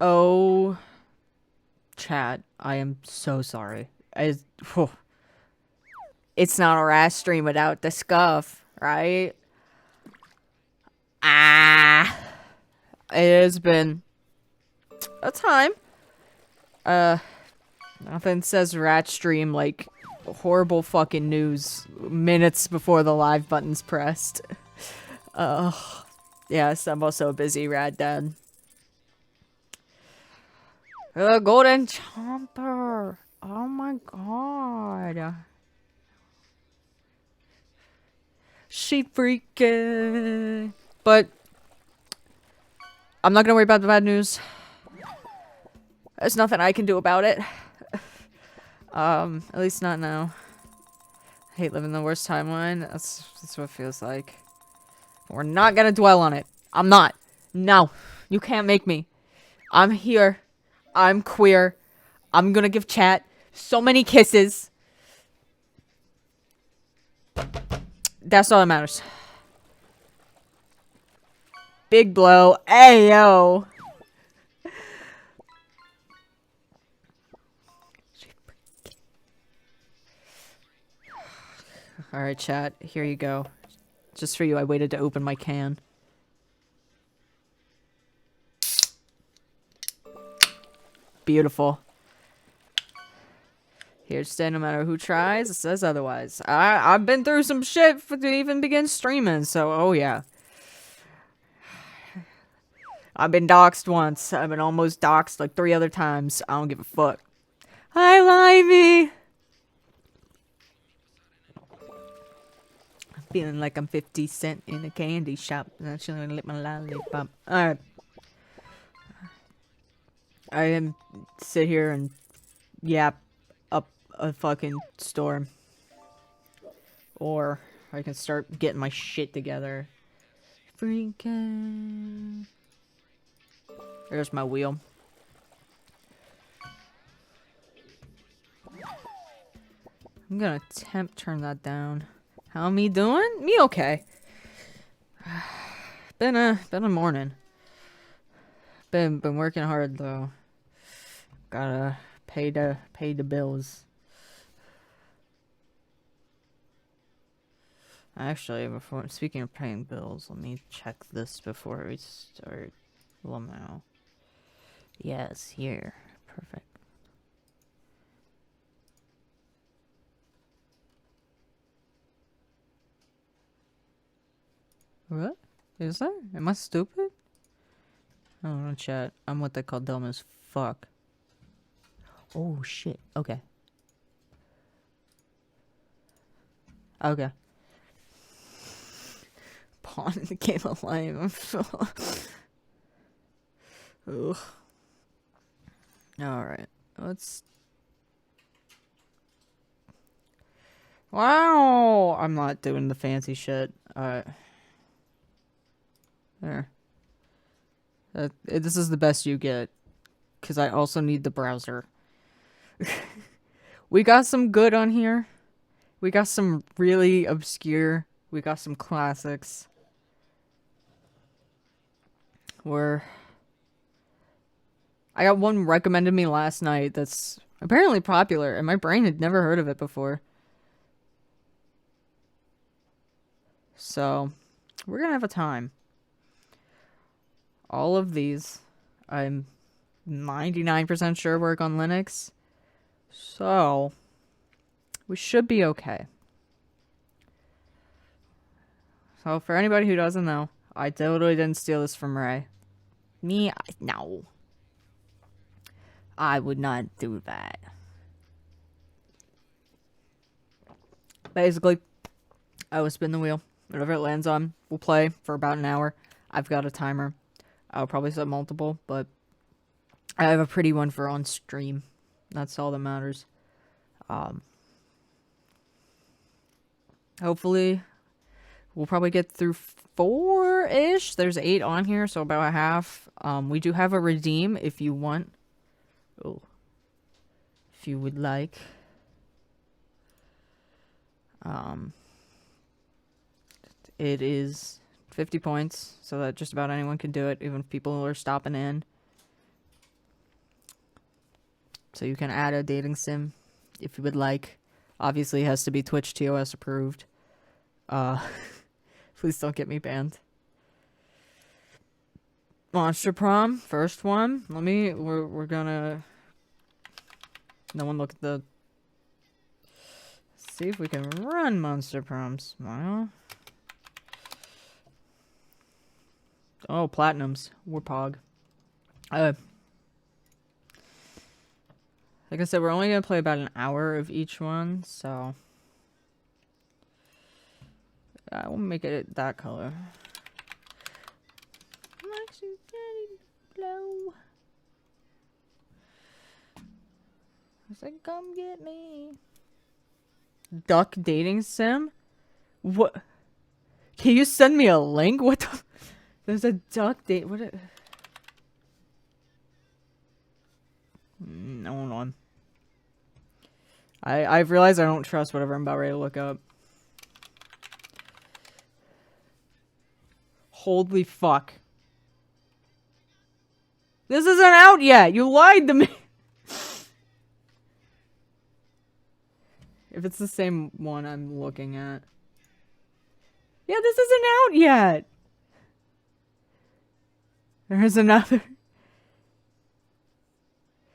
Oh, chat, I am so sorry. Whew. It's not a RAS stream without the Scuff, right? Ah, it has been a time. Nothing says rat stream like horrible fucking news minutes before the live button's pressed. Yes, I'm also a busy rat dad. Golden Chomper. Oh my god. She freaking. But I'm not gonna worry about the bad news. There's nothing I can do about it. At least not now. I hate living the worst timeline. That's what it feels like. We're not gonna dwell on it. I'm not. No. You can't make me. I'm here. I'm queer. I'm gonna give chat so many kisses. That's all that matters. Big blow. Ayo. Alright, chat. Here you go. Just for you, I waited to open my can. Beautiful. Here to stay no matter who tries. It says otherwise. I've been through some shit to even begin streaming, so oh yeah. I've been doxxed once. I've been almost doxxed like 3 other times. I don't give a fuck. Hi, Livey! I'm feeling like I'm 50 Cent in a candy shop. And I'm gonna lick my lollipop. Alright. I am sit here and yap up a fucking storm. Or I can start getting my shit together. Freaking. There's my wheel. I'm gonna turn that down. How me doing? Me okay. Been a morning. Been working hard though. Gotta pay the bills. Actually, speaking of paying bills, let me check this before we start. Well, now. Yes, here. Perfect. What? Is that? Am I stupid? I don't know, chat. I'm what they call dumb as fuck. Oh, shit. Okay. Okay. Pawn in the game of life. Ugh. Alright. Let's... Wow! I'm not doing the fancy shit. Alright. There. This is the best you get. Because I also need the browser. We got some good on here. We got some really obscure. We got some classics. I got one recommended me last night that's apparently popular, and my brain had never heard of it before. So, we're gonna have a time. All of these, I'm 99% sure work on Linux. So, we should be okay. So, for anybody who doesn't know, I totally didn't steal this from Ray. Me? No. I would not do that. Basically, I will spin the wheel. Whatever it lands on, we'll play for about an hour. I've got a timer. I'll probably set multiple, but I have a pretty one for on stream. That's all that matters. Hopefully, we'll probably get through 4-ish. There's 8 on here, so about a half. We do have a redeem if you want. Oh. If you would like. It is 50 points, so that just about anyone can do it, even if people are stopping in. So you can add a dating sim if you would like. Obviously, it has to be Twitch TOS approved. Please don't get me banned. Monster Prom, first one. We're gonna. No one look at the. See if we can run Monster Prom. Smile. Oh, platinums. We're pog. Like I said, we're only gonna play about an hour of each one, so I will make it that color. I said, come get me. Duck dating sim? What? Can you send me a link? What the? There's a duck date. What? Hold on. I've realized I don't trust whatever I'm about ready to look up. Holy fuck. This isn't out yet. You lied to me. If it's the same one I'm looking at. Yeah, this isn't out yet. There's another.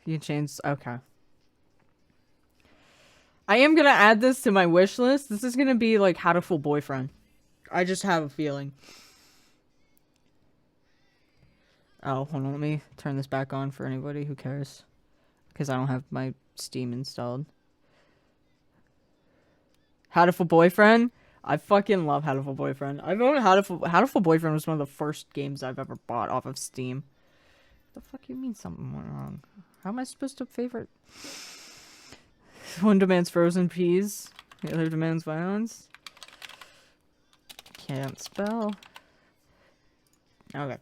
You changed. Okay. I am gonna add this to my wish list. This is gonna be like Hatchetko boyfriend. I just have a feeling. Oh, hold on. Let me turn this back on for anybody who cares. Because I don't have my Steam installed. Hatchetko boyfriend? I fucking love Hatchetko boyfriend. I've owned Hatchetko boyfriend was one of the first games I've ever bought off of Steam. What the fuck you mean something went wrong? How am I supposed to favorite? One demands frozen peas. The other demands violence. Can't spell. Okay.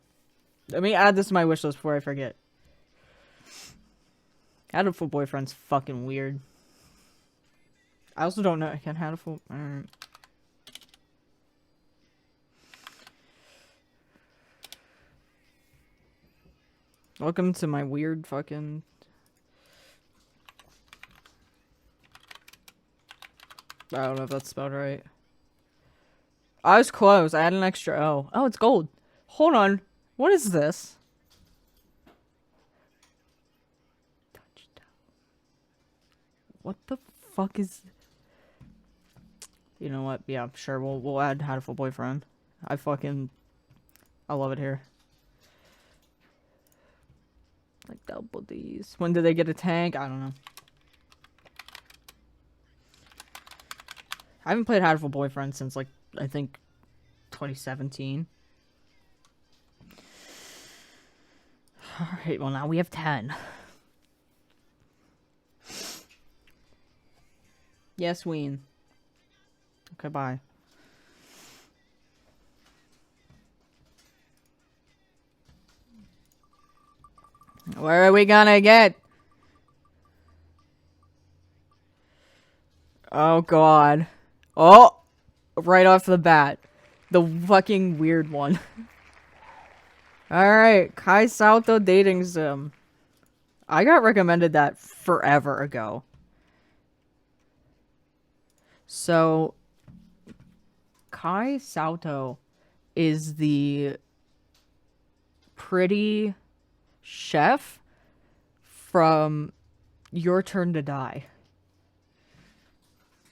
Let me add this to my wish list before I forget. Hatchetko boyfriend's fucking weird. I also don't know. I can Hatchetko. Alright. Welcome to my weird fucking. I don't know if that's spelled right. I was close. I had an extra O. Oh, it's gold. Hold on. What is this? What the fuck is... You know what? Yeah, sure. We'll add Hatchetko boyfriend. I love it here. Like double D's. When did they get a tank? I don't know. I haven't played Hatchetko boyfriend since like I think 2017. Alright, well now we have 10. Yes, Ween. Okay, bye. Where are we gonna get? Oh god. Oh! Right off the bat. The fucking weird one. Alright, KCasArts dating sim. I got recommended that forever ago. So, KCasArts is the pretty chef from Your Turn to Die.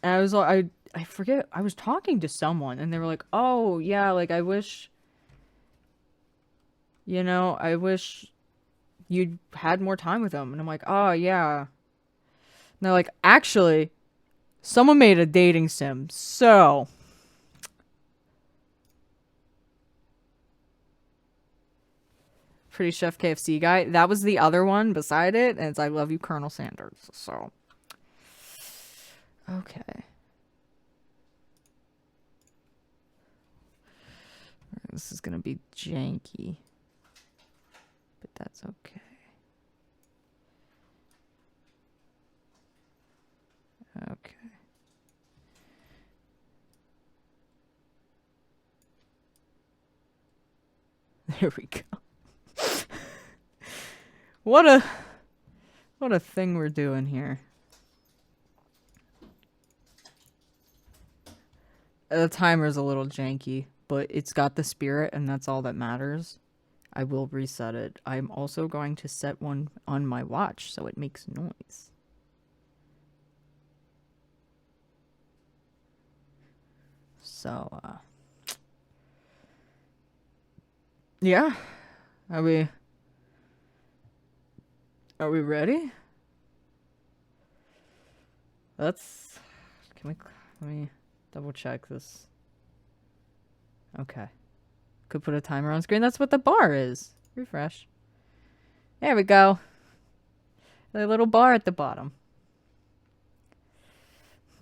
And I was like, I forget, I was talking to someone and they were like, oh yeah, like I wish, you know, I wish you'd had more time with him. And I'm like, oh yeah. And they're like, actually, someone made a dating sim, so. Pretty Chef KFC guy. That was the other one beside it, and it's I Love You, Colonel Sanders. So. Okay. This is gonna be janky. But that's okay. Okay. There we go. What a What a thing we're doing here. The timer's a little janky, but it's got the spirit and that's all that matters. I will reset it. I'm also going to set one on my watch so it makes noise. So, yeah. Are we ready? Let me double check this. Okay. Could put a timer on screen. That's what the bar is. Refresh. There we go. The little bar at the bottom.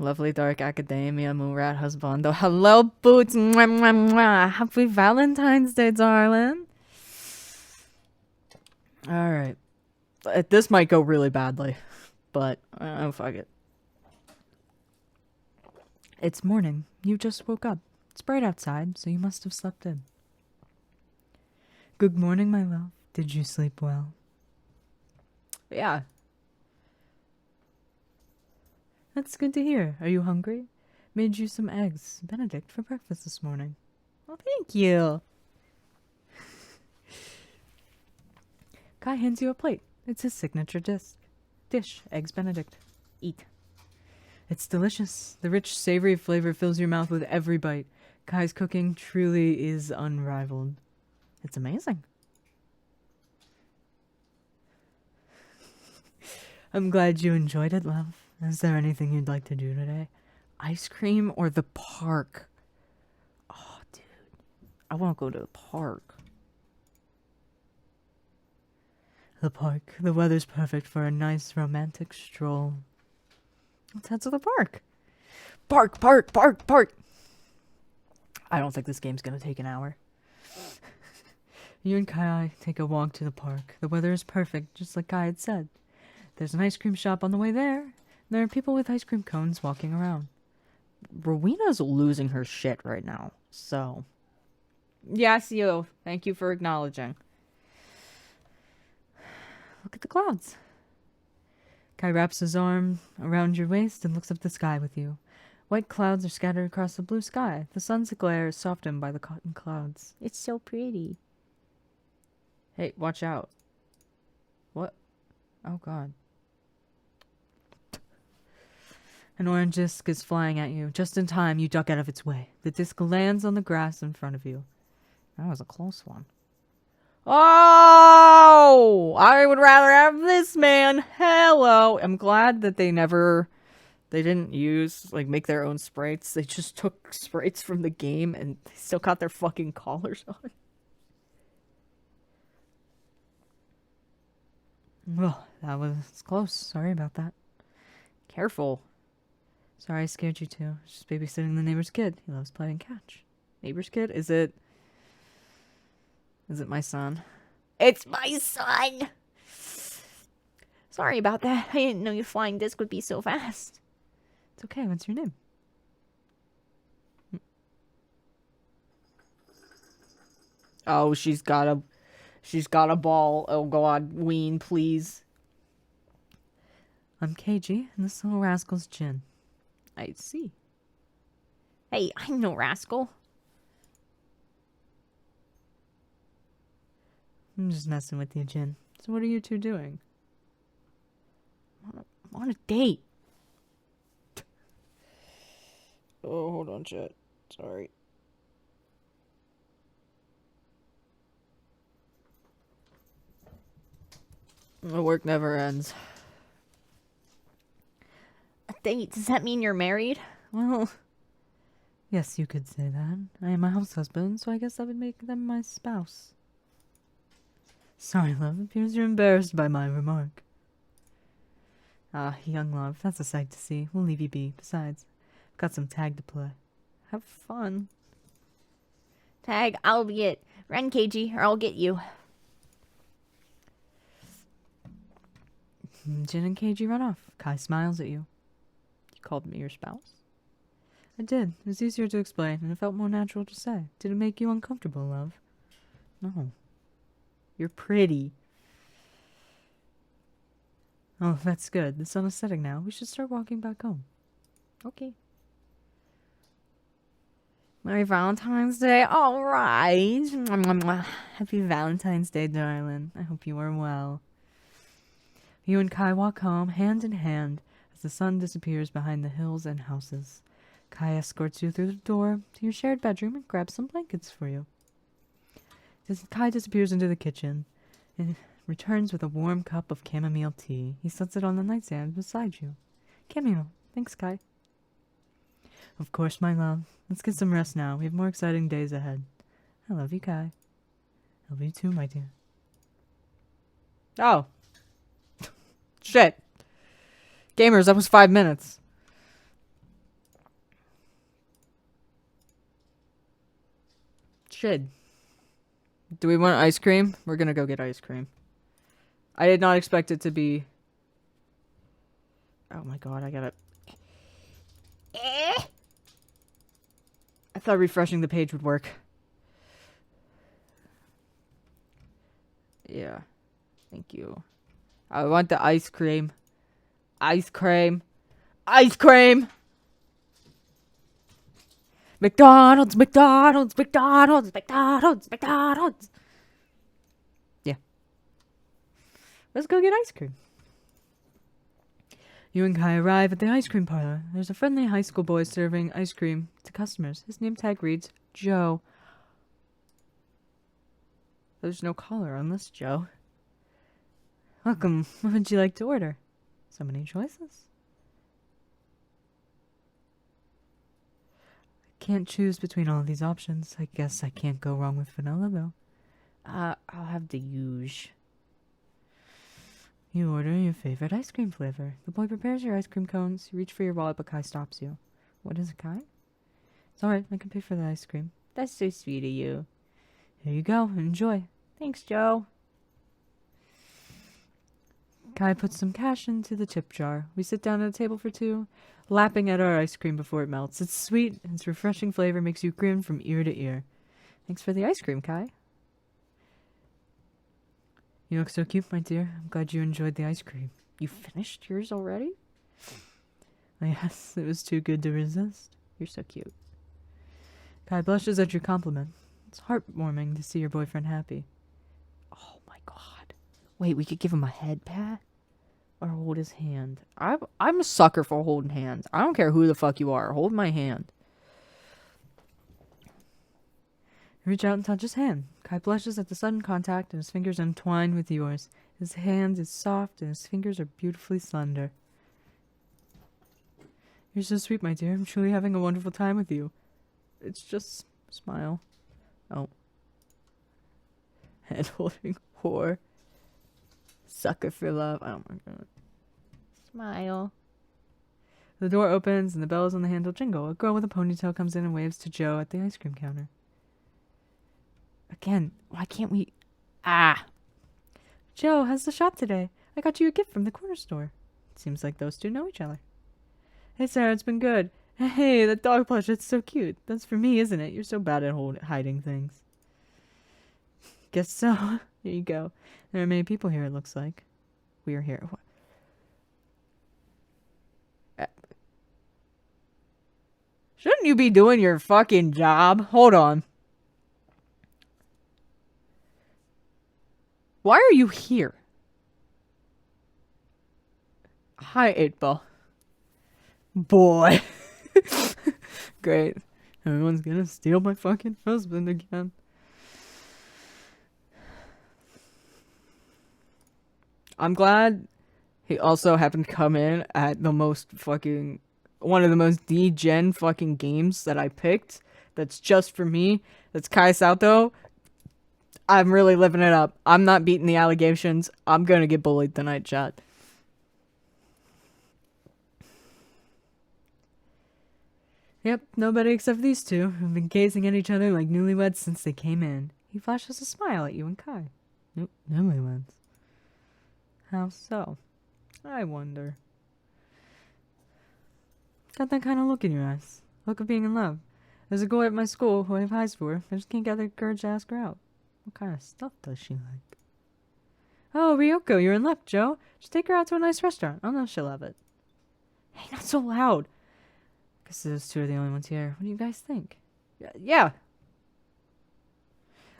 Lovely dark academia, MooRat husbando. Hello, Boots. Mwah, mwah, mwah. Happy Valentine's Day, darling. Alright. This might go really badly, but fuck it. It's morning. You just woke up. It's bright outside, so you must have slept in. Good morning, my love. Did you sleep well? Yeah. That's good to hear. Are you hungry? Made you some eggs Benedict for breakfast this morning. Oh, thank you. Kai hands you a plate. It's his signature dish, eggs Benedict. Eat. It's delicious. The rich, savory flavor fills your mouth with every bite. Kai's cooking truly is unrivaled. It's amazing. I'm glad you enjoyed it, love. Is there anything you'd like to do today? Ice cream or the park? Oh, dude. I want to go to the park. The park. The weather's perfect for a nice romantic stroll. Let's head to the park. Park, park, park, park. I don't think this game's gonna take an hour. You and Kai take a walk to the park. The weather is perfect, just like Kai had said. There's an ice cream shop on the way there. There are people with ice cream cones walking around. Rowena's losing her shit right now, so... Yes, you. Thank you for acknowledging. Look at the clouds. Kai wraps his arm around your waist and looks up the sky with you. White clouds are scattered across the blue sky. The sun's glare is softened by the cotton clouds. It's so pretty. Hey, watch out. What? Oh, God. An orange disc is flying at you. Just in time, you duck out of its way. The disc lands on the grass in front of you. That was a close one. Oh! I would rather have this, man. Hello. I'm glad that they didn't use, make their own sprites. They just took sprites from the game and they still got their fucking collars on. Well, that was close. Sorry about that. Careful. Sorry I scared you too. Just babysitting the neighbor's kid. He loves playing catch. Neighbor's kid? Is it my son? It's my son! Sorry about that. I didn't know your flying disc would be so fast. It's okay. What's your name? Oh, she's got a ball. Oh, God. Ween, please. I'm KG, and this little rascal's Jin. I see. Hey, I'm no rascal. I'm just messing with you, Jin. So what are you two doing? I'm on a date. Oh, hold on, chat. Sorry. The work never ends. A date? Does that mean you're married? Well, yes, you could say that. I am a house husband, so I guess that would make them my spouse. Sorry, love. Appears you're embarrassed by my remark. Ah, young love. That's a sight to see. We'll leave you be. Besides, I've got some tag to play. Have fun. Tag, I'll be it. Run, KG, or I'll get you. Jin and KG run off. Kai smiles at you. You called me your spouse? I did. It was easier to explain, and it felt more natural to say. Did it make you uncomfortable, love? No. You're pretty. Oh, that's good. The sun is setting now. We should start walking back home. Okay. Merry Valentine's Day. All right. Happy Valentine's Day, darling. I hope you are well. You and Kai walk home hand in hand as the sun disappears behind the hills and houses. Kai escorts you through the door to your shared bedroom and grabs some blankets for you. Kai disappears into the kitchen and returns with a warm cup of chamomile tea. He sets it on the nightstand beside you. Chamomile. Thanks, Kai. Of course, my love. Let's get some rest now. We have more exciting days ahead. I love you, Kai. I love you too, my dear. Oh. Shit. Gamers, that was 5 minutes. Shit. Do we want ice cream? We're gonna go get ice cream. I did not expect it to be... Oh my god, I gotta... I thought refreshing the page would work. Yeah. Thank you. I want the ice cream. Ice cream. Ice cream! McDonald's, McDonald's, McDonald's, McDonald's, McDonald's. Yeah. Let's go get ice cream. You and Kai arrive at the ice cream parlor. There's a friendly high school boy serving ice cream to customers. His name tag reads Joe. There's no collar on this Joe. Welcome. What would you like to order? So many choices. I can't choose between all of these options. I guess I can't go wrong with vanilla, though. I'll have the usual. You order your favorite ice cream flavor. The boy prepares your ice cream cones. You reach for your wallet, but Kai stops you. What is it, Kai? It's alright, I can pay for the ice cream. That's so sweet of you. Here you go, enjoy. Thanks, Joe. Kai puts some cash into the tip jar. We sit down at a table for two, lapping at our ice cream before it melts. It's sweet, and its refreshing flavor makes you grin from ear to ear. Thanks for the ice cream, Kai. You look so cute, my dear. I'm glad you enjoyed the ice cream. You finished yours already? Yes, it was too good to resist. You're so cute. Kai blushes at your compliment. It's heartwarming to see your boyfriend happy. Oh my god. Wait, we could give him a head pat? Or hold his hand. I'm a sucker for holding hands. I don't care who the fuck you are. Hold my hand. Reach out and touch his hand. Kai blushes at the sudden contact and his fingers entwine with yours. His hand is soft and his fingers are beautifully slender. You're so sweet, my dear. I'm truly having a wonderful time with you. It's just... smile. Oh. Hand holding whore. Sucker for love. Oh my god. Smile. The door opens and the bells on the handle jingle. A girl with a ponytail comes in and waves to Joe at the ice cream counter. Again, why can't we... Ah! Joe, how's the shop today? I got you a gift from the corner store. It seems like those two know each other. Hey, Sarah, it's been good. Hey, that dog plush, it's so cute. That's for me, isn't it? You're so bad at hiding things. Guess so. Here you go. There are many people here, it looks like. We are here. Shouldn't you be doing your fucking job? Hold on. Why are you here? Hi, 8-Ball. Boy. Great. Everyone's gonna steal my fucking husband again. I'm glad he also happened to come in at the most fucking... one of the most D-gen fucking games that I picked. That's just for me. That's Satou. I'm really living it up. I'm not beating the allegations. I'm gonna get bullied tonight, chat. Yep, nobody except these two who've been gazing at each other like newlyweds since they came in. He flashes a smile at you and Kai. Nope, newlyweds. How so? I wonder. Got that kind of look in your eyes. Look of being in love. There's a girl at my school who I have eyes for. I just can't get the courage to ask her out. What kind of stuff does she like? Oh, Ryoko, you're in luck, Joe. Just take her out to a nice restaurant. I know she'll love it. Hey, not so loud. Guess those two are the only ones here. What do you guys think? Yeah.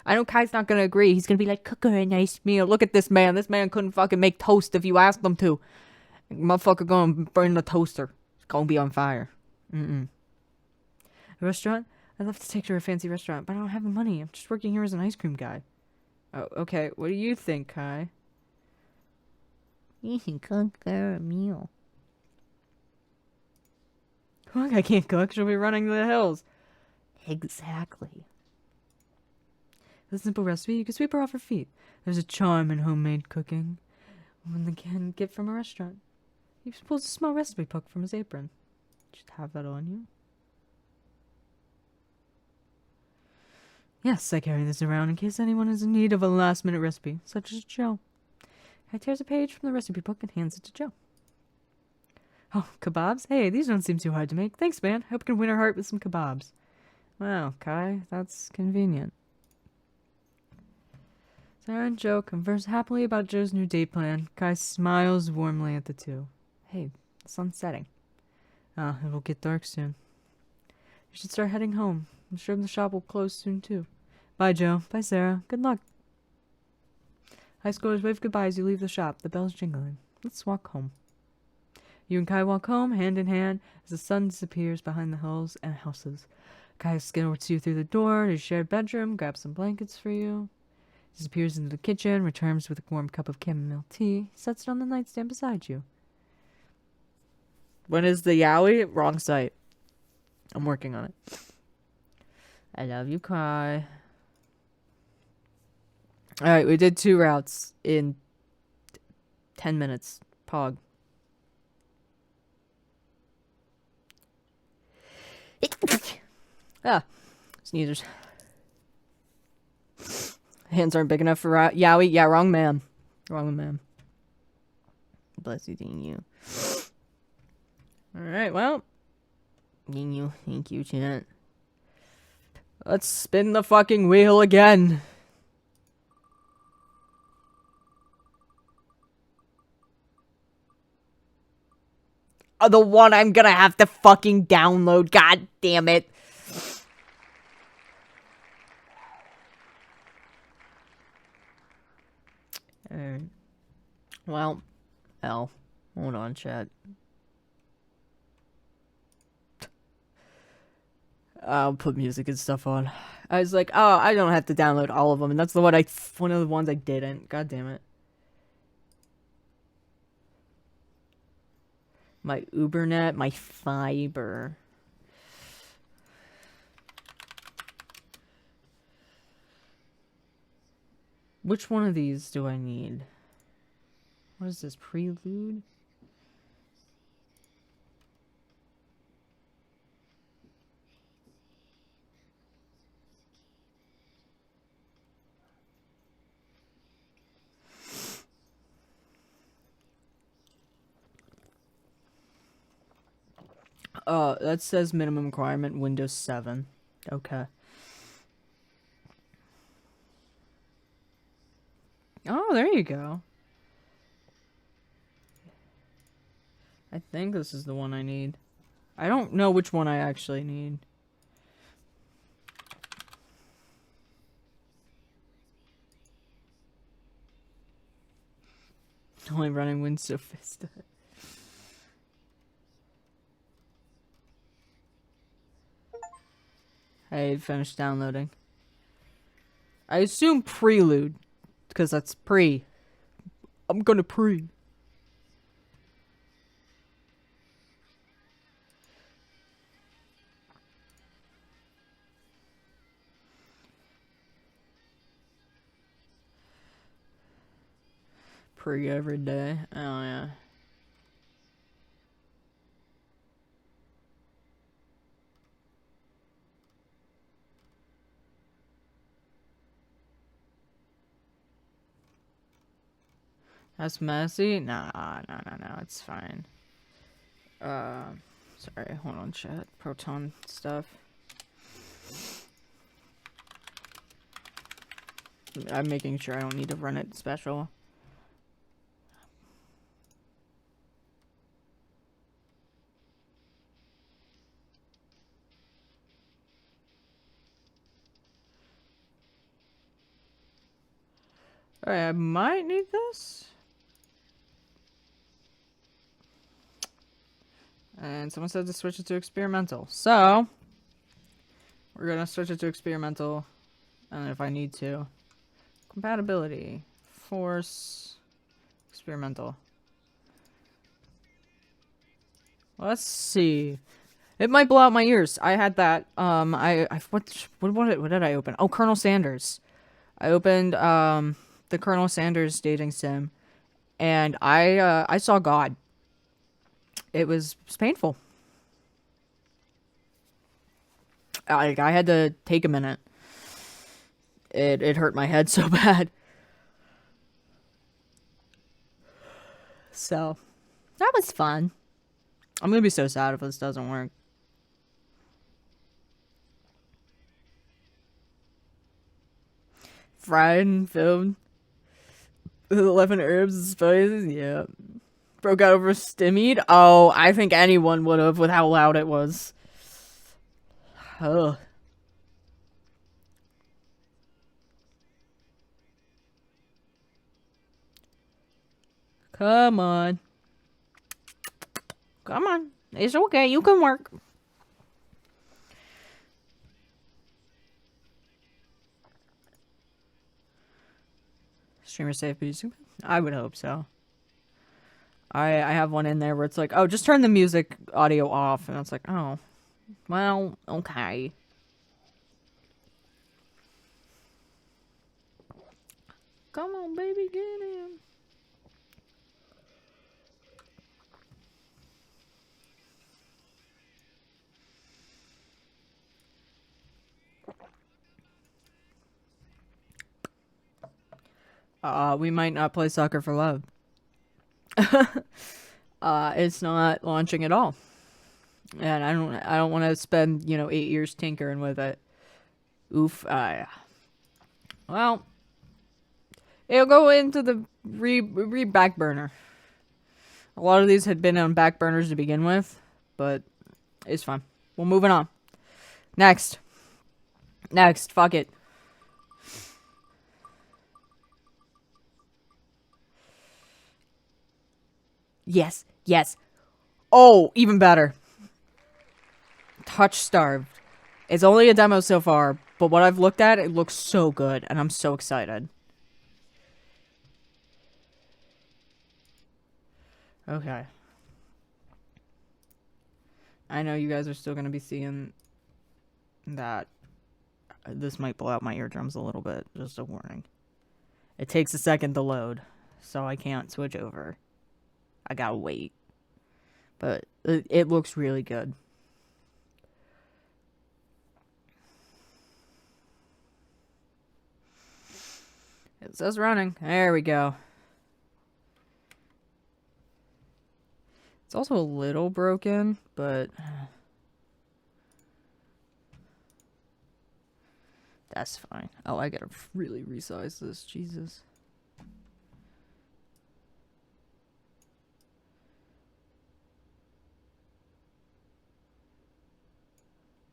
I know Kai's not gonna agree. He's gonna be like, cook her a nice meal. Look at this man. This man couldn't fucking make toast if you asked him to. Motherfucker gonna burn the toaster. It's gonna be on fire. A restaurant? I'd love to take her to a fancy restaurant, but I don't have the money. I'm just working here as an ice cream guy. Oh, okay. What do you think, Kai? You can cook her a meal. Look, I can't cook. She'll be running to the hills. Exactly. With a simple recipe, you can sweep her off her feet. There's a charm in homemade cooking. One they can get from a restaurant. He pulls a small recipe book from his apron. Just have that on you. Yes, I carry this around in case anyone is in need of a last-minute recipe, such as Joe. I tears a page from the recipe book and hands it to Joe. Oh, kebabs? Hey, these don't seem too hard to make. Thanks, man. Hope you can win her heart with some kebabs. Wow, Kai, that's convenient. Sarah and Joe converse happily about Joe's new day plan. Kai smiles warmly at the two. Hey, the sun's setting. It'll get dark soon. You should start heading home. I'm sure the shop will close soon, too. Bye, Joe. Bye, Sarah. Good luck. High schoolers wave goodbye as you leave the shop. The bell's jingling. Let's walk home. You and Kai walk home, hand in hand, as the sun disappears behind the hills and houses. Kai escorts you through the door to his shared bedroom, grabs some blankets for you. Disappears into the kitchen, returns with a warm cup of chamomile tea, sets it on the nightstand beside you. When is the yaoi? Wrong site. I'm working on it. I love you, Kai. Alright, we did 2 routes in 10 minutes. Pog. Sneezers. Hands aren't big enough for yaoi. Yeah, wrong man. Wrong man. Bless you, you. Alright, well. Thank you, chat. Let's spin the fucking wheel again. The one I'm gonna have to fucking download. God damn it. Alright. Well. Hold on, chat. I'll put music and stuff on. I was like, oh, I don't have to download all of them, and that's the one one of the ones I didn't. God damn it. My Ubernet, my fiber. Which one of these do I need? What is this, prelude? That says minimum requirement Windows 7. Okay. Oh, there you go. I think this is the one I need. I don't know which one I actually need. Only running Windows Vista. I finished downloading. I assume prelude, because that's pre. I'm gonna pre. Pre every day. Oh yeah. That's messy? No, it's fine. Sorry, hold on, chat. Proton stuff. I'm making sure I don't need to run it special. Alright, I might need this. And someone said to switch it to experimental. So, we're gonna switch it to experimental. And if I need to. Compatibility. Force. Experimental. Let's see. It might blow out my ears. I had that. What did I open? Oh, Colonel Sanders. I opened, the Colonel Sanders dating sim. And I saw God. It was painful. I had to take a minute. It hurt my head so bad. So, that was fun. I'm gonna be so sad if this doesn't work. Fried and filmed with 11 herbs and spices, yeah. Broke out over Stimmied? Oh, I think anyone would have with how loud it was. Ugh. Come on. Come on. It's okay. You can work. Streamer safe, but I would hope so. I have one in there where it's like, oh, just turn the music audio off. And it's like, oh, well, okay. Come on, baby, get in. We might not play Soccer for Love. It's not launching at all. And I don't want to spend, 8 years tinkering with it. Oof. Well, it'll go into the back burner. A lot of these had been on back burners to begin with, but it's fine. We're moving on. Next, fuck it. Yes. Oh, even better. Touch Starved. It's only a demo so far, but what I've looked at, it looks so good, and I'm so excited. Okay. I know you guys are still going to be seeing that. This might blow out my eardrums a little bit, just a warning. It takes a second to load, so I can't switch over. I gotta wait. But it looks really good. It says running. There we go. It's also a little broken, but that's fine. Oh, I gotta really resize this. Jesus.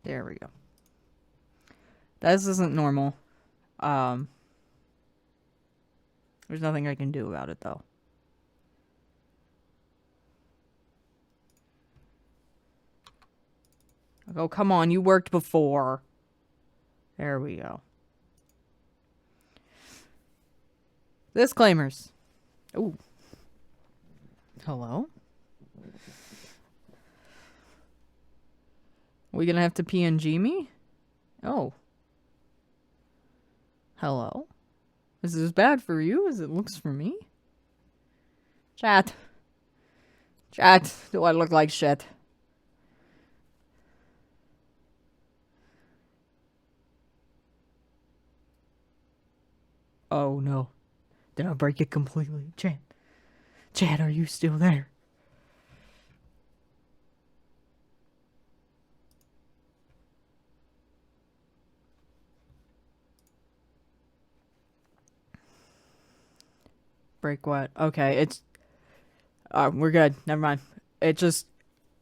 There we go. This isn't normal. There's nothing I can do about it, though. Oh, come on. You worked before. There we go. Disclaimers. Ooh. Hello? We gonna have to PNG me? Oh. Hello? Is this bad for you as it looks for me? Chat. Do I look like shit? Oh no. Did I break it completely? Chat, are you still there? Break what? Okay, it's... we're good. Never mind. It just...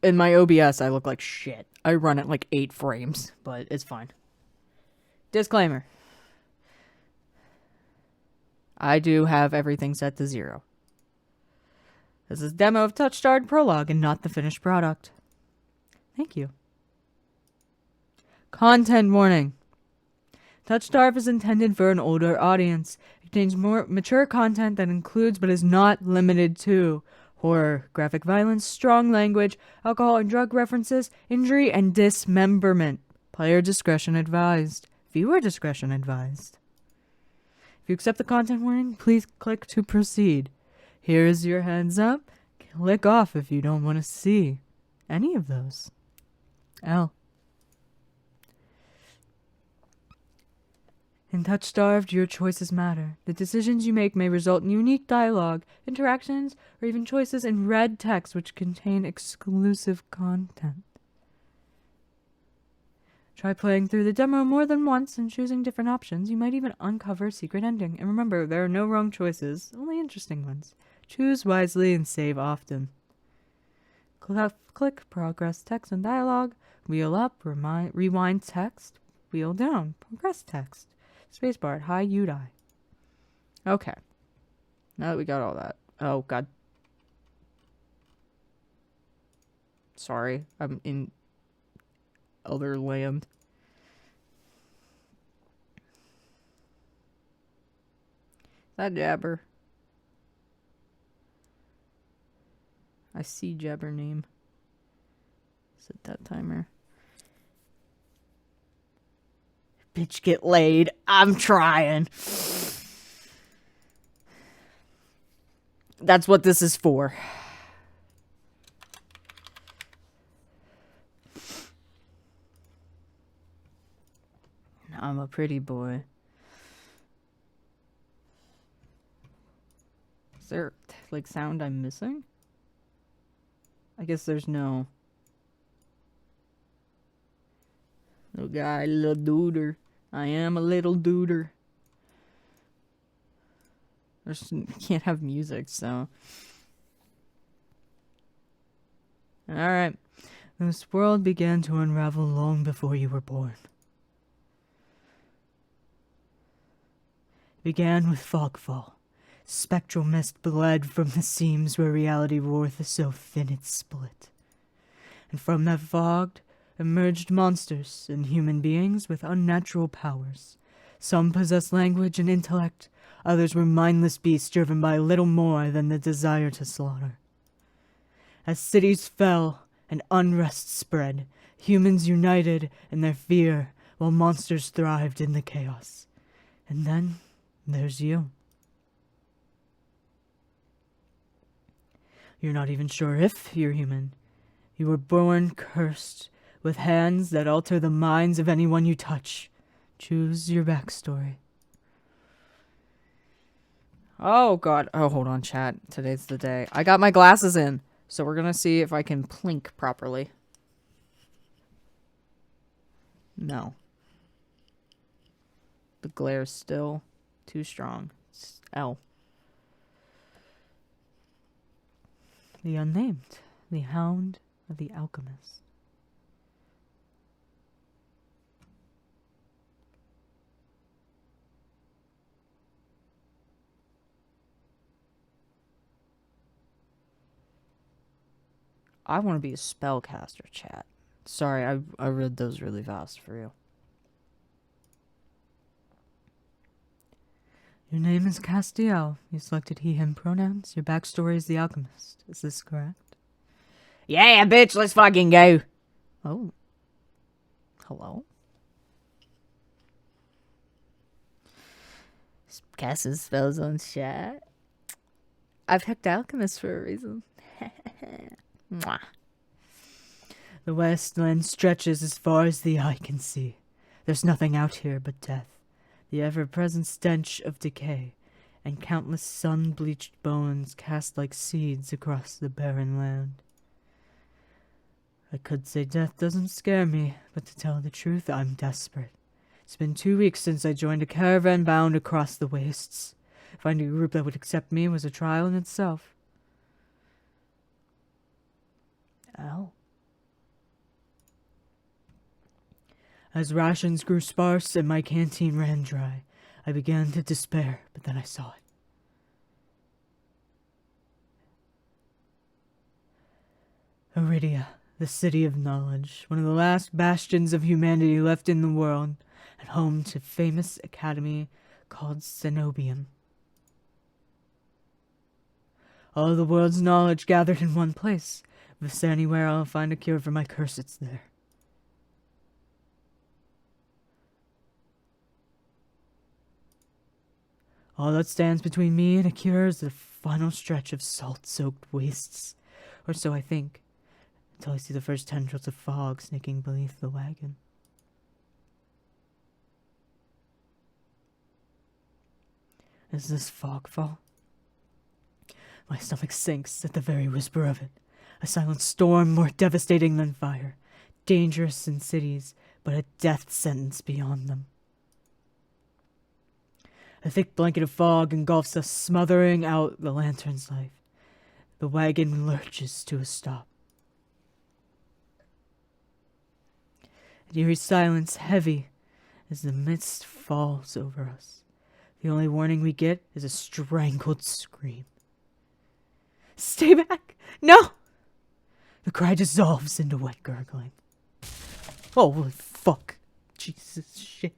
In my OBS, I look like shit. I run at like 8 frames, but it's fine. Disclaimer. I do have everything set to 0. This is a demo of TouchStar Prologue and not the finished product. Thank you. Content warning. TouchStar is intended for an older audience. It contains more mature content that includes but is not limited to horror, graphic violence, strong language, alcohol and drug references, injury, and dismemberment. Player discretion advised. Viewer discretion advised. If you accept the content warning, please click to proceed. Here is your heads up. Click off if you don't want to see any of those. L. In TouchStarved, your choices matter. The decisions you make may result in unique dialogue, interactions, or even choices in red text which contain exclusive content. Try playing through the demo more than once and choosing different options. You might even uncover a secret ending. And remember, there are no wrong choices, only interesting ones. Choose wisely and save often. Click progress text and dialogue. Wheel up, rewind text. Wheel down, progress text. Spacebar, hi, you die. Okay. Now that we got all that. Oh, God. Sorry, I'm in other land. Is that Jabber? I see Jabber name. Set that timer. Bitch, get laid. I'm trying. That's what this is for. I'm a pretty boy. Is there, like, sound I'm missing? I guess there's no... Little guy, little duder. I am a little duder. Can't have music, so... Alright. This world began to unravel long before you were born. It began with fogfall. Spectral mist bled from the seams where reality roareth so thin it split. And from that fog emerged monsters and human beings with unnatural powers. Some possessed language and intellect, others were mindless beasts driven by little more than the desire to slaughter. As cities fell and unrest spread, humans united in their fear while monsters thrived in the chaos. And then there's you. You're not even sure if you're human. You were born cursed, with hands that alter the minds of anyone you touch. Choose your backstory. Oh, God. Oh, hold on, chat. Today's the day. I got my glasses in, so we're gonna see if I can plink properly. No. The glare's still too strong. It's L. The Unnamed. The Hound of the Alchemist. I want to be a spellcaster, chat. Sorry, I read those really fast for you. Your name is Castiel. You selected he, him pronouns. Your backstory is the alchemist. Is this correct? Yeah, bitch, let's fucking go. Oh. Hello? Casting spells on chat. I picked alchemist for a reason. Mwah. The wasteland stretches as far as the eye can see. There's nothing out here but death. The ever-present stench of decay, and countless sun-bleached bones cast like seeds across the barren land. I could say death doesn't scare me, but to tell the truth, I'm desperate. It's been 2 weeks since I joined a caravan bound across the wastes. Finding a group that would accept me was a trial in itself. Ow. As rations grew sparse and my canteen ran dry, I began to despair, but then I saw it. Iridia, the city of knowledge, one of the last bastions of humanity left in the world, and home to famous academy called Cenobium. All of the world's knowledge gathered in one place. If it's anywhere I'll find a cure for my curse, it's there. All that stands between me and a cure is the final stretch of salt-soaked wastes. Or so I think, until I see the first tendrils of fog snaking beneath the wagon. Is this fogfall? My stomach sinks at the very whisper of it. A silent storm more devastating than fire. Dangerous in cities, but a death sentence beyond them. A thick blanket of fog engulfs us, smothering out the lantern's light. The wagon lurches to a stop. An eerie silence, heavy, as the mist falls over us. The only warning we get is a strangled scream. Stay back! No! The cry dissolves into wet gurgling. Holy fuck. Jesus shit.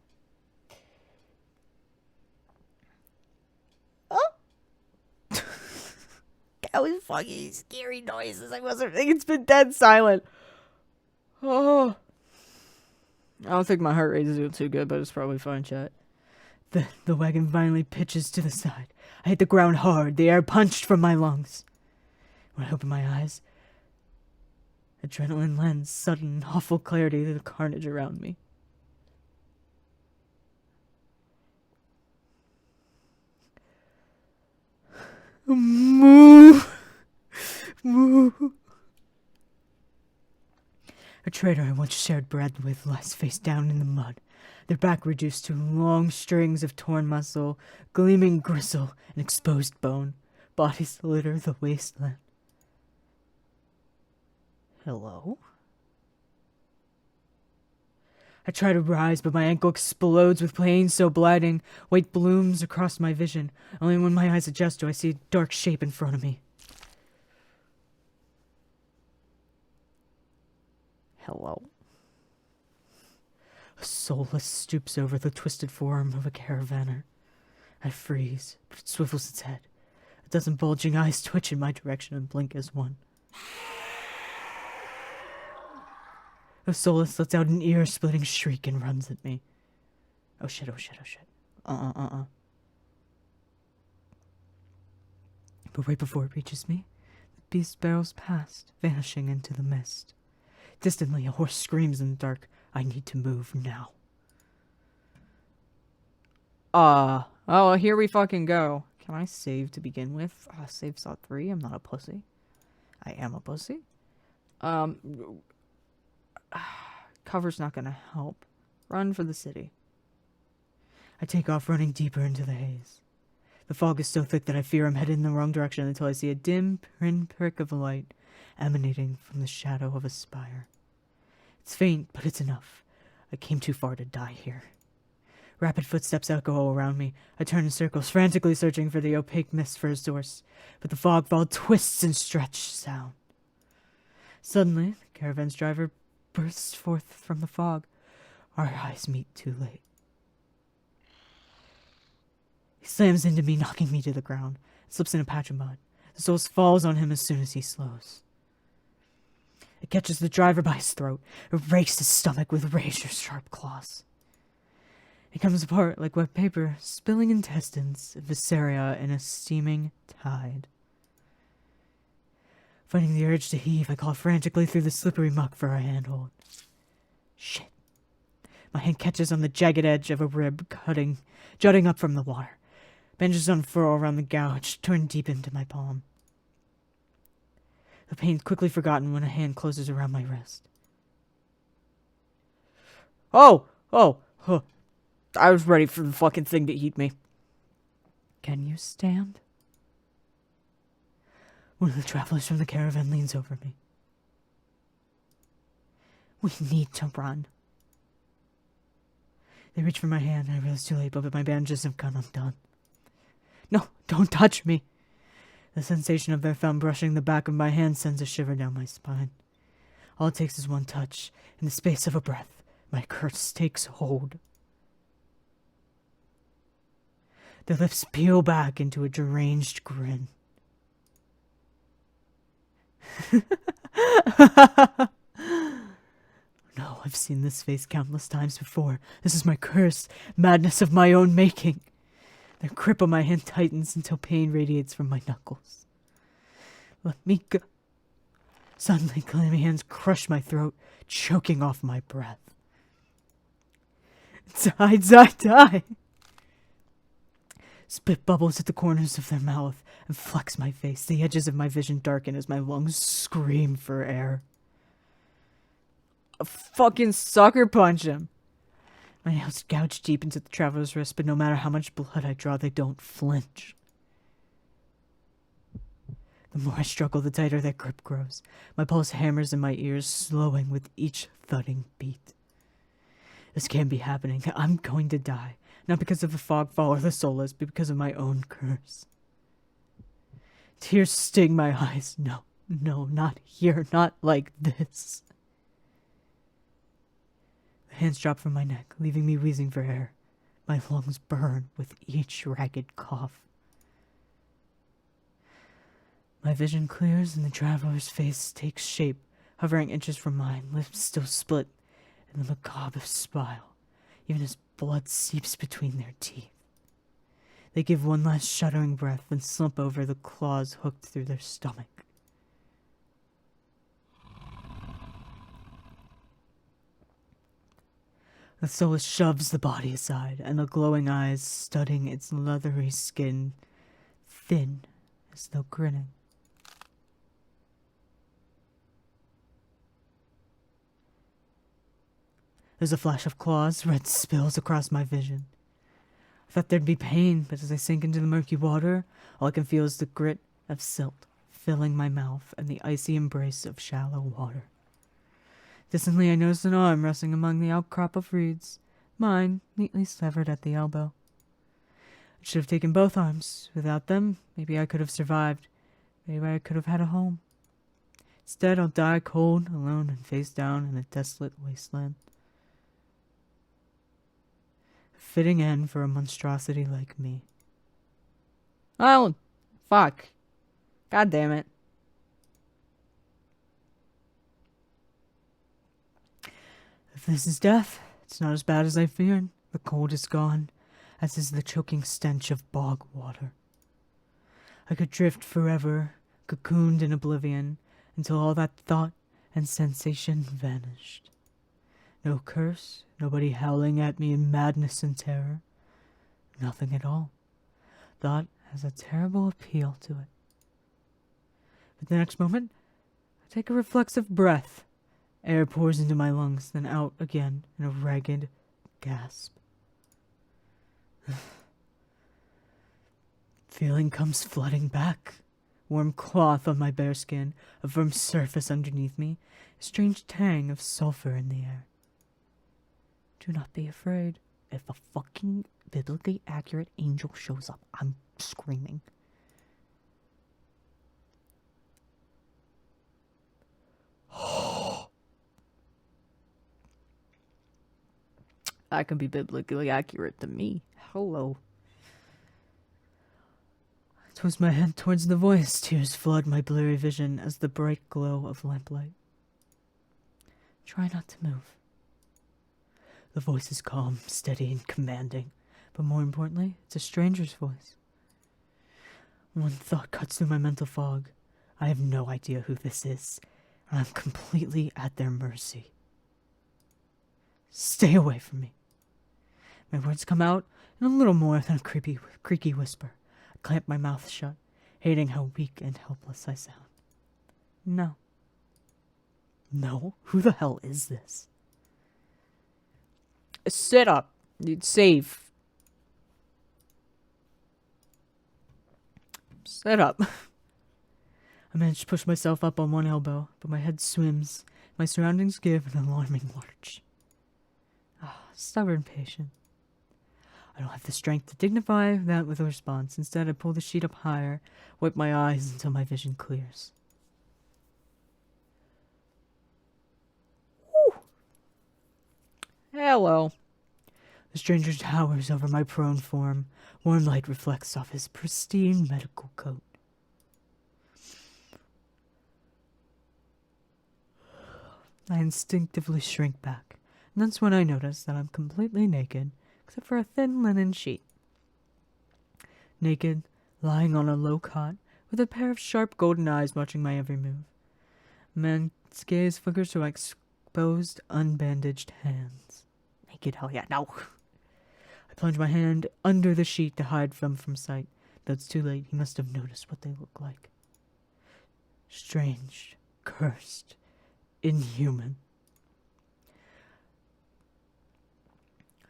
Oh! That was fucking scary noises. I wasn't thinking. It's been dead silent. Oh. I don't think my heart rate is doing too good, but it's probably fine, chat. The wagon finally pitches to the side. I hit the ground hard, the air punched from my lungs. When I open my eyes, adrenaline lends sudden, awful clarity to the carnage around me. Moo! Moo! A trader I once shared bread with lies face down in the mud, their back reduced to long strings of torn muscle, gleaming gristle, and exposed bone. Bodies litter the wasteland. Hello? I try to rise, but my ankle explodes with pain so blinding. Weight blooms across my vision. Only when my eyes adjust do I see a dark shape in front of me. Hello? A soulless stoops over the twisted form of a caravaner. I freeze, but it swivels its head. A dozen bulging eyes twitch in my direction and blink as one. The soulless lets out an ear-splitting shriek and runs at me. Oh shit, oh shit, oh shit. But right before it reaches me, the beast barrels past, vanishing into the mist. Distantly, a horse screams in the dark. I need to move now. Oh, here we fucking go. Can I save to begin with? Save slot 3. I'm not a pussy. I am a pussy. Cover's not gonna help. Run for the city. I take off, running deeper into the haze. The fog is so thick that I fear I'm headed in the wrong direction until I see a dim pinprick of light emanating from the shadow of a spire. It's faint, but it's enough. I came too far to die here. Rapid footsteps echo around me. I turn in circles, frantically searching for the opaque mist for a source, but the fog ball twists and stretches down. Suddenly, the caravan's driver bursts forth from the fog. Our eyes meet too late. He slams into me, knocking me to the ground. Slips in a patch of mud. The soul falls on him as soon as he slows. It catches the driver by his throat. It rakes his stomach with razor-sharp claws. It comes apart like wet paper, spilling intestines, viscera in a steaming tide. Fighting the urge to heave, I claw frantically through the slippery muck for a handhold. Shit. My hand catches on the jagged edge of a rib, jutting up from the water. Bandages unfurl around the gouge, turn deep into my palm. The pain's quickly forgotten when a hand closes around my wrist. Oh! I was ready for the fucking thing to eat me. Can you stand? One of the travelers from the caravan leans over me. We need to run. They reach for my hand, and I realize too late, but my bandages have gone undone. No, don't touch me. The sensation of their thumb brushing the back of my hand sends a shiver down my spine. All it takes is one touch. In the space of a breath, my curse takes hold. Their lips peel back into a deranged grin. No, I've seen this face countless times before. This is my curse, madness of my own making. The grip on my hand tightens until pain radiates from my knuckles. Let me go. Suddenly, clammy hands crush my throat, choking off my breath. Die! Spit bubbles at the corners of their mouth and flecks my face. The edges of my vision darken as my lungs scream for air. Fucking sucker punch him. My nails gouge deep into the traveler's wrist, but no matter how much blood I draw, they don't flinch. The more I struggle, the tighter that grip grows. My pulse hammers in my ears, slowing with each thudding beat. This can't be happening. I'm going to die. Not because of the fogfall or the soulless, but because of my own curse. Tears sting my eyes. No, not here. Not like this. The hands drop from my neck, leaving me wheezing for air. My lungs burn with each ragged cough. My vision clears and the traveler's face takes shape, hovering inches from mine, lips still split in the macabre smile, even as blood seeps between their teeth. They give one last shuddering breath, then slump over, the claws hooked through their stomach. The soulless shoves the body aside, and the glowing eyes, studding its leathery skin, thin as though grinning. There's a flash of claws, red spills across my vision. I thought there'd be pain, but as I sink into the murky water, all I can feel is the grit of silt filling my mouth and the icy embrace of shallow water. Distantly, I noticed an arm resting among the outcrop of reeds, mine neatly severed at the elbow. I should have taken both arms. Without them, maybe I could have survived. Maybe I could have had a home. Instead, I'll die cold, alone, and face down in a desolate wasteland. A fitting end for a monstrosity like me. Oh, fuck. God damn it. If this is death, it's not as bad as I feared. The cold is gone, as is the choking stench of bog water. I could drift forever, cocooned in oblivion, until all that thought and sensation vanished. No curse, nobody howling at me in madness and terror. Nothing at all. Thought has a terrible appeal to it. But the next moment, I take a reflexive breath. Air pours into my lungs, then out again in a ragged gasp. Feeling comes flooding back. Warm cloth on my bare skin, a firm surface underneath me, a strange tang of sulfur in the air. Do not be afraid. If a fucking biblically accurate angel shows up, I'm screaming. That can be biblically accurate to me. Hello. I twist my head towards the voice. Tears flood my blurry vision as the bright glow of lamplight. Try not to move. The voice is calm, steady, and commanding. But more importantly, it's a stranger's voice. One thought cuts through my mental fog. I have no idea who this is, and I'm completely at their mercy. Stay away from me. My words come out in a little more than a creaky whisper. I clamp my mouth shut, hating how weak and helpless I sound. No. No? Who the hell is this? Sit up. You'd save. Sit up. I manage to push myself up on one elbow, but my head swims. My surroundings give an alarming lurch. Stubborn patient. I don't have the strength to dignify that with a response. Instead, I pull the sheet up higher, wipe my eyes until my vision clears. Hello. The stranger towers over my prone form. Warm light reflects off his pristine medical coat. I instinctively shrink back, and that's when I notice that I'm completely naked, except for a thin linen sheet. Naked, lying on a low cot, with a pair of sharp golden eyes watching my every move. A man's gaze flickers to my exposed, unbandaged hands. Naked, hell yeah, no! I plunge my hand under the sheet to hide them from sight. Though it's too late, he must have noticed what they look like. Strange, cursed, inhuman.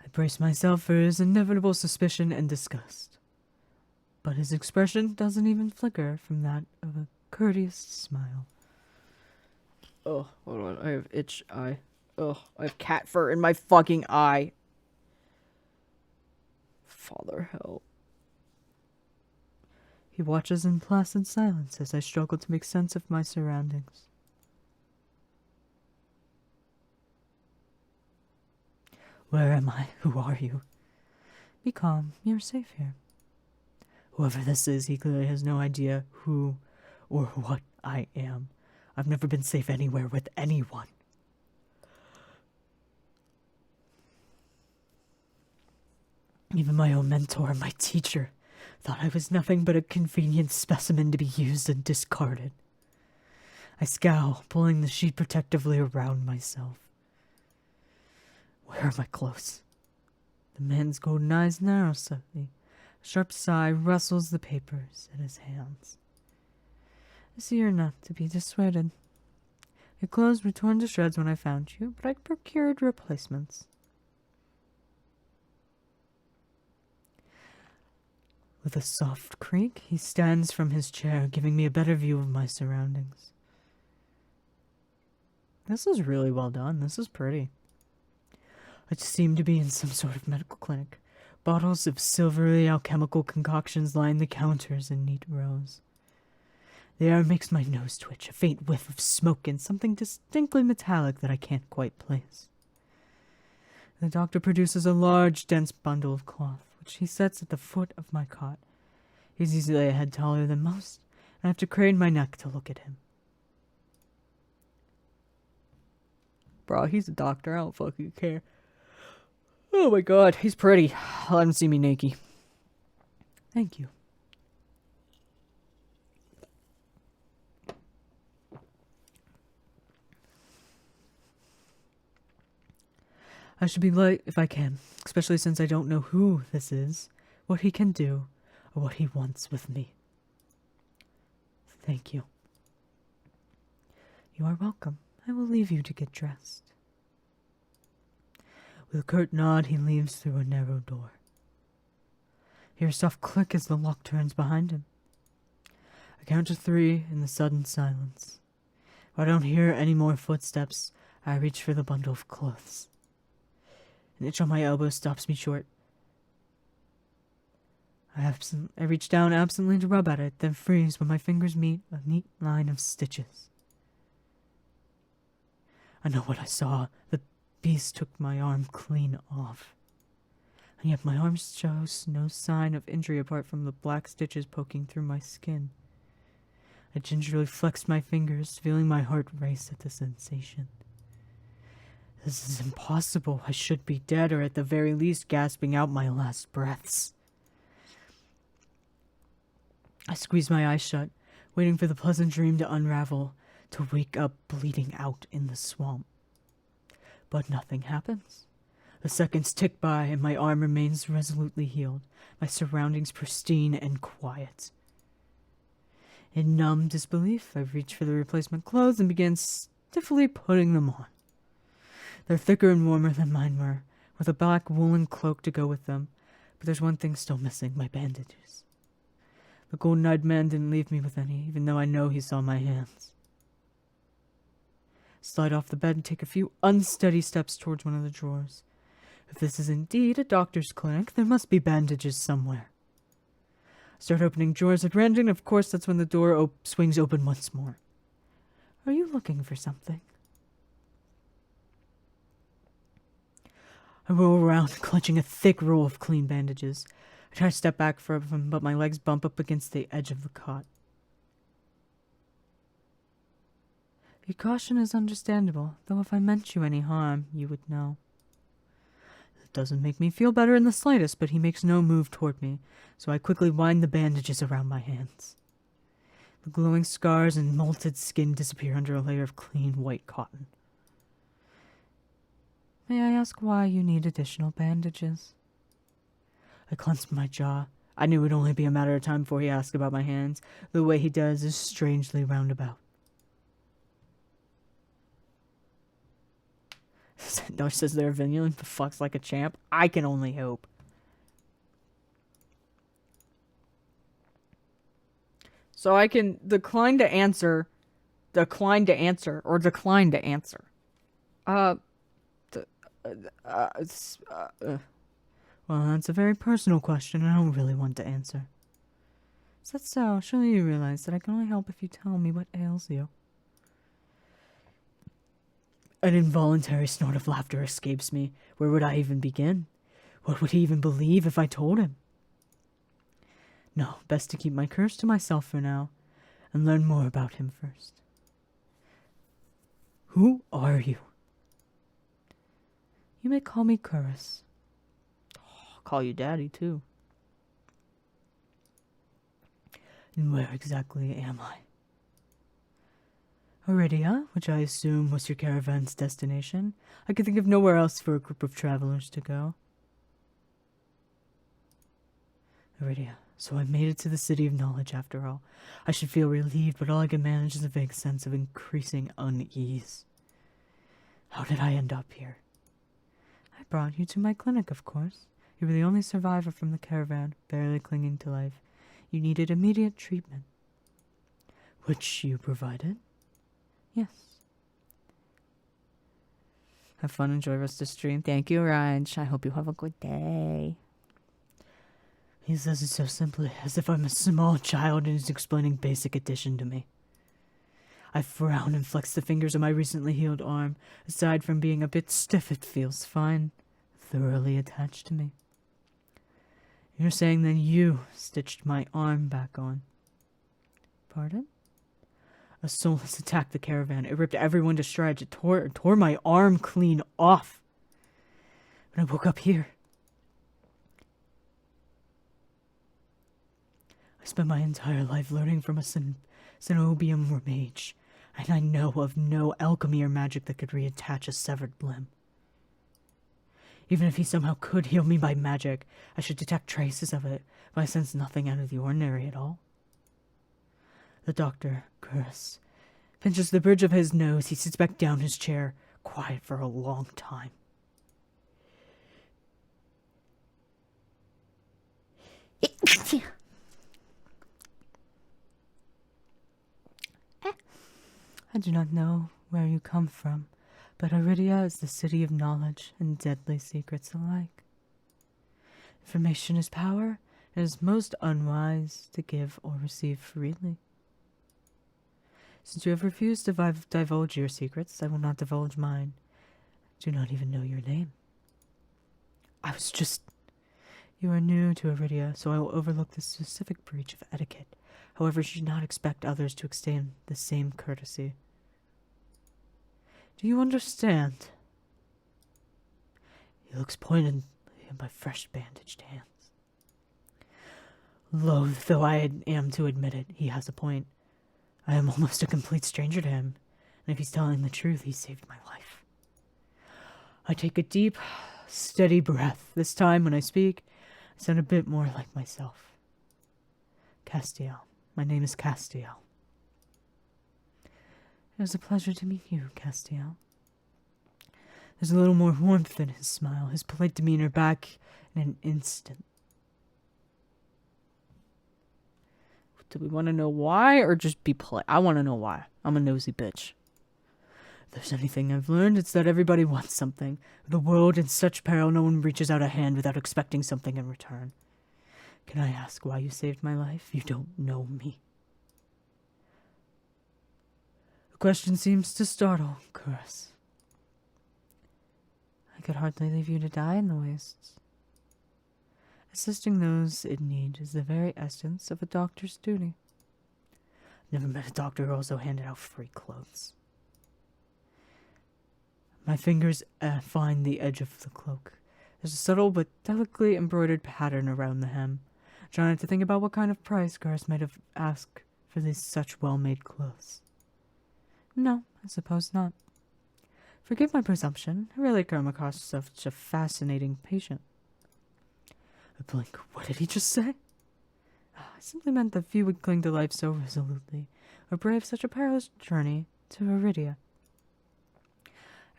I brace myself for his inevitable suspicion and disgust. But his expression doesn't even flicker from that of a courteous smile. Oh, hold on. I have itch eye. Oh, I have cat fur in my fucking eye. Father, help. He watches in placid silence as I struggle to make sense of my surroundings. Where am I? Who are you? Be calm. You're safe here. Whoever this is, he clearly has no idea who or what I am. I've never been safe anywhere with anyone. Even my own mentor, my teacher, thought I was nothing but a convenient specimen to be used and discarded. I scowl, pulling the sheet protectively around myself. Where are my clothes? The man's golden eyes narrow slightly. A sharp sigh rustles the papers in his hands. I see you're not to be dissuaded. Your clothes were torn to shreds when I found you, but I procured replacements. With a soft creak, he stands from his chair, giving me a better view of my surroundings. This is really well done. This is pretty. I seem to be in some sort of medical clinic. Bottles of silvery alchemical concoctions line the counters in neat rows. The air makes my nose twitch, a faint whiff of smoke and something distinctly metallic that I can't quite place. The doctor produces a large, dense bundle of cloth, which he sets at the foot of my cot. He's easily a head taller than most, and I have to crane my neck to look at him. Bro, he's a doctor. I don't fucking care. Oh my god, he's pretty. Let him see me naked. Thank you. I should be light if I can, especially since I don't know who this is, what he can do, or what he wants with me. Thank you. You are welcome. I will leave you to get dressed. With a curt nod, he leaves through a narrow door. Hear a soft click as the lock turns behind him. I count to 3 in the sudden silence. If I don't hear any more footsteps, I reach for the bundle of clothes. An itch on my elbow stops me short. I reach down absently to rub at it, then freeze when my fingers meet a neat line of stitches. I know what I saw. The beast took my arm clean off. And yet my arm shows no sign of injury apart from the black stitches poking through my skin. I gingerly flexed my fingers, feeling my heart race at the sensation. This is impossible. I should be dead, or at the very least gasping out my last breaths. I squeeze my eyes shut, waiting for the pleasant dream to unravel, to wake up bleeding out in the swamp. But nothing happens. The seconds tick by, and my arm remains resolutely healed, my surroundings pristine and quiet. In numb disbelief, I reach for the replacement clothes and begin stiffly putting them on. They're thicker and warmer than mine were, with a black woolen cloak to go with them, but there's one thing still missing, my bandages. The golden-eyed man didn't leave me with any, even though I know he saw my hands. Slide off the bed and take a few unsteady steps towards one of the drawers. If this is indeed a doctor's clinic, there must be bandages somewhere. I start opening drawers at random, and of course that's when the door swings open once more. Are you looking for something? I roll around, clutching a thick roll of clean bandages. I try to step back from him, but my legs bump up against the edge of the cot. Your caution is understandable, though if I meant you any harm, you would know. It doesn't make me feel better in the slightest, but he makes no move toward me, so I quickly wind the bandages around my hands. The glowing scars and molted skin disappear under a layer of clean white cotton. May I ask why you need additional bandages? I clenched my jaw. I knew it would only be a matter of time before he asked about my hands. The way he does is strangely roundabout. No, says they're vigilant, but fucks like a champ. I can only hope. So I can decline to answer, or decline to answer. Well, that's a very personal question, and I don't really want to answer. Is that so? Surely you realize that I can only help if you tell me what ails you. An involuntary snort of laughter escapes me. Where would I even begin? What would he even believe if I told him? No, best to keep my curse to myself for now, and learn more about him first. Who are you? You may call me Curus. I'll call you Daddy, too. And where exactly am I? Aridia, which I assume was your caravan's destination. I could think of nowhere else for a group of travelers to go. Aridia, so I made it to the City of Knowledge after all. I should feel relieved, but all I can manage is a vague sense of increasing unease. How did I end up here? I brought you to my clinic, of course. You were the only survivor from the caravan, barely clinging to life. You needed immediate treatment. Which you provided? Yes. Have fun, enjoy rest of the stream. Thank you, Raj. I hope you have a good day. He says it so simply, as if I'm a small child and is explaining basic addition to me. I frown and flex the fingers of my recently healed arm. Aside from being a bit stiff, it feels fine. Thoroughly attached to me. You're saying that you stitched my arm back on. Pardon? A soul has attacked the caravan. It ripped everyone to shreds. It tore my arm clean off. When I woke up here, I spent my entire life learning from a Cenobium mage, and I know of no alchemy or magic that could reattach a severed limb. Even if he somehow could heal me by magic, I should detect traces of it, but I sense nothing out of the ordinary at all. The doctor, Curus, pinches the bridge of his nose. He sits back down in his chair, quiet for a long time. I do not know where you come from, but Aridia is the city of knowledge and deadly secrets alike. Information is power. It is most unwise to give or receive freely. Since you have refused to divulge your secrets, I will not divulge mine. I do not even know your name. You are new to Aridia, so I will overlook the specific breach of etiquette. However, you should not expect others to extend the same courtesy. Do you understand? He looks pointedly at my fresh bandaged hands. Loath though I am to admit it, he has a point. I am almost a complete stranger to him, and if he's telling the truth, he saved my life. I take a deep, steady breath. This time, when I speak, I sound a bit more like myself. Castiel. My name is Castiel. It was a pleasure to meet you, Castiel. There's a little more warmth in his smile, his polite demeanor back in an instant. Do we want to know why, or just be polite? I want to know why. I'm a nosy bitch. If there's anything I've learned, it's that everybody wants something. The world in such peril, no one reaches out a hand without expecting something in return. Can I ask why you saved my life? You don't know me. The question seems to startle Curus. I could hardly leave you to die in the wastes. Assisting those in need is the very essence of a doctor's duty. Never met a doctor who also handed out free clothes. My fingers find the edge of the cloak. There's a subtle but delicately embroidered pattern around the hem. Trying to think about what kind of price Garth might have asked for these such well-made clothes. No, I suppose not. Forgive my presumption. I rarely come across such a fascinating patient. I blink. What did he just say? I simply meant that few would cling to life so resolutely, or brave such a perilous journey to Iridia.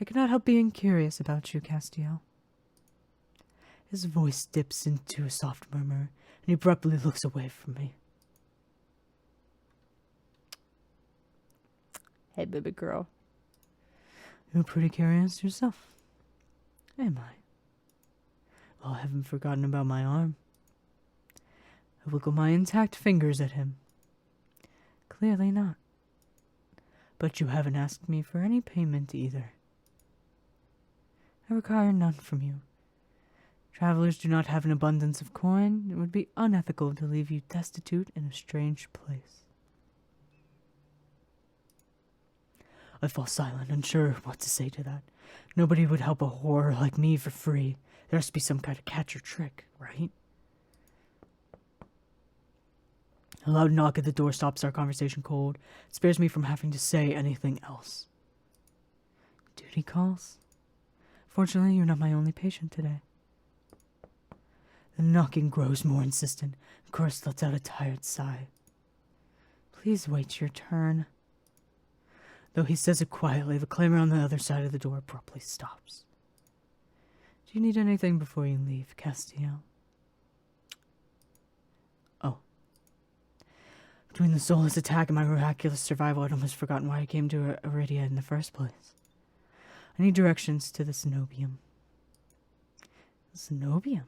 I could not help being curious about you, Castiel. His voice dips into a soft murmur, and he abruptly looks away from me. Hey, baby girl. You're pretty curious yourself. Am I? Well, I haven't forgotten about my arm. I wiggle my intact fingers at him. Clearly not. But you haven't asked me for any payment either. I require none from you. Travelers do not have an abundance of coin. It would be unethical to leave you destitute in a strange place. I fall silent, unsure what to say to that. Nobody would help a whore like me for free. There has to be some kind of catch or trick, right? A loud knock at the door stops our conversation cold. It spares me from having to say anything else. Duty calls? Fortunately, you're not my only patient today. The knocking grows more insistent. Garth lets out a tired sigh. Please wait your turn. Though he says it quietly, the clamor on the other side of the door abruptly stops. Do you need anything before you leave, Castiel? Oh. Between the soulless attack and my miraculous survival, I'd almost forgotten why I came to Iridia in the first place. I need directions to the cenobium. The cenobium?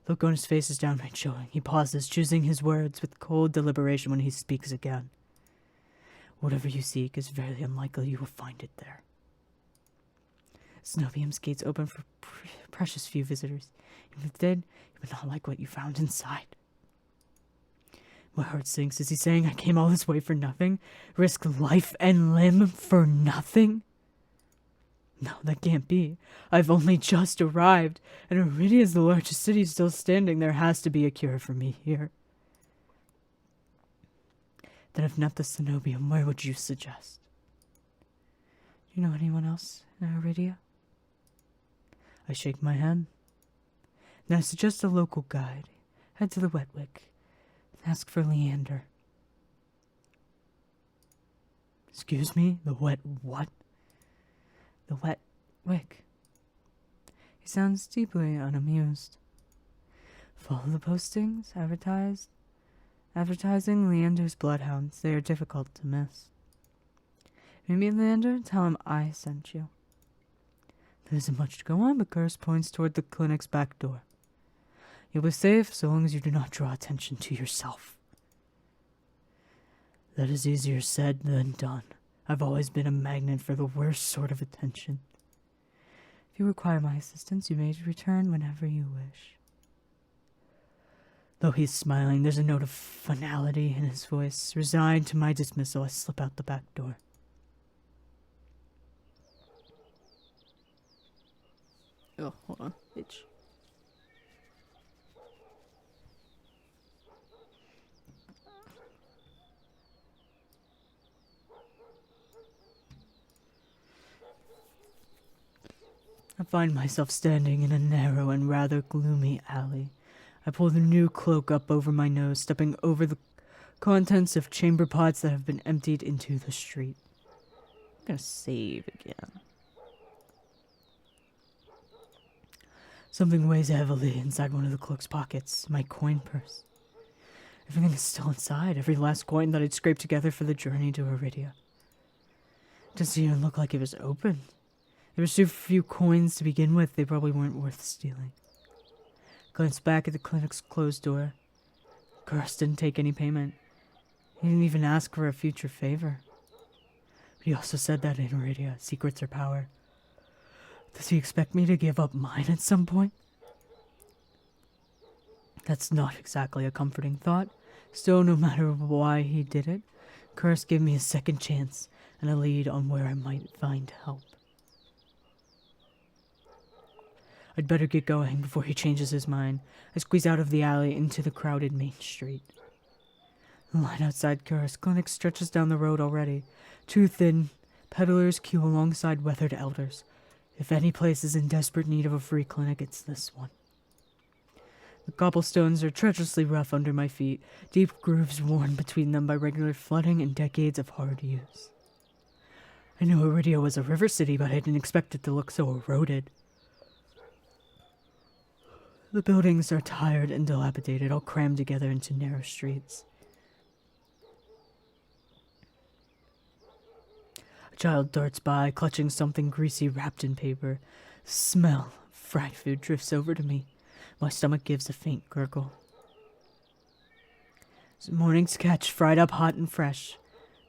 The look on his face is downright chilling. He pauses, choosing his words with cold deliberation when he speaks again. Whatever you seek is very unlikely you will find it there. Cenobium's gates open for precious few visitors. Even if dead, you would not like what you found inside. My heart sinks. Is he saying I came all this way for nothing? Risk life and limb for nothing? No, that can't be. I've only just arrived, and Iridia is the largest city still standing. There has to be a cure for me here. Then if not the cenobium, where would you suggest? Do you know anyone else in Iridia? I shake my head. Then I suggest a local guide. Head to the Wetwick and ask for Leander. Excuse me? The wet what? The wet wick. He sounds deeply unamused. Follow the postings, advertising Leander's bloodhounds. They are difficult to miss. If you meet Leander, tell him I sent you. There isn't much to go on, but Garth points toward the clinic's back door. You'll be safe so long as you do not draw attention to yourself. That is easier said than done. I've always been a magnet for the worst sort of attention. If you require my assistance, you may return whenever you wish. Though he's smiling, there's a note of finality in his voice. Resigned to my dismissal, I slip out the back door. Oh, hold on, bitch. I find myself standing in a narrow and rather gloomy alley. I pull the new cloak up over my nose, stepping over the contents of chamber pots that have been emptied into the street. I'm gonna save again. Something weighs heavily inside one of the cloak's pockets, my coin purse. Everything is still inside, every last coin that I'd scraped together for the journey to Iridia. It doesn't even look like it was opened. There were so few coins to begin with, they probably weren't worth stealing. Glanced back at the clinic's closed door. Garth didn't take any payment. He didn't even ask for a future favor. But he also said that in Iridia, secrets are power. Does he expect me to give up mine at some point? That's not exactly a comforting thought. Still, no matter why he did it, Curse gave me a second chance and a lead on where I might find help. I'd better get going before he changes his mind. I squeeze out of the alley into the crowded main street. The line outside Curse Clinic stretches down the road already. Too thin, peddlers queue alongside weathered elders. If any place is in desperate need of a free clinic, it's this one. The cobblestones are treacherously rough under my feet, deep grooves worn between them by regular flooding and decades of hard use. I knew Iridia was a river city, but I didn't expect it to look so eroded. The buildings are tired and dilapidated, all crammed together into narrow streets. A child darts by, clutching something greasy wrapped in paper. The smell of fried food drifts over to me. My stomach gives a faint gurgle. It's morning's catch, fried up hot and fresh.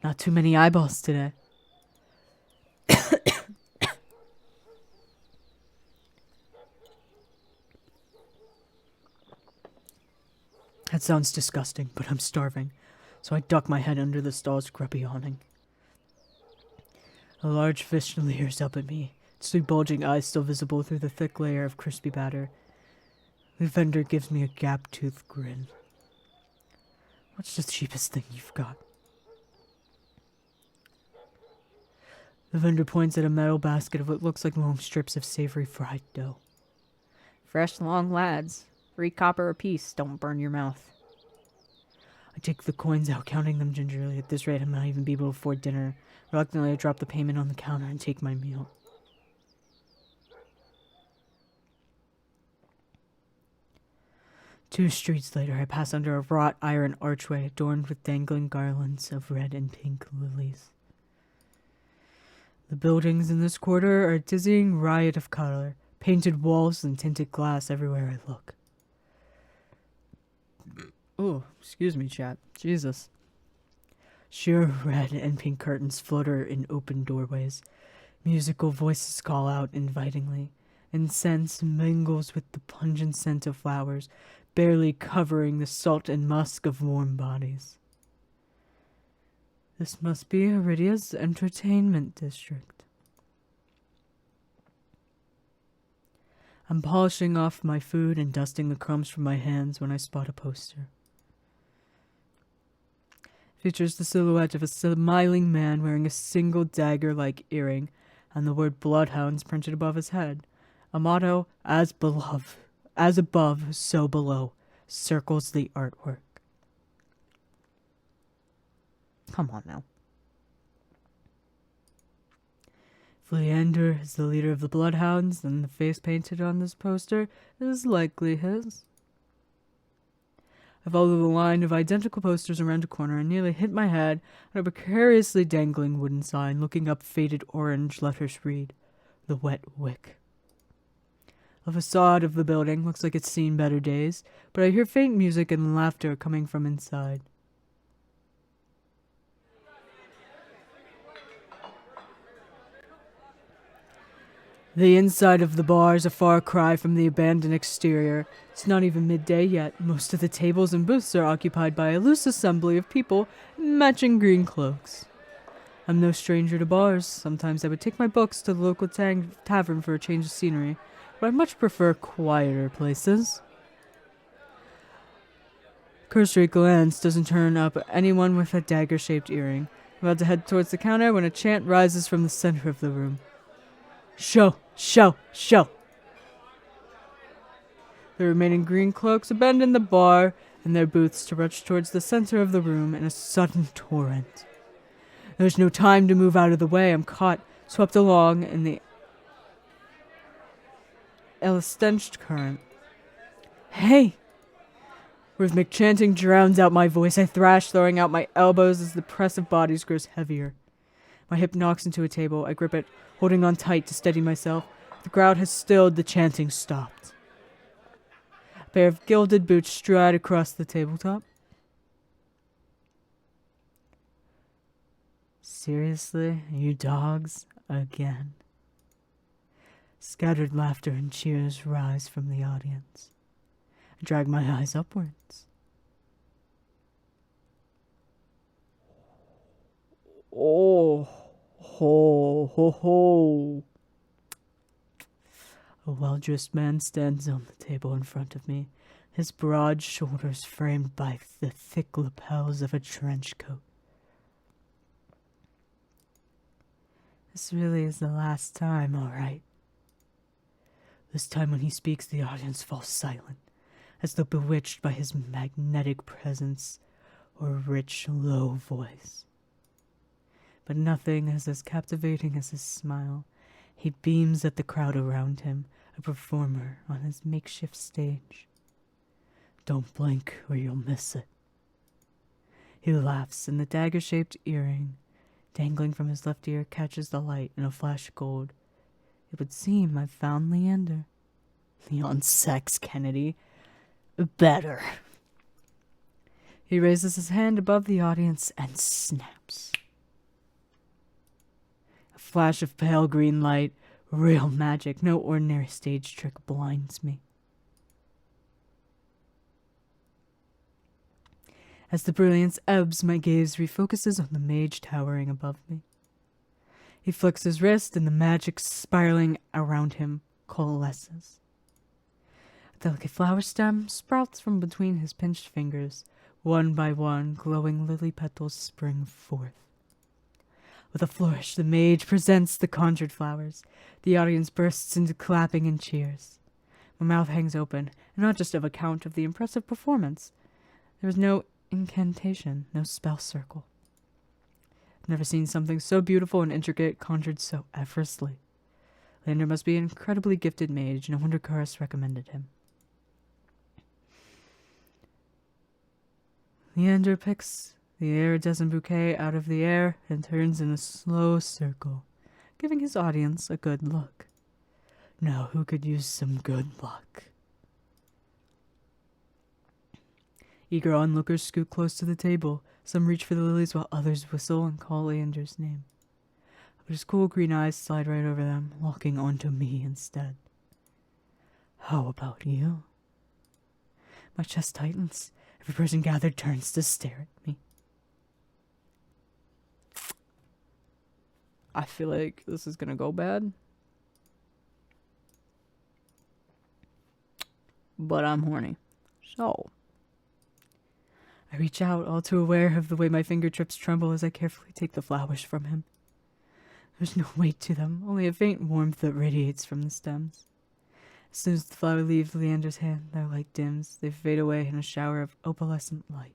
Not too many eyeballs today. That sounds disgusting, but I'm starving, so I duck my head under the stall's grubby awning. A large fish leers up at me, its two bulging eyes still visible through the thick layer of crispy batter. The vendor gives me a gap-toothed grin. What's the cheapest thing you've got? The vendor points at a metal basket of what looks like long strips of savory fried dough. Fresh long lads. 3 copper apiece. Don't burn your mouth. I take the coins out, counting them gingerly. At this rate, I might not even be able to afford dinner. Reluctantly, I drop the payment on the counter and take my meal. Two streets later, I pass under a wrought iron archway adorned with dangling garlands of red and pink lilies. The buildings in this quarter are a dizzying riot of color, painted walls and tinted glass everywhere I look. Oh, excuse me, chat. Jesus. Sheer red and pink curtains flutter in open doorways. Musical voices call out invitingly. Incense mingles with the pungent scent of flowers, barely covering the salt and musk of warm bodies. This must be Iridia's entertainment district. I'm polishing off my food and dusting the crumbs from my hands when I spot a poster. Features the silhouette of a smiling man wearing a single dagger-like earring and the word Bloodhounds printed above his head. A motto, as above, so below, circles the artwork. Come on now. If Leander is the leader of the Bloodhounds, then the face painted on this poster is likely his. I follow the line of identical posters around a corner and nearly hit my head on a precariously dangling wooden sign. Looking up, faded orange letters read, "The Wet Wick." The facade of the building looks like it's seen better days, but I hear faint music and laughter coming from inside. The inside of the bar is a far cry from the abandoned exterior. It's not even midday yet. Most of the tables and booths are occupied by a loose assembly of people in matching green cloaks. I'm no stranger to bars. Sometimes I would take my books to the local tavern for a change of scenery, but I much prefer quieter places. Cursory glance doesn't turn up anyone with a dagger-shaped earring. I'm about to head towards the counter when a chant rises from the center of the room. Show! Show! Show! The remaining green cloaks abandon the bar and their booths to rush towards the center of the room in a sudden torrent. There's no time to move out of the way. I'm caught, swept along in the elastenched current. Hey! Rhythmic chanting drowns out my voice. I thrash, throwing out my elbows as the press of bodies grows heavier. My hip knocks into a table. I grip it, holding on tight to steady myself. The crowd has stilled. The chanting stopped. A pair of gilded boots stride across the tabletop. Seriously? You dogs? Again? Scattered laughter and cheers rise from the audience. I drag my eyes upwards. Oh, ho, ho, ho. A well-dressed man stands on the table in front of me, his broad shoulders framed by the thick lapels of a trench coat. This really is the last time, all right. This time when he speaks, the audience falls silent, as though bewitched by his magnetic presence or rich, low voice. But nothing is as captivating as his smile. He beams at the crowd around him, a performer on his makeshift stage. Don't blink or you'll miss it. He laughs, and the dagger-shaped earring dangling from his left ear catches the light in a flash of gold. It would seem I've found Leander. Leon sex, Kennedy. Better. He raises his hand above the audience and snaps. A flash of pale green light. Real magic. No ordinary stage trick blinds me. As the brilliance ebbs, my gaze refocuses on the mage towering above me. He flicks his wrist, and the magic spiraling around him coalesces. A delicate flower stem sprouts from between his pinched fingers. One by one, glowing lily petals spring forth. With a flourish, the mage presents the conjured flowers. The audience bursts into clapping and cheers. My mouth hangs open, and not just of account of the impressive performance. There was no incantation, no spell circle. I've never seen something so beautiful and intricate conjured so effortlessly. Leander must be an incredibly gifted mage. No wonder Karis recommended him. Leander picks the iridescent bouquet out of the air and turns in a slow circle, giving his audience a good look. Now, who could use some good luck? Eager onlookers scoot close to the table. Some reach for the lilies while others whistle and call Leander's name. But his cool green eyes slide right over them, locking onto me instead. How about you? My chest tightens. Every person gathered turns to stare at me. I feel like this is gonna go bad. But I'm horny. So I reach out, all too aware of the way my fingertips tremble as I carefully take the flowers from him. There's no weight to them, only a faint warmth that radiates from the stems. As soon as the flower leaves Leander's hand, their light dims. They fade away in a shower of opalescent light.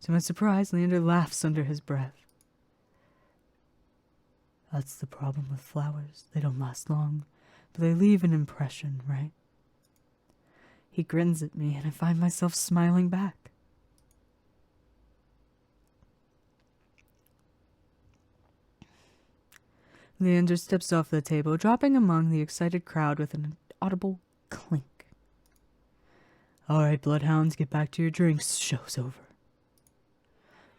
To my surprise, Leander laughs under his breath. That's the problem with flowers. They don't last long, but they leave an impression, right? He grins at me, and I find myself smiling back. Leander steps off the table, dropping among the excited crowd with an audible clink. All right, bloodhounds, get back to your drinks. Show's over.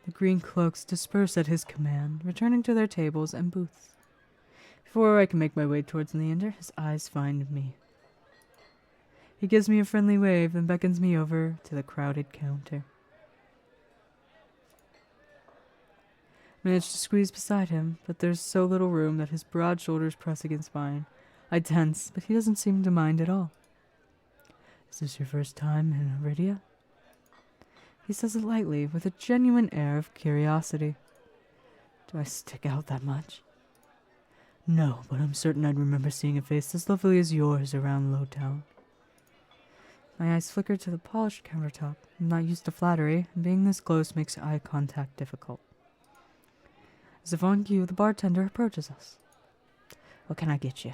The green cloaks disperse at his command, returning to their tables and booths. Before I can make my way towards Leander, his eyes find me. He gives me a friendly wave and beckons me over to the crowded counter. I manage to squeeze beside him, but there's so little room that his broad shoulders press against mine. I tense, but he doesn't seem to mind at all. Is this your first time in Iridia? He says it lightly, with a genuine air of curiosity. Do I stick out that much? No, but I'm certain I'd remember seeing a face as lovely as yours around Lowtown. My eyes flicker to the polished countertop. I'm not used to flattery, and being this close makes eye contact difficult. As if on cue, the bartender approaches us. What can I get you?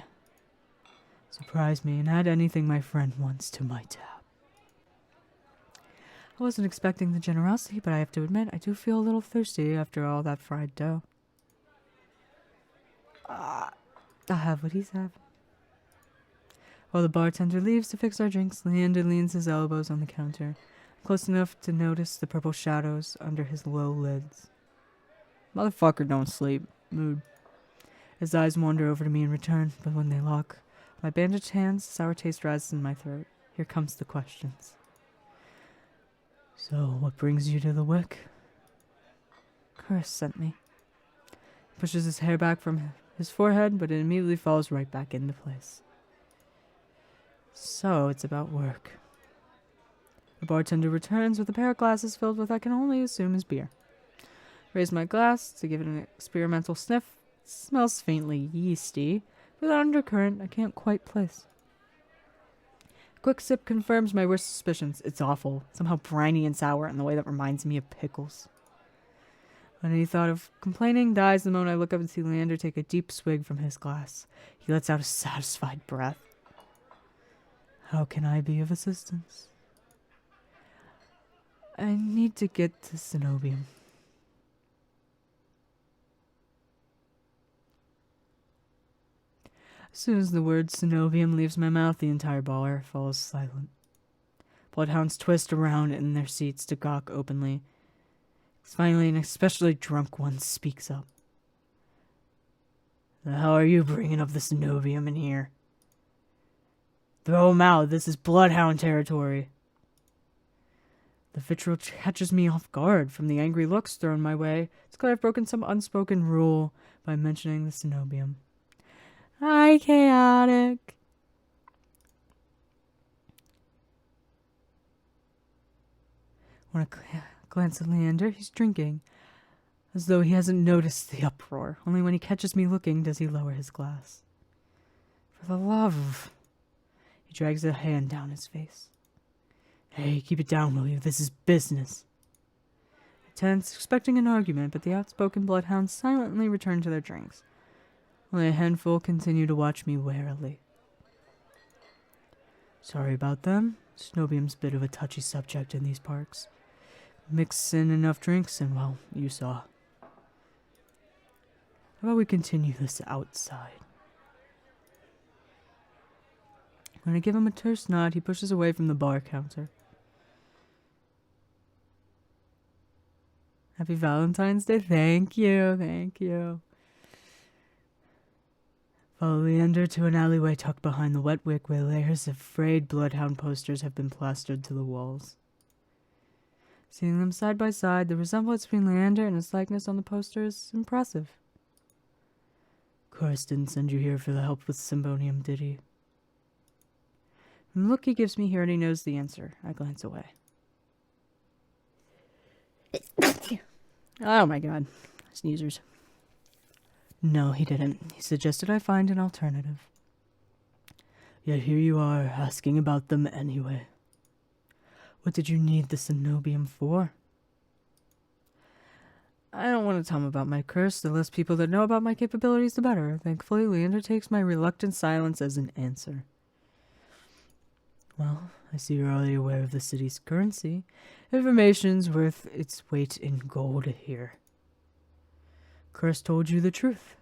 Surprise me and add anything my friend wants to my tab. I wasn't expecting the generosity, but I have to admit, I do feel a little thirsty after all that fried dough. I'll have what he's having. While the bartender leaves to fix our drinks, Leander leans his elbows on the counter, close enough to notice the purple shadows under his low lids. Motherfucker don't sleep. Mood. His eyes wander over to me in return, but when they lock, my bandaged hands, sour taste rises in my throat. Here comes the questions. So, what brings you to the wick? Curse sent me. He pushes his hair back from his forehead, but it immediately falls right back into place. So, it's about work. The bartender returns with a pair of glasses filled with I can only assume is beer. Raise my glass to give it an experimental sniff. It smells faintly yeasty, with an undercurrent I can't quite place. A quick sip confirms my worst suspicions. It's awful, somehow briny and sour in the way that reminds me of pickles. When any thought of complaining dies the moment I look up and see Leander take a deep swig from his glass. He lets out a satisfied breath. How can I be of assistance? I need to get to Cenobium. As soon as the word Cenobium leaves my mouth, the entire bar falls silent. Bloodhounds twist around in their seats to gawk openly. Finally, an especially drunk one speaks up. The hell are you bringing up the Cenobium in here? Throw him out. This is Bloodhound territory. The vitriol catches me off guard from the angry looks thrown my way. It's clear I've broken some unspoken rule by mentioning the Cenobium. Hi, Chaotic. When I glance at Leander, he's drinking, as though he hasn't noticed the uproar. Only when he catches me looking does he lower his glass. For the love of... He drags a hand down his face. Hey, keep it down, will you? This is business. I tense, expecting an argument, but the outspoken bloodhounds silently return to their drinks. Only a handful continue to watch me warily. Sorry about them. Cenobium's a bit of a touchy subject in these parks. Mix in enough drinks and, well, you saw. How about we continue this outside? When I give him a terse nod, he pushes away from the bar counter. Happy Valentine's Day. Thank you. Thank you. Follow Leander to an alleyway tucked behind the wet wick where layers of frayed bloodhound posters have been plastered to the walls. Seeing them side by side, the resemblance between Leander and his likeness on the poster is impressive. Chorus didn't send you here for the help with Symbonium, did he? From the look he gives me, he already knows the answer. I glance away. Oh my god. Sneezers. No, he didn't. He suggested I find an alternative. Yet here you are, asking about them anyway. What did you need the Cenobium for? I don't want to tell him about my curse. The less people that know about my capabilities, the better. Thankfully, Leander takes my reluctant silence as an answer. Well, I see you're already aware of the city's currency. Information's worth its weight in gold here. Curse told you the truth.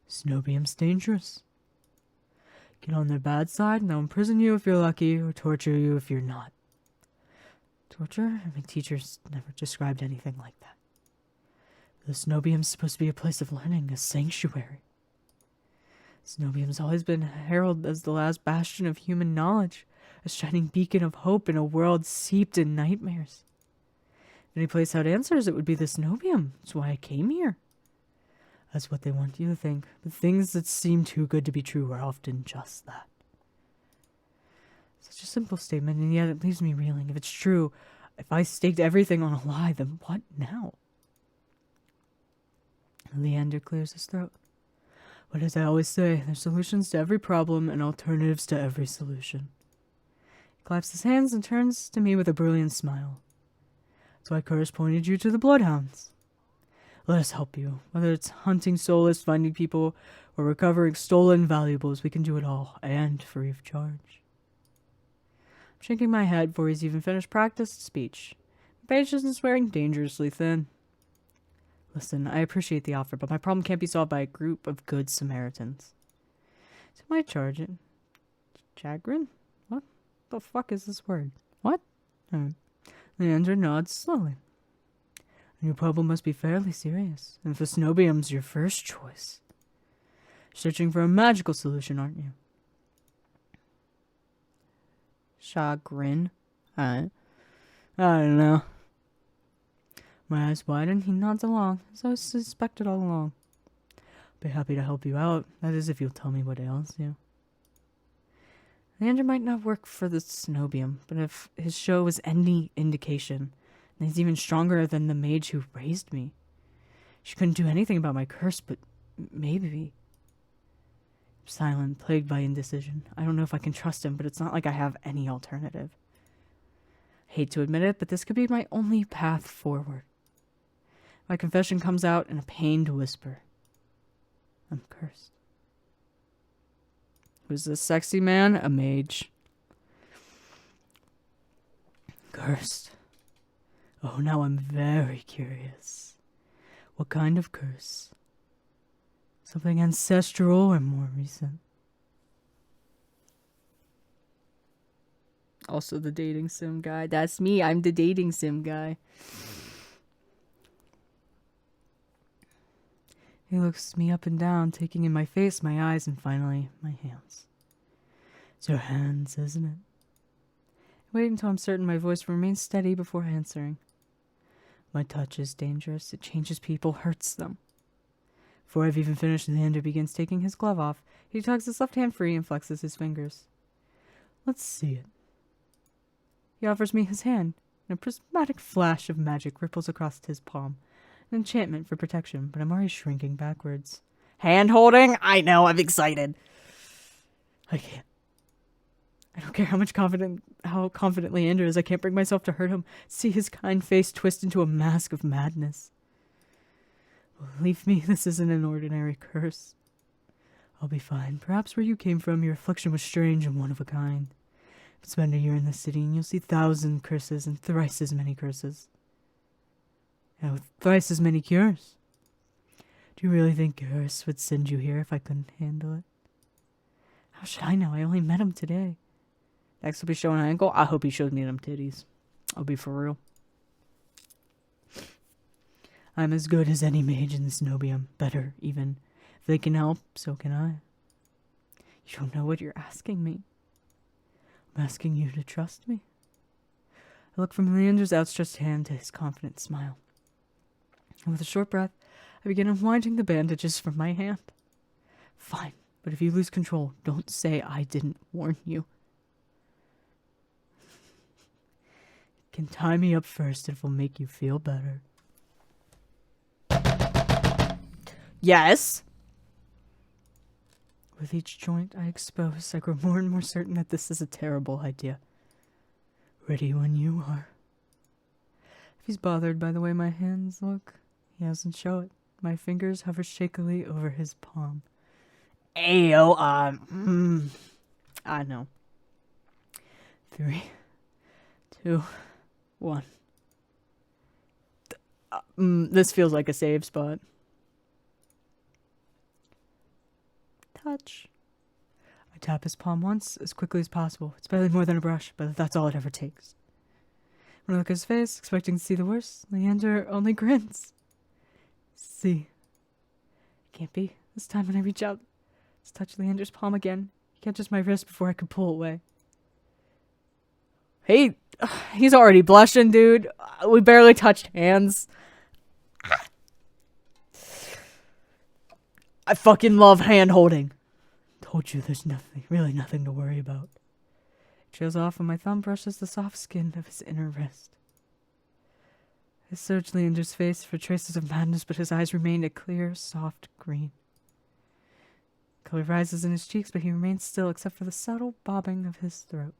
Cenobium's dangerous. Get on their bad side and they'll imprison you if you're lucky, or torture you if you're not. Torture? My teachers never described anything like that. The Cenobium's supposed to be a place of learning, a sanctuary. Cenobium's always been heralded as the last bastion of human knowledge, a shining beacon of hope in a world seeped in nightmares. If any place had answers, it would be the Cenobium. That's why I came here. That's what they want you to think, but things that seem too good to be true are often just that. Such a simple statement, and yet it leaves me reeling. If it's true, if I staked everything on a lie, then what now? Leander clears his throat. But as I always say, there's solutions to every problem and alternatives to every solution. He claps his hands and turns to me with a brilliant smile. That's why Curse pointed you to the Bloodhounds. Let us help you. Whether it's hunting soulless, finding people, or recovering stolen valuables, we can do it all, and free of charge. I'm shaking my head before he's even finished practiced speech. My patience is wearing dangerously thin. Listen, I appreciate the offer, but my problem can't be solved by a group of good Samaritans. So am I charging? Chagrin? What the fuck is this word? What? Leander nods slowly. Your problem must be fairly serious, and if the Cenobium's your first choice. Searching for a magical solution, aren't you? Chagrin? I don't know. My eyes widen, he nods along, as I suspected all along. Be happy to help you out, that is if you'll tell me what ails you. Leander might not work for the Cenobium, but if his show was any indication, then he's even stronger than the mage who raised me. She couldn't do anything about my curse, but maybe. I'm silent, plagued by indecision. I don't know if I can trust him, but it's not like I have any alternative. I hate to admit it, but this could be my only path forward. My confession comes out in a pained whisper. I'm cursed. Who's this sexy man? A mage. Cursed. Oh, now I'm very curious. What kind of curse? Something ancestral or more recent? Also the dating sim guy. That's me. I'm the dating sim guy. He looks me up and down, taking in my face, my eyes, and finally, my hands. It's your hands, isn't it? Wait until I'm certain my voice remains steady before answering. My touch is dangerous. It changes people, hurts them. Before I've even finished, Leander begins taking his glove off. He tugs his left hand free and flexes his fingers. Let's see it. He offers me his hand, and a prismatic flash of magic ripples across his palm. An enchantment for protection, but I'm already shrinking backwards. Hand holding? I know, I'm excited. I can't. I don't care how confident Leander is. I can't bring myself to hurt him. See his kind face twist into a mask of madness. Believe me, this isn't an ordinary curse. I'll be fine. Perhaps where you came from, your affliction was strange and one of a kind. But spend a year in this city and you'll see 1,000 curses and thrice as many curses. And with thrice as many cures. Do you really think Curse would send you here if I couldn't handle it? How should I know? I only met him today. Next will be showing an ankle. I hope he shows me them titties. I'll be for real. I'm as good as any mage in the Cenobium. Better, even. If they can help, so can I. You don't know what you're asking me. I'm asking you to trust me. I look from Leander's outstretched hand to his confident smile. And with a short breath, I begin unwinding the bandages from my hand. Fine, but if you lose control, don't say I didn't warn you. You can tie me up first, it will make you feel better. Yes. With each joint I expose, I grow more and more certain that this is a terrible idea. Ready when you are. If he's bothered by the way my hands look, he doesn't show it. My fingers hover shakily over his palm. Ayo, I know. 3, 2, 1. This feels like a save spot. Touch. I tap his palm once, as quickly as possible. It's barely more than a brush, but that's all it ever takes. When I look at his face, expecting to see the worst, Leander only grins. See. Can't be. This time when I reach out, let's touch Leander's palm again. He catches my wrist before I can pull away. Hey, he's already blushing, dude. We barely touched hands. I fucking love hand holding. Told you there's nothing, really nothing to worry about. It trails off and my thumb brushes the soft skin of his inner wrist. I searched Leander's face for traces of madness, but his eyes remained a clear, soft green. Color rises in his cheeks, but he remains still except for the subtle bobbing of his throat.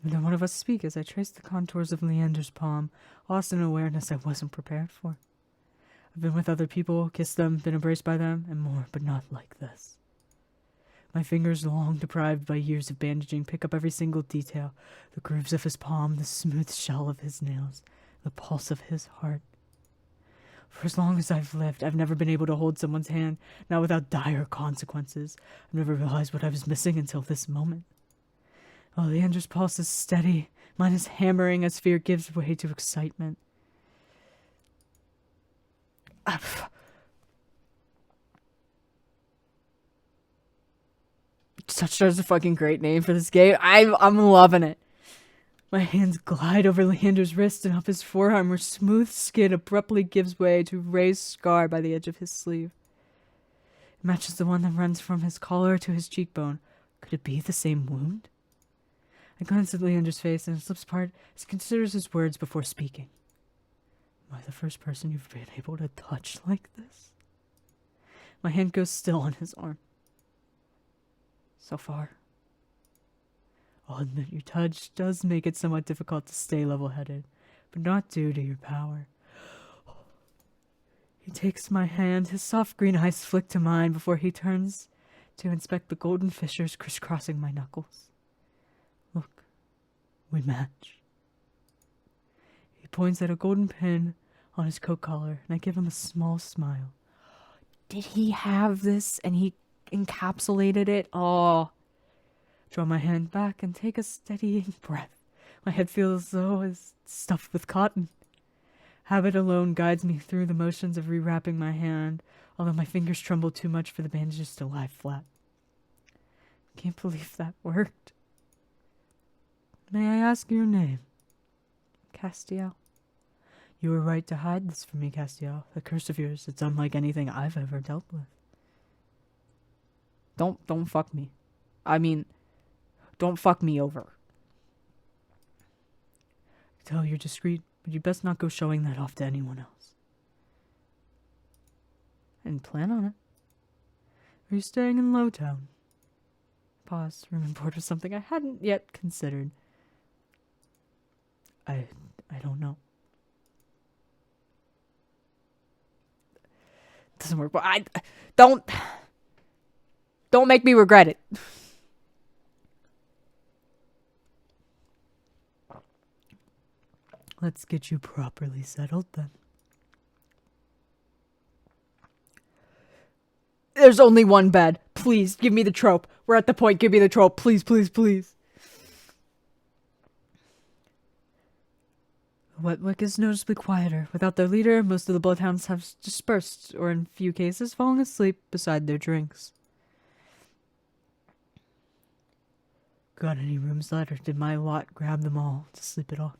Neither one of us speak as I trace the contours of Leander's palm, lost in awareness I wasn't prepared for. I've been with other people, kissed them, been embraced by them, and more, but not like this. My fingers, long deprived by years of bandaging, pick up every single detail. The grooves of his palm, the smooth shell of his nails, the pulse of his heart. For as long as I've lived, I've never been able to hold someone's hand, not without dire consequences. I've never realized what I was missing until this moment. While Leander's pulse is steady, mine is hammering as fear gives way to excitement. Touchstar's a fucking great name for this game. I'm loving it. My hands glide over Leander's wrist and up his forearm where smooth skin abruptly gives way to a raised scar by the edge of his sleeve. It matches the one that runs from his collar to his cheekbone. Could it be the same wound? I glance at Leander's face and his lips part as he considers his words before speaking. Am I the first person you've been able to touch like this? My hand goes still on his arm. So far. I'll admit your touch does make it somewhat difficult to stay level-headed, but not due to your power. He takes my hand, his soft green eyes flick to mine before he turns to inspect the golden fissures crisscrossing my knuckles. Look, we match. He points at a golden pin on his coat collar, and I give him a small smile. Did he have this and he encapsulated it? Oh. Draw my hand back and take a steadying breath. My head feels as though it's stuffed with cotton. Habit alone guides me through the motions of rewrapping my hand, although my fingers tremble too much for the bandages to lie flat. Can't believe that worked. May I ask your name? Castiel. You were right to hide this from me, Castiel. The curse of yours, it's unlike anything I've ever dealt with. Don't fuck me. I mean, don't fuck me over. I tell you're discreet, but you best not go showing that off to anyone else. I didn't plan on it. Are you staying in Lowtown? Pause, remembered with something I hadn't yet considered. I don't know. Doesn't work. But I don't make me regret it. Let's get you properly settled then. There's only one bed. Please, give me the trope. We're at the point. Give me the trope. Please, please, please. Wetwick is noticeably quieter. Without their leader, most of the bloodhounds have dispersed, or in few cases, fallen asleep beside their drinks. Got any rooms left, or did my lot grab them all to sleep it off?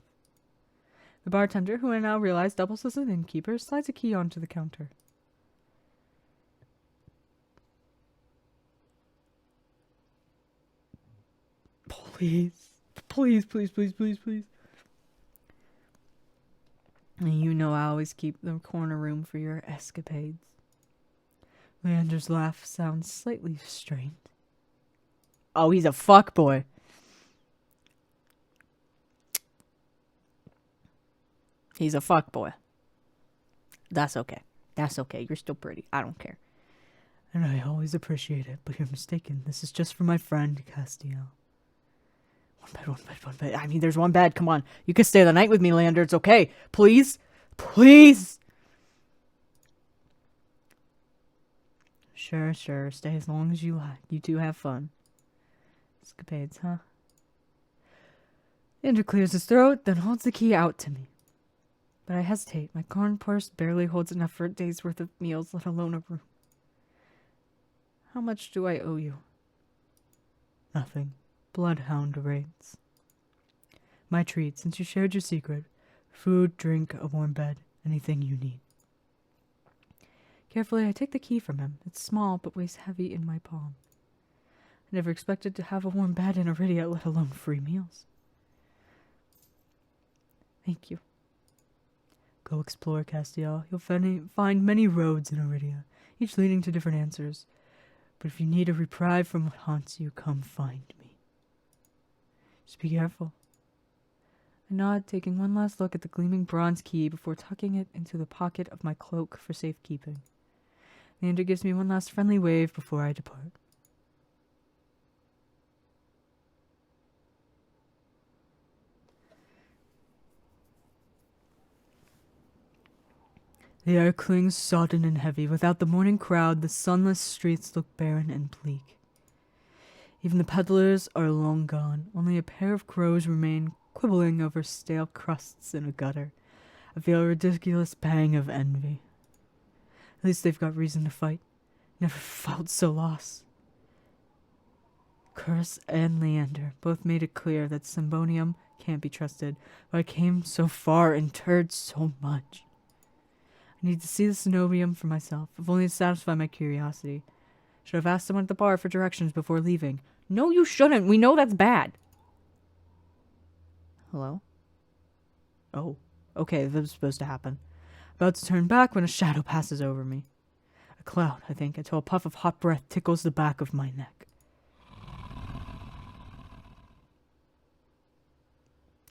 The bartender, who I now realize doubles as an innkeeper, slides a key onto the counter. Please. Please, please, please, please, please. And you know I always keep the corner room for your escapades. Leander's laugh sounds slightly strained. Oh, he's a fuckboy. He's a fuckboy. That's okay. That's okay. You're still pretty. I don't care. And I always appreciate it, but you're mistaken. This is just for my friend, Castiel. One bed. I mean, there's one bed. Come on. You can stay the night with me, Leander. It's okay. Please? Please? Sure. Stay as long as you like. You two have fun. Escapades, huh? Leander clears his throat, then holds the key out to me. But I hesitate. My corn purse barely holds enough for a day's worth of meals, let alone a room. How much do I owe you? Nothing. Bloodhound rates. My treat, since you shared your secret. Food, drink, a warm bed, anything you need. Carefully, I take the key from him. It's small, but weighs heavy in my palm. I never expected to have a warm bed in Iridia, let alone free meals. Thank you. Go explore, Castiel. You'll find many roads in Iridia, each leading to different answers. But if you need a reprieve from what haunts you, come find me. Just be careful. I nod, taking one last look at the gleaming bronze key before tucking it into the pocket of my cloak for safekeeping. Leander gives me one last friendly wave before I depart. The air clings sodden and heavy. Without the morning crowd, the sunless streets look barren and bleak. Even the peddlers are long gone. Only a pair of crows remain, quibbling over stale crusts in a gutter. I feel a ridiculous pang of envy. At least they've got reason to fight. Never felt so lost. Curse and Leander both made it clear that Symbonium can't be trusted, but I came so far and turd so much. I need to see the Cenobium for myself, if only to satisfy my curiosity. Should have asked someone at the bar for directions before leaving. No, you shouldn't. We know that's bad. Hello? Oh, okay, that was supposed to happen. About to turn back when a shadow passes over me. A cloud, I think, until a puff of hot breath tickles the back of my neck.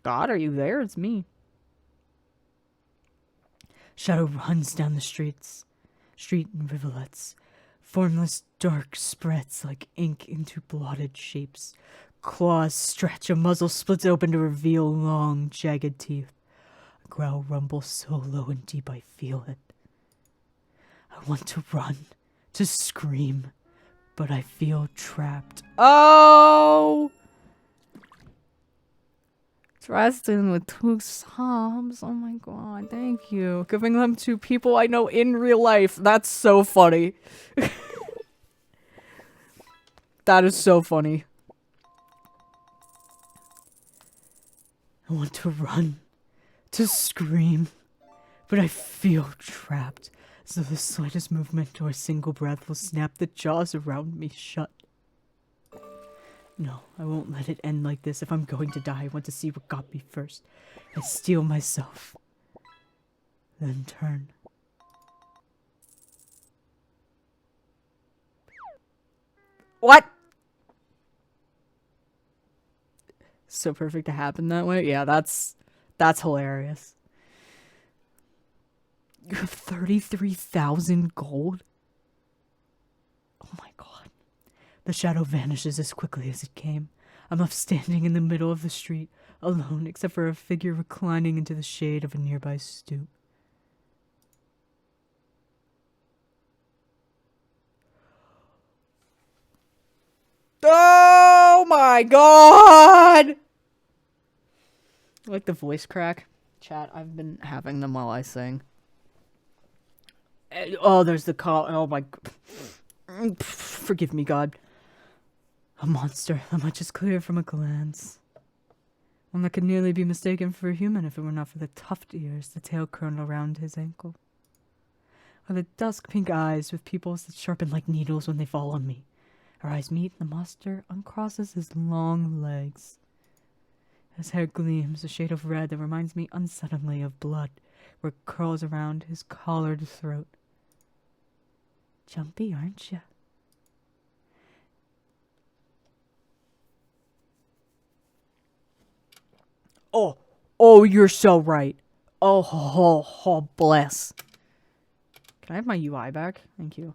God, are you there? It's me. Shadow runs down the street and rivulets. Formless dark spreads like ink into blotted shapes. Claws stretch, a muzzle splits open to reveal long, jagged teeth. A growl rumbles so low and deep I feel it. I want to run, to scream, but I feel trapped. Oh! Dresden with 2 subs. Oh my god, thank you. Giving them to people I know in real life. That's so funny. That is so funny. I want to run, to scream, but I feel trapped, as though the slightest movement or a single breath will snap the jaws around me shut. No, I won't let it end like this. If I'm going to die, I want to see what got me first. I steel myself, then turn. What? So perfect to happen that way. Yeah, that's hilarious. You have 33,000 gold? Oh my god. The shadow vanishes as quickly as it came. I'm left standing in the middle of the street, alone except for a figure reclining into the shade of a nearby stoop. Oh my god! I like the voice crack. Chat, I've been having them while I sing. Oh, there's the call. Oh my... Forgive me, God. A monster that much is clear from a glance. One that could nearly be mistaken for a human if it were not for the tuft ears, the tail curled around his ankle. Or the dusk pink eyes with pupils that sharpen like needles when they fall on me. Our eyes meet, the monster uncrosses his long legs. His hair gleams a shade of red that reminds me unsettlingly of blood, where it curls around his collared throat. Jumpy, aren't you? Oh, you're so right. Oh, bless. Can I have my UI back? Thank you.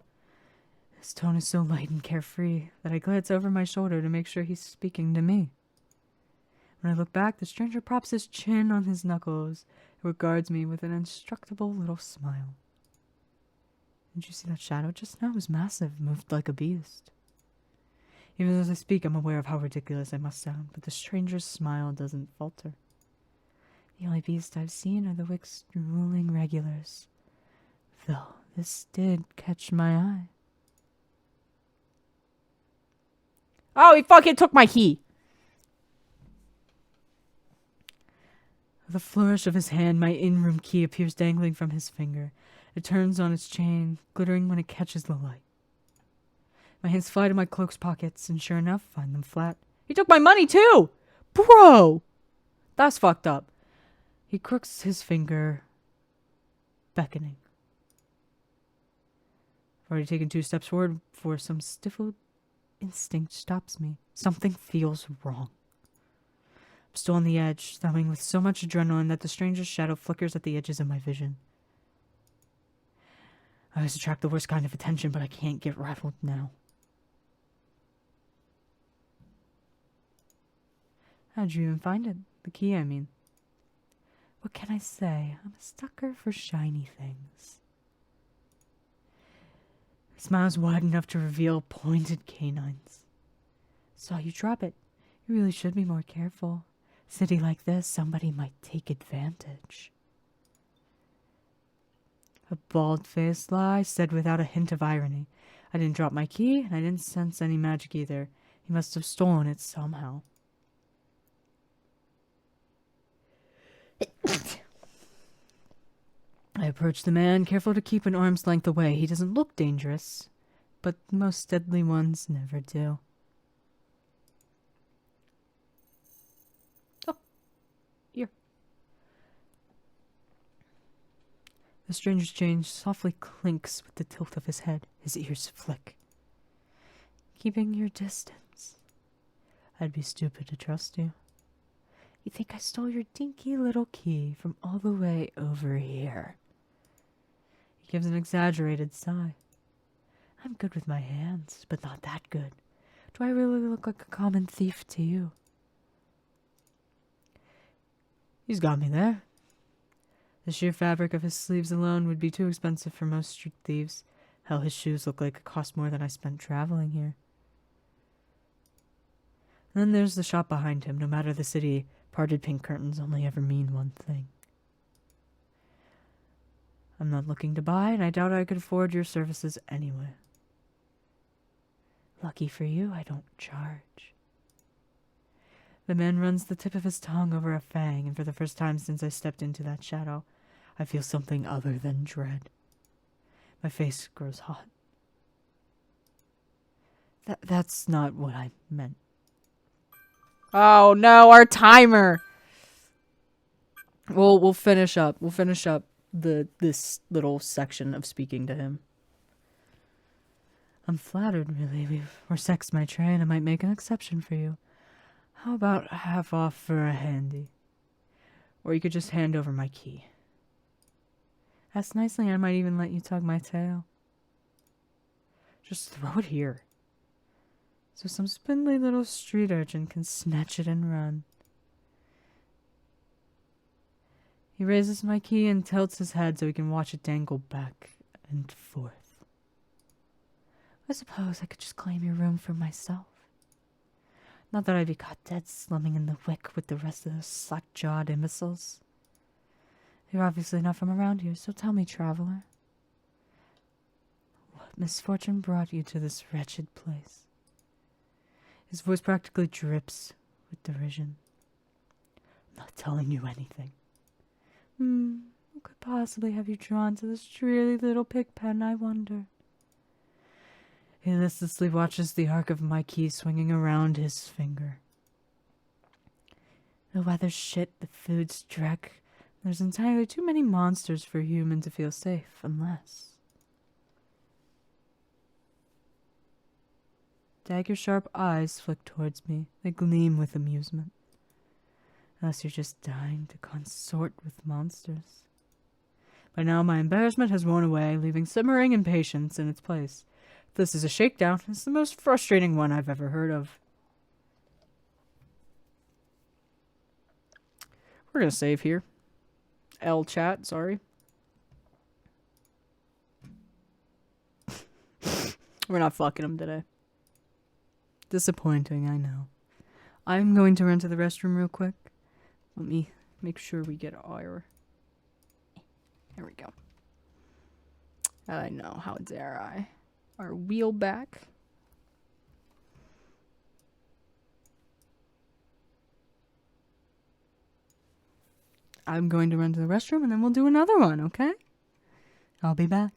His tone is so light and carefree that I glance over my shoulder to make sure he's speaking to me. When I look back, the stranger props his chin on his knuckles and regards me with an indestructible little smile. Did you see that shadow just now? It was massive, moved like a beast. Even as I speak, I'm aware of how ridiculous I must sound, but the stranger's smile doesn't falter. The only beast I've seen are the Wick's ruling regulars. Though this did catch my eye. Oh, he fucking took my key. With a flourish of his hand, my in-room key appears dangling from his finger. It turns on its chain, glittering when it catches the light. My hands fly to my cloak's pockets, and sure enough, find them flat. He took my money too! Bro! That's fucked up. He crooks his finger, beckoning. I've already taken 2 steps forward before some stifled instinct stops me. Something feels wrong. I'm still on the edge, thumbing with so much adrenaline that the stranger's shadow flickers at the edges of my vision. I always attract the worst kind of attention, but I can't get rattled now. How'd you even find it? The key, I mean. What can I say? I'm a sucker for shiny things. His smile's wide enough to reveal pointed canines. Saw you drop it. You really should be more careful. City like this, somebody might take advantage. A bald-faced lie said without a hint of irony. I didn't drop my key, and I didn't sense any magic either. He must have stolen it somehow. I approach the man, careful to keep an arm's length away. He doesn't look dangerous, but most deadly ones never do. Oh, here. The stranger's chain softly clinks with the tilt of his head. His ears flick. Keeping your distance. I'd be stupid to trust you. You think I stole your dinky little key from all the way over here? He gives an exaggerated sigh. I'm good with my hands, but not that good. Do I really look like a common thief to you? He's got me there. The sheer fabric of his sleeves alone would be too expensive for most street thieves. Hell, his shoes look like it cost more than I spent traveling here. And then there's the shop behind him. No matter the city, parted pink curtains only ever mean one thing. I'm not looking to buy, and I doubt I could afford your services anyway. Lucky for you, I don't charge. The man runs the tip of his tongue over a fang, and for the first time since I stepped into that shadow, I feel something other than dread. My face grows hot. That's not what I meant. Oh no, our timer. We'll finish up. We'll finish up this little section of speaking to him. I'm flattered, really. We're sex my trade. I might make an exception for you. How about half off for a handy? Or you could just hand over my key. Ask nicely, I might even let you tug my tail. Just throw it here, so some spindly little street urchin can snatch it and run. He raises my key and tilts his head so he can watch it dangle back and forth. I suppose I could just claim your room for myself. Not that I'd be caught dead slumming in the wick with the rest of those slack-jawed imbeciles. You're obviously not from around here, so tell me, traveler. What misfortune brought you to this wretched place? His voice practically drips with derision. I'm not telling you anything. What could possibly have you drawn to this dreary little pig pen, I wonder? He listlessly watches the arc of my key swinging around his finger. The weather's shit, the food's dreck. There's entirely too many monsters for a human to feel safe, unless... Dagger-sharp eyes flick towards me. They gleam with amusement. Unless you're just dying to consort with monsters. By now, my embarrassment has worn away, leaving simmering impatience in its place. If this is a shakedown, it's the most frustrating one I've ever heard of. We're gonna save here. L chat, sorry. We're not fucking him today. Disappointing, I know. I'm going to run to the restroom real quick. Let me make sure we get our... There we go. I know, how dare I. Our wheel back. I'm going to run to the restroom and then we'll do another one, okay? I'll be back.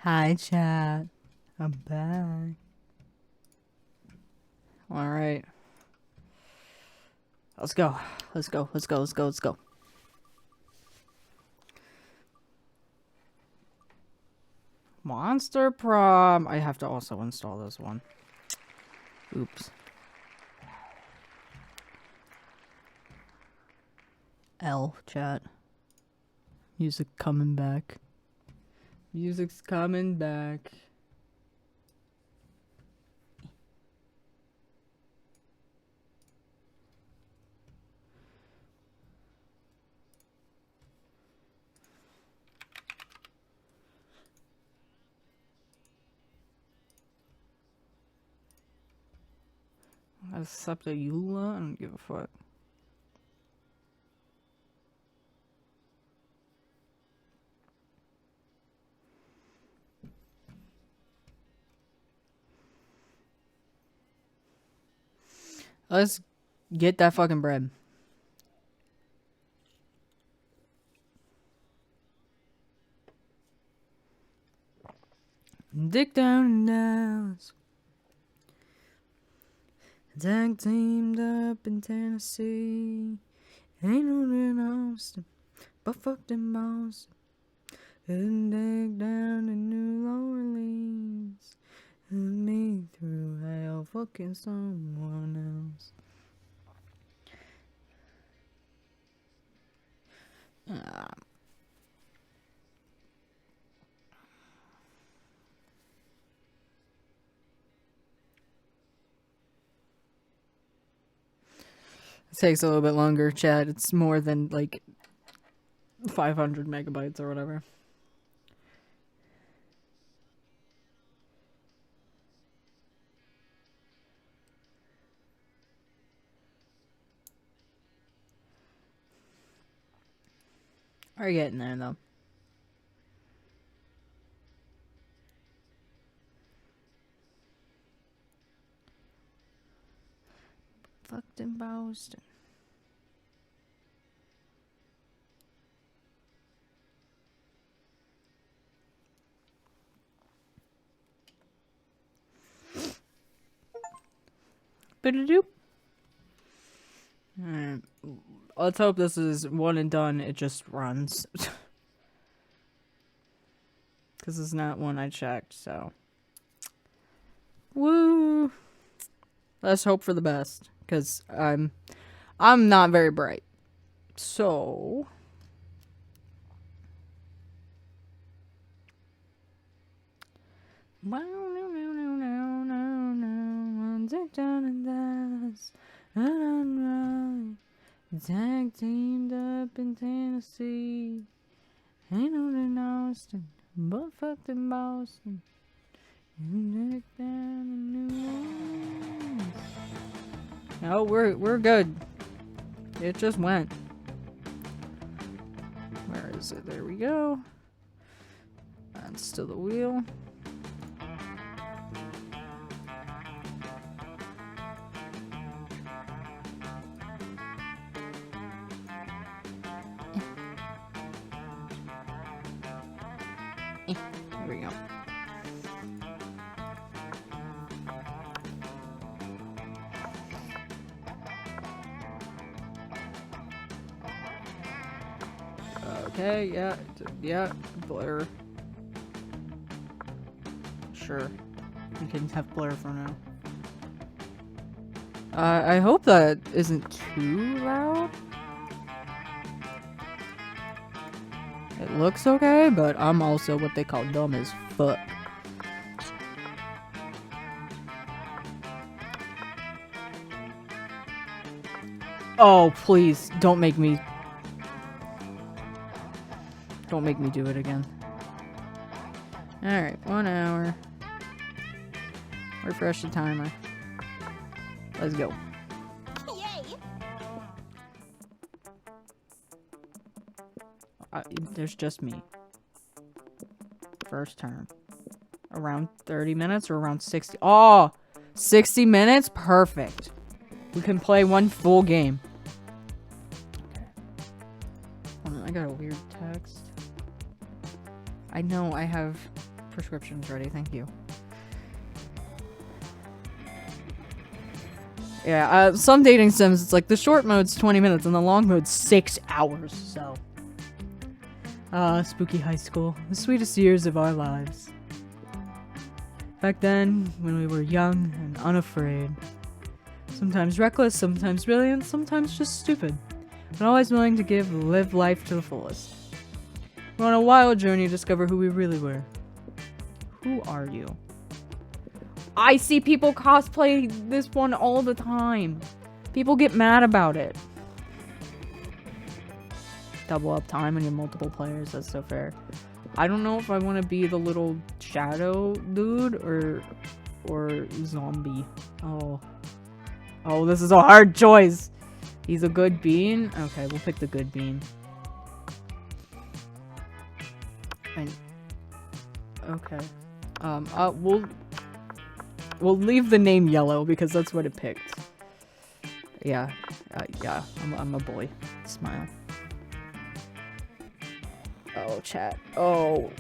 Hi, chat. I'm back. Alright. Let's go. Let's go. Let's go. Let's go. Let's go. Monster Prom. I have to also install this one. Oops. L chat. Music coming back. Music's coming back. Except a Eula? I don't give a fuck. Let's get that fucking bread. Dick down and downs. Tag teamed up in Tennessee. Ain't no in Austin, but fucked in Boston. And dig down in New Orleans. And me through hell fucking someone else. It takes a little bit longer, chat. It's more than like 500 megabytes or whatever. We're getting there though. Fucked in Boston. Ba-da-doop. Alright. Let's hope this is one and done. It just runs. Because it's not one I checked, so. Woo! Let's hope for the best. Because I'm not very bright. So. Tag teamed up in Tennessee. Ain't no in Austin, but fucked in Boston. And dick down in New Orleans. No, we're good. It just went. Where is it? There we go. That's still the wheel. There we go. Okay, yeah, blur. Sure. You can have blur for now. I hope that isn't too loud. It looks okay, but I'm also what they call dumb as fuck. Oh, please, don't make me do it again. Alright, 1 hour. Refresh the timer. Let's go. Yay! There's just me. First turn. Around 30 minutes or around 60? Oh! 60 minutes? Perfect. We can play one full game. Hold on, I got a weird text. I know I have prescriptions ready, thank you. Yeah, some dating sims, it's like the short mode's 20 minutes and the long mode's 6 hours, so. Spooky high school. The sweetest years of our lives. Back then, when we were young and unafraid. Sometimes reckless, sometimes brilliant, sometimes just stupid. But always willing to live life to the fullest. We're on a wild journey to discover who we really were. Who are you? I see people cosplay this one all the time. People get mad about it. Double up time when you have multiple players, that's so fair. I don't know if I want to be the little shadow dude or zombie. Oh, this is a hard choice. He's a good bean? Okay, we'll pick the good bean. Okay. We'll leave the name yellow because that's what it picked. Yeah. Yeah. I'm a boy. Smile. Oh, chat. Oh.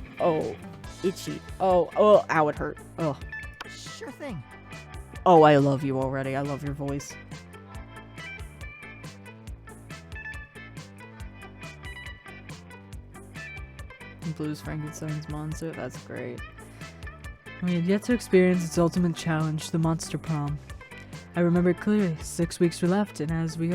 Itchy. Oh, ow, it hurt. Oh. Sure thing. Oh, I love you already. I love your voice. Blues Frankenstein's monster. That's great. We had yet to experience its ultimate challenge, the monster prom. I remember clearly, 6 weeks were left, and as we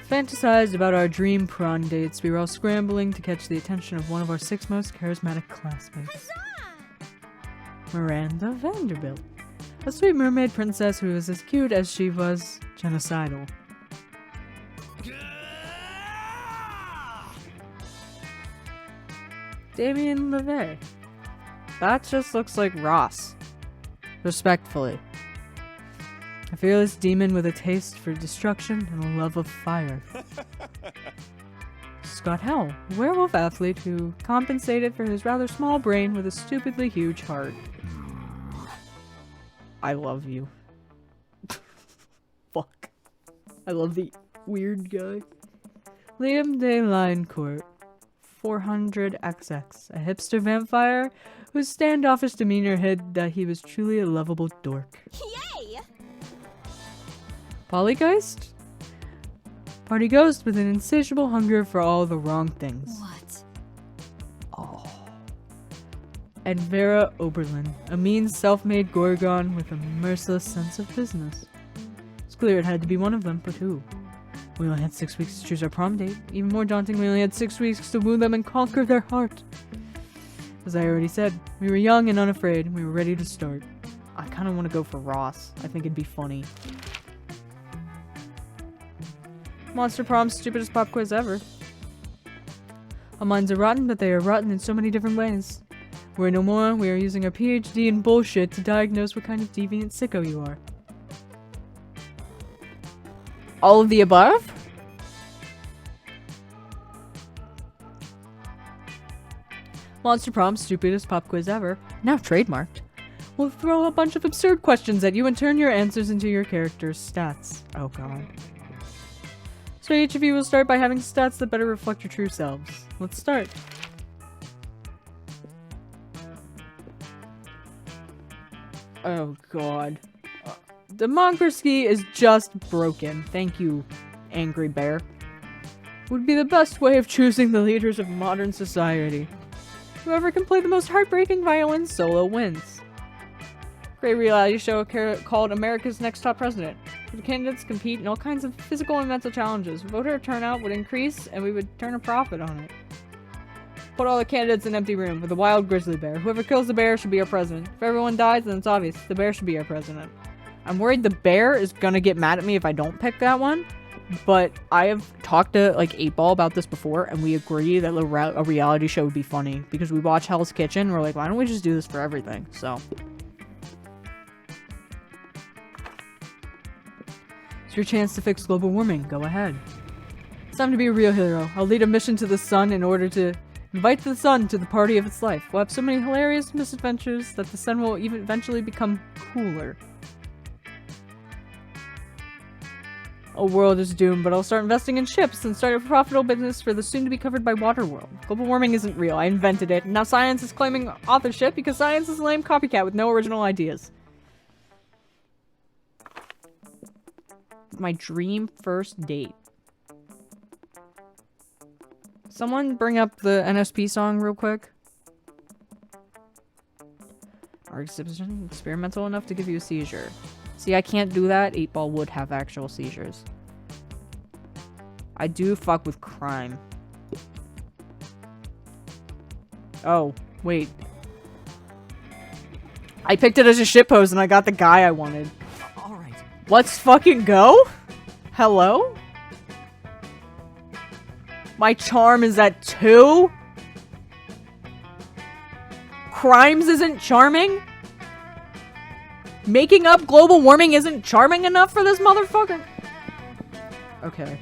fantasized about our dream prom dates, we were all scrambling to catch the attention of one of our 6 most charismatic classmates. Miranda Vanderbilt. A sweet mermaid princess who was as cute as she was genocidal. Damien LeVay. That just looks like Ross. Respectfully. A fearless demon with a taste for destruction and a love of fire. Scott Hell, a werewolf athlete who compensated for his rather small brain with a stupidly huge heart. I love you. Fuck. I love the weird guy. Liam de Linecourt, 400XX, a hipster vampire whose standoffish demeanor hid that he was truly a lovable dork. Yay! Polygeist? Party ghost with an insatiable hunger for all the wrong things. What? Oh. And Vera Oberlin, a mean self-made Gorgon with a merciless sense of business. It's clear it had to be one of them, but who? We only had 6 weeks to choose our prom date. Even more daunting, we only had 6 weeks to woo them and conquer their heart. As I already said, we were young and unafraid, and we were ready to start. I kind of want to go for Ross. I think it'd be funny. Monster Prom, stupidest pop quiz ever. Our minds are rotten, but they are rotten in so many different ways. We're no more, we are using our PhD in bullshit to diagnose what kind of deviant sicko you are. All of the above? Monster Prom, stupidest pop quiz ever. Now trademarked. We'll throw a bunch of absurd questions at you and turn your answers into your character's stats. Oh god. So each of you will start by having stats that better reflect your true selves. Let's start. Oh god. Democracy is just broken. Thank you, Angry Bear. Would be the best way of choosing the leaders of modern society. Whoever can play the most heartbreaking violin solo wins. Great reality show called America's Next Top President. The candidates compete in all kinds of physical and mental challenges. Voter turnout would increase and we would turn a profit on it. Put all the candidates in an empty room with a wild grizzly bear. Whoever kills the bear should be our president. If everyone dies, then it's obvious. The bear should be our president. I'm worried the bear is gonna get mad at me if I don't pick that one. But I have talked to like 8-Ball about this before, and we agree that a reality show would be funny because we watch Hell's Kitchen. We're like, why don't we just do this for everything? So it's your chance to fix global warming. Go ahead. It's time to be a real hero. I'll lead a mission to the sun in order to invite the sun to the party of its life. We'll have so many hilarious misadventures that the sun will even eventually become cooler. A world is doomed, but I'll start investing in ships and start a profitable business for the soon-to-be covered by water world. Global warming isn't real. I invented it. Now science is claiming authorship because science is a lame copycat with no original ideas. My dream first date. Someone bring up the NSP song real quick. Our exhibition experimental enough to give you a seizure. See, I can't do that. 8-Ball would have actual seizures. I do fuck with crime. Oh, wait. I picked it as a shitpost and I got the guy I wanted. Alright. Let's fucking go? Hello? My charm is at 2? Crimes isn't charming? Making up global warming isn't charming enough for this motherfucker? Okay.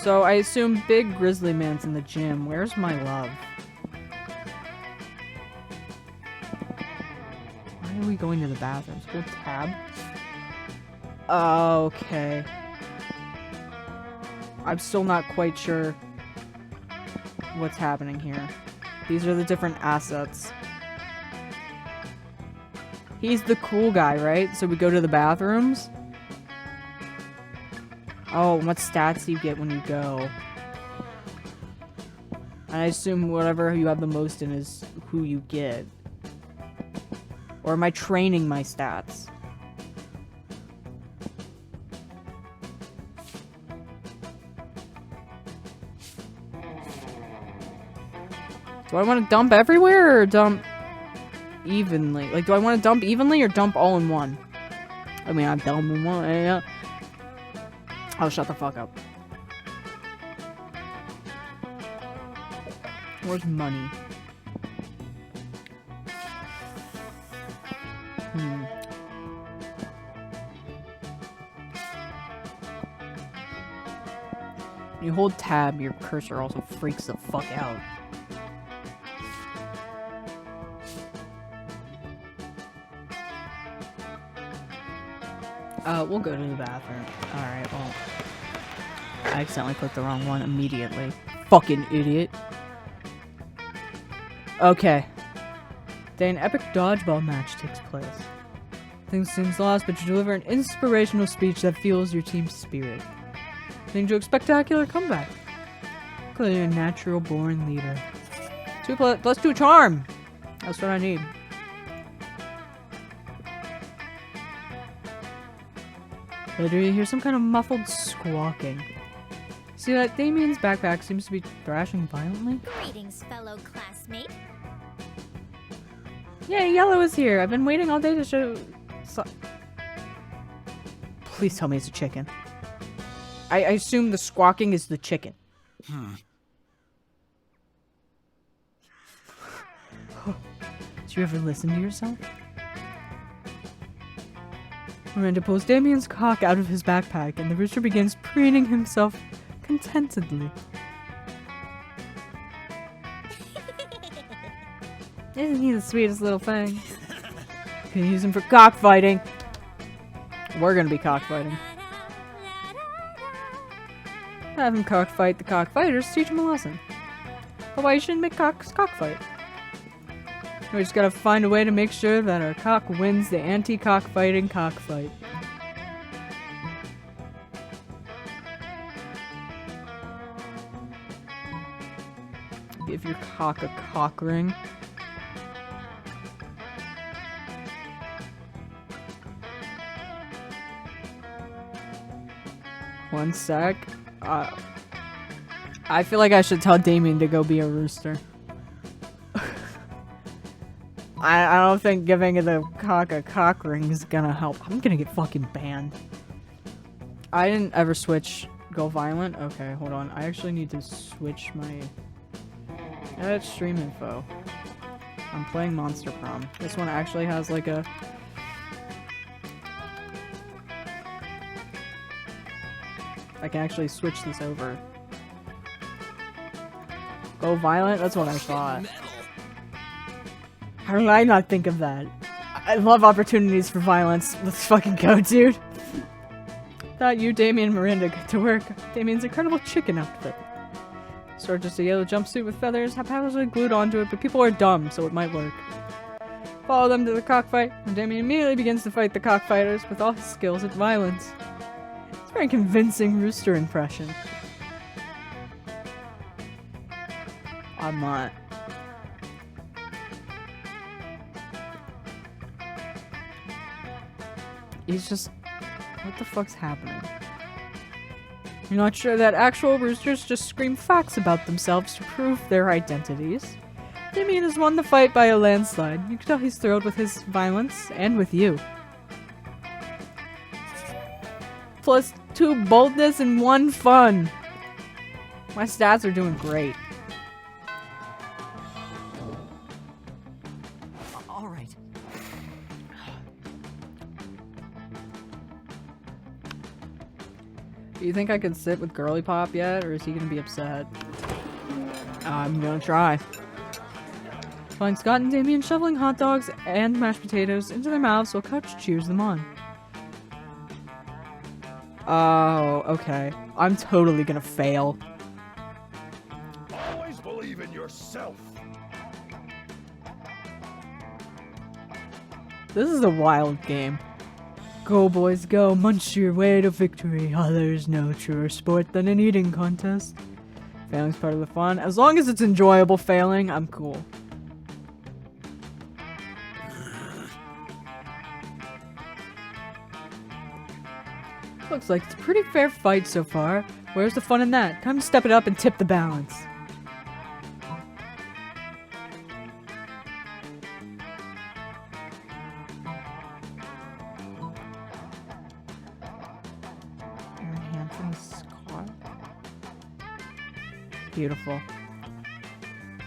So I assume Big Grizzly Man's in the gym. Where's my love? Why are we going to the bathrooms? Hold tab. Okay. I'm still not quite sure what's happening here. These are the different assets. He's the cool guy, right? So we go to the bathrooms. Oh, what stats do you get when you go? I assume whatever you have the most in is who you get. Or am I training my stats? Do I want to dump everywhere or dump evenly? Like, do I want to dump evenly or dump all in one? I mean, I'm dumping one. Yeah. Oh, shut the fuck up. Where's money? When you hold tab, your cursor also freaks the fuck out. We'll go to the bathroom. Alright, well. I accidentally clicked the wrong one immediately. Fucking idiot. Okay. Then an epic dodgeball match takes place. Things seems lost, but you deliver an inspirational speech that fuels your team's spirit. Leading to a spectacular comeback. Clearly a natural born leader. 2+2 charm! That's what I need. Later you hear some kind of muffled squawking. See that Damien's backpack seems to be thrashing violently? Greetings, fellow classmate. Yay, Yellow is here! I've been waiting all day to show... Please tell me it's a chicken. I assume the squawking is the chicken. Did you ever listen to yourself? Miranda pulls Damien's cock out of his backpack, and the rooster begins preening himself contentedly. Isn't he the sweetest little thing? Can use him for cockfighting. We're gonna be cockfighting. Have him cockfight the cockfighters, teach him a lesson. But why you shouldn't make cocks cockfight? We just gotta find a way to make sure that our cock wins the anti-cockfighting cockfight. Give your cock a cock ring. One sec. I feel like I should tell Damien to go be a rooster. I don't think giving the cock a cock ring is gonna help. I'm gonna get fucking banned. I didn't ever switch Go Violent. Okay, hold on. I actually need to switch my... Edit stream info. I'm playing Monster Prom. This one actually has like a... I can actually switch this over. Go Violent? That's what I thought. How did I not think of that? I love opportunities for violence. Let's fucking go, dude. Thought you, Damien, and Miranda get to work. Damien's incredible chicken outfit. Sort of just a yellow jumpsuit with feathers, haphazardly glued onto it, but people are dumb, so it might work. Follow them to the cockfight, and Damien immediately begins to fight the cockfighters with all his skills at violence. It's a very convincing rooster impression. I'm not. He's just... What the fuck's happening? You're not sure that actual roosters just scream facts about themselves to prove their identities? Damien has won the fight by a landslide. You can tell he's thrilled with his violence, and with you. Plus 2 boldness and 1 fun. My stats are doing great. Alright. Do you think I could sit with Girly Pop yet, or is he gonna be upset? I'm gonna try. Find Scott and Damien shoveling hot dogs and mashed potatoes into their mouths while Coach cheers them on. Oh, okay. I'm totally gonna fail. Always believe in yourself. This is a wild game. Go, boys, go. Munch your way to victory. Oh, there's no truer sport than an eating contest. Failing's part of the fun. As long as it's enjoyable failing, I'm cool. Looks like it's a pretty fair fight so far. Where's the fun in that? Time to step it up and tip the balance. Enhancing Scott. Beautiful.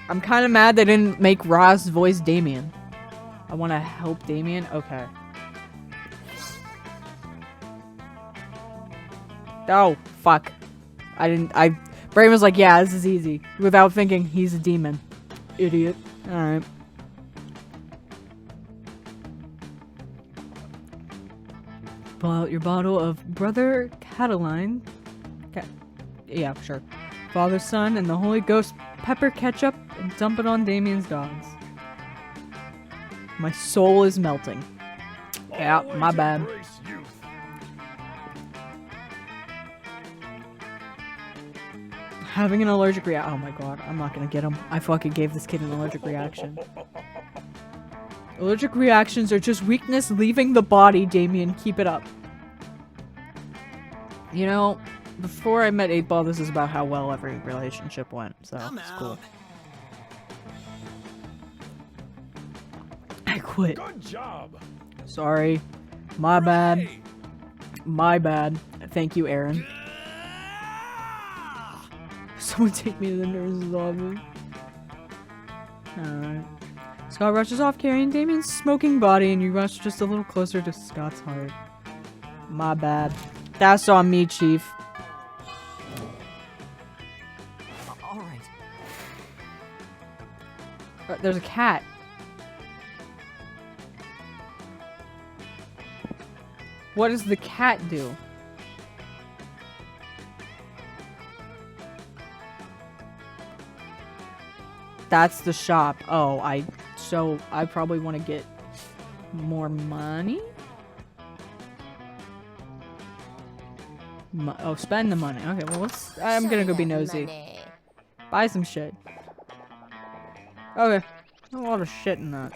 I'm kind of mad they didn't make Roz voice Damien. I want to help Damien. Okay. Oh, fuck. Brain was like, yeah, this is easy. Without thinking he's a demon. Idiot. Alright. Pull out your bottle of Brother Cataline. Yeah, sure. Father, Son, and the Holy Ghost pepper ketchup and dump it on Damien's dogs. My soul is melting. Yeah, my bad. Embrace youth. Having an allergic reaction. Oh my god, I'm not gonna get him. I fucking gave this kid an allergic reaction. Allergic reactions are just weakness leaving the body, Damien. Keep it up. You know, before I met 8-Ball, this is about how well every relationship went, so it's cool. I quit. Good job. Sorry. My bad. My bad. Thank you, Aaron. Someone take me to the nurse's office. Alright. Scott rushes off carrying Damien's smoking body, and you rush just a little closer to Scott's heart. My bad. That's on me, Chief. Alright. There's a cat. What does the cat do? That's the shop. Oh, so I probably want to get more money? Oh, spend the money. Okay, well, I'm gonna go be nosy. Buy some shit. Okay. A lot of shit in that.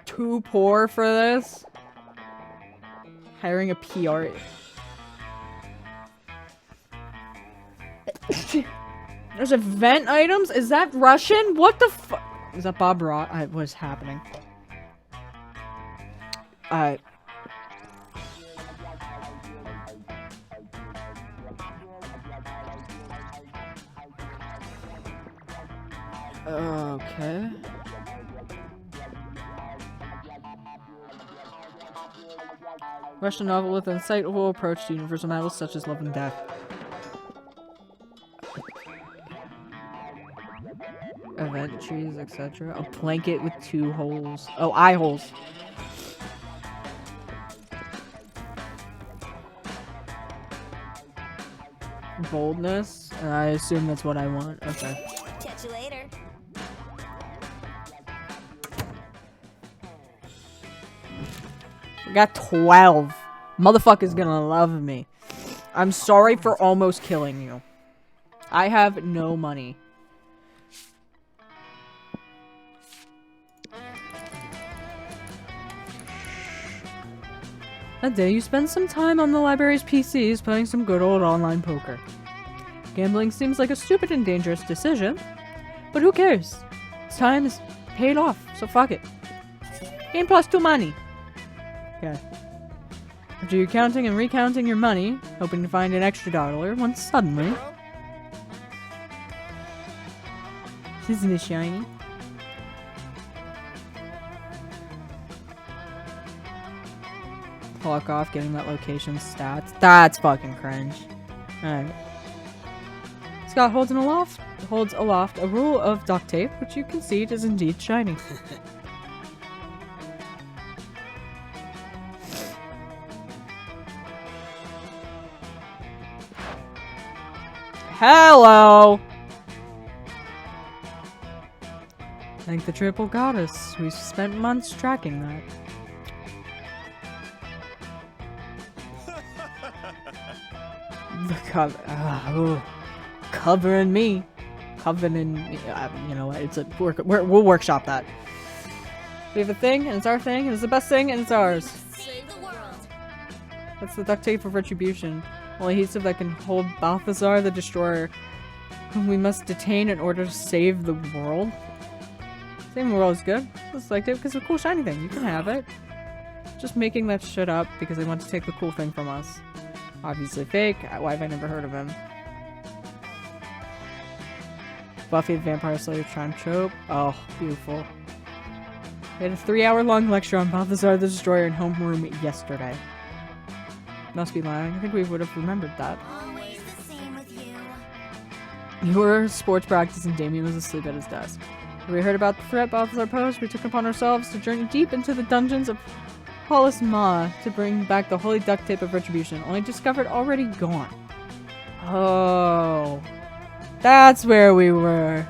Too poor for this? Hiring a PR. There's event items? Is that Russian? What the fuck? Is that Bob Ross? What's happening? Okay. Russian novel with an insightful approach to universal matters such as love and death. Event trees, etc. A blanket with 2 holes. Oh, eye holes. Boldness. I assume that's what I want. Okay. Catch you later. We got 12. Motherfucker's gonna love me. I'm sorry for almost killing you. I have no money. That day, you spend some time on the library's PCs playing some good old online poker. Gambling seems like a stupid and dangerous decision, but who cares? This time is paid off, so fuck it. Game plus 2 money. Okay. After you're counting and recounting your money, hoping to find an extra dollar, when suddenly... Isn't it shiny? Fuck off getting that location stats. That's fucking cringe. Alright. Scott holds aloft a roll of duct tape, which you concede is indeed shiny. Hello! Thank the triple goddess. We spent months tracking that. Covering me. Covering me. You know what? It's a we'll workshop that. We have a thing, and it's our thing, and it's the best thing, and it's ours. Save the world. That's the duct tape of retribution. Only adhesive that can hold Balthazar the Destroyer, whom we must detain in order to save the world. Saving the world is good. It's like it because it's a cool shiny thing. You can have it. Just making that shit up because they want to take the cool thing from us. Obviously fake. Why have I never heard of him? Buffy the Vampire Slayer Time Trope. Oh, beautiful. We had a 3-hour-long lecture on Balthazar the Destroyer in homeroom yesterday. Must be lying. I think we would have remembered that. Always the same with you. You were sports practice and Damien was asleep at his desk. When we heard about the threat Balthazar posed, we took upon ourselves to journey deep into the dungeons of Hollis Ma to bring back the holy duct tape of retribution, only discovered already gone. Oh. That's where we were.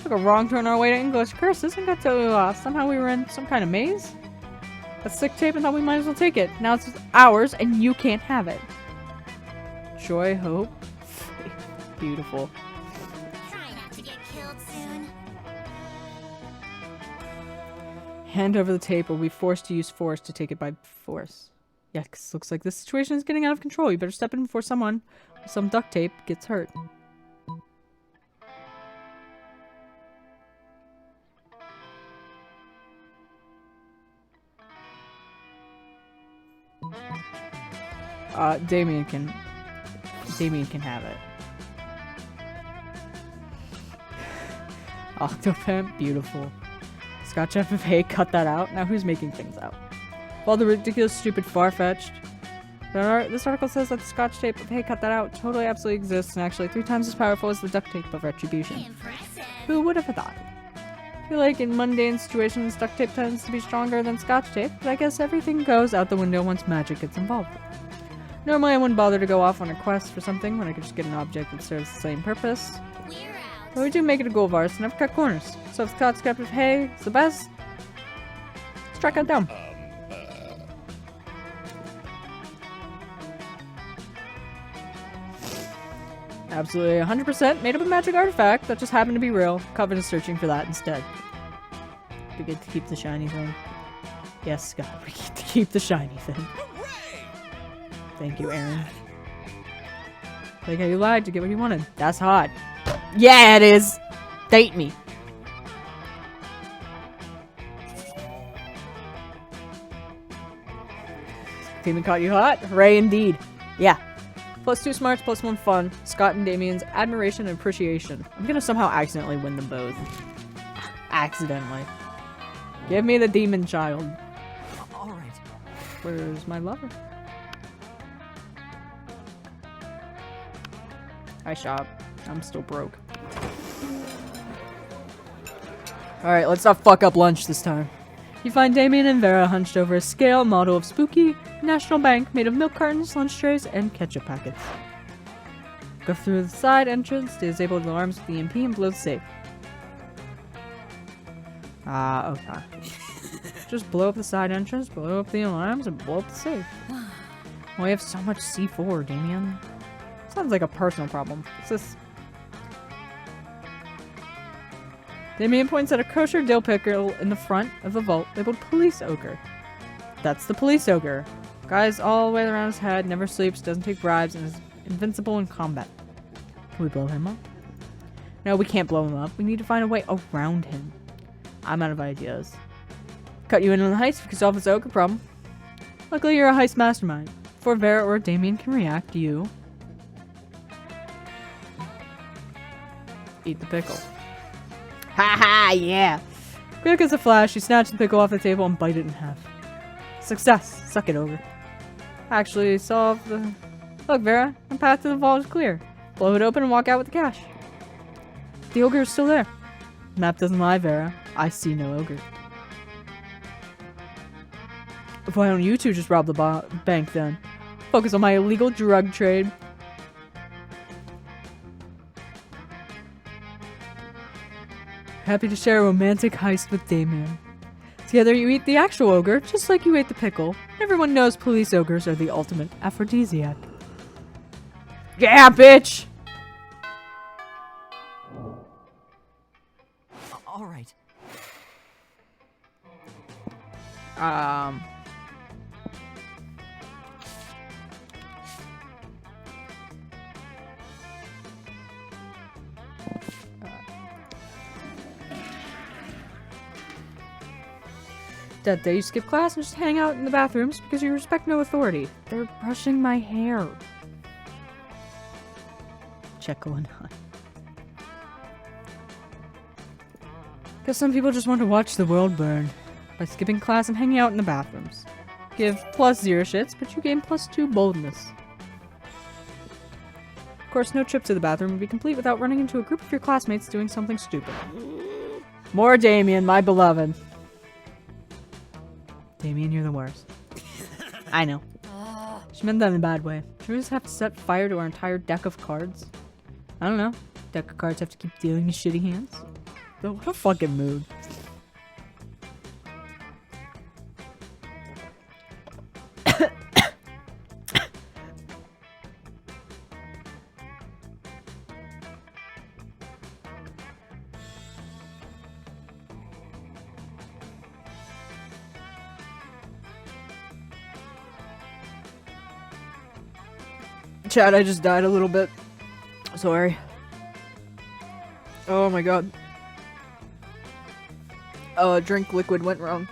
Took a wrong turn our way to English curses and got totally lost. Somehow we were in some kind of maze. A sick tape and thought we might as well take it. Now it's ours and you can't have it. Joy, hope, faith. Beautiful. Try not to get killed soon. Hand over the tape or we'll be forced to use force to take it by force. Yeah, 'cause looks like this situation is getting out of control. You better step in before someone with some duct tape gets hurt. Damien can have it. Octopimp, beautiful. Scotch FFA, cut that out. Now who's making things out? Well, the ridiculous, stupid, far-fetched. This article says that the Scotch tape of hey, cut that out totally absolutely exists and actually 3 times as powerful as the duct tape of retribution. Impressive. Who would have thought? I feel like in mundane situations, duct tape tends to be stronger than Scotch tape, but I guess everything goes out the window once magic gets involved. Normally I wouldn't bother to go off on a quest for something when I could just get an object that serves the same purpose. We're out. But we do make it a goal of ours to never cut corners. So if Scott's kept of hay is the best, let's track it down. Absolutely 100% made up a magic artifact that just happened to be real. Coven is searching for that instead. We get to keep the shiny thing. Yes, Scott, we get to keep the shiny thing. Thank you, Aaron. Like how you lied to get what you wanted. That's hot. Yeah, it is. Date me. Team caught you hot? Hooray indeed. Yeah. +2 smarts, +1 fun. Scott and Damien's admiration and appreciation. I'm gonna somehow accidentally win them both. Accidentally. Give me the demon child. All right. Where's my lover? I shop. I'm still broke. Alright, let's not fuck up lunch this time. You find Damien and Vera hunched over a scale model of spooky National Bank made of milk cartons, lunch trays, and ketchup packets. Go through the side entrance, disable the alarms with the EMP, and blow the safe. Okay. Just blow up the side entrance, blow up the alarms, and blow up the safe. We have so much C4, Damien. Sounds like a personal problem. What's this? Damien points at a kosher dill pickle in the front of the vault labeled Police Ogre. That's the Police Ogre. Guy's all the way around his head, never sleeps, doesn't take bribes, and is invincible in combat. Can we blow him up? No, we can't blow him up. We need to find a way around him. I'm out of ideas. Cut you in on the heist because solve this ogre problem. Luckily, you're a heist mastermind. Before Vera or Damien can react, you eat the pickle. Haha, yeah! Quick as a flash, you snatch the pickle off the table and bite it in half. Success! Suck it, ogre. Actually, solve the... Look, Vera, the path to the vault is clear. Blow it open and walk out with the cash. The ogre is still there. Map doesn't lie, Vera. I see no ogre. Why don't you two just rob the bank then? Focus on my illegal drug trade. Happy to share a romantic heist with Damien. Together you eat the actual ogre, just like you ate the pickle. Everyone knows police ogres are the ultimate aphrodisiac. Yeah, bitch! All right. That day you skip class and just hang out in the bathrooms because you respect no authority. They're brushing my hair. Check going on. Guess some people just want to watch the world burn by skipping class and hanging out in the bathrooms. Give +0 shits, but you gain +2 boldness. Of course, no trip to the bathroom would be complete without running into a group of your classmates doing something stupid. More Damien, my beloved. Damien, you're the worst. I know. She meant that in a bad way. Should we just have to set fire to our entire deck of cards? I don't know. Deck of cards have to keep dealing me shitty hands? What a fucking mood. Chad, I just died a little bit. Sorry. Oh my god. Drink liquid went wrong.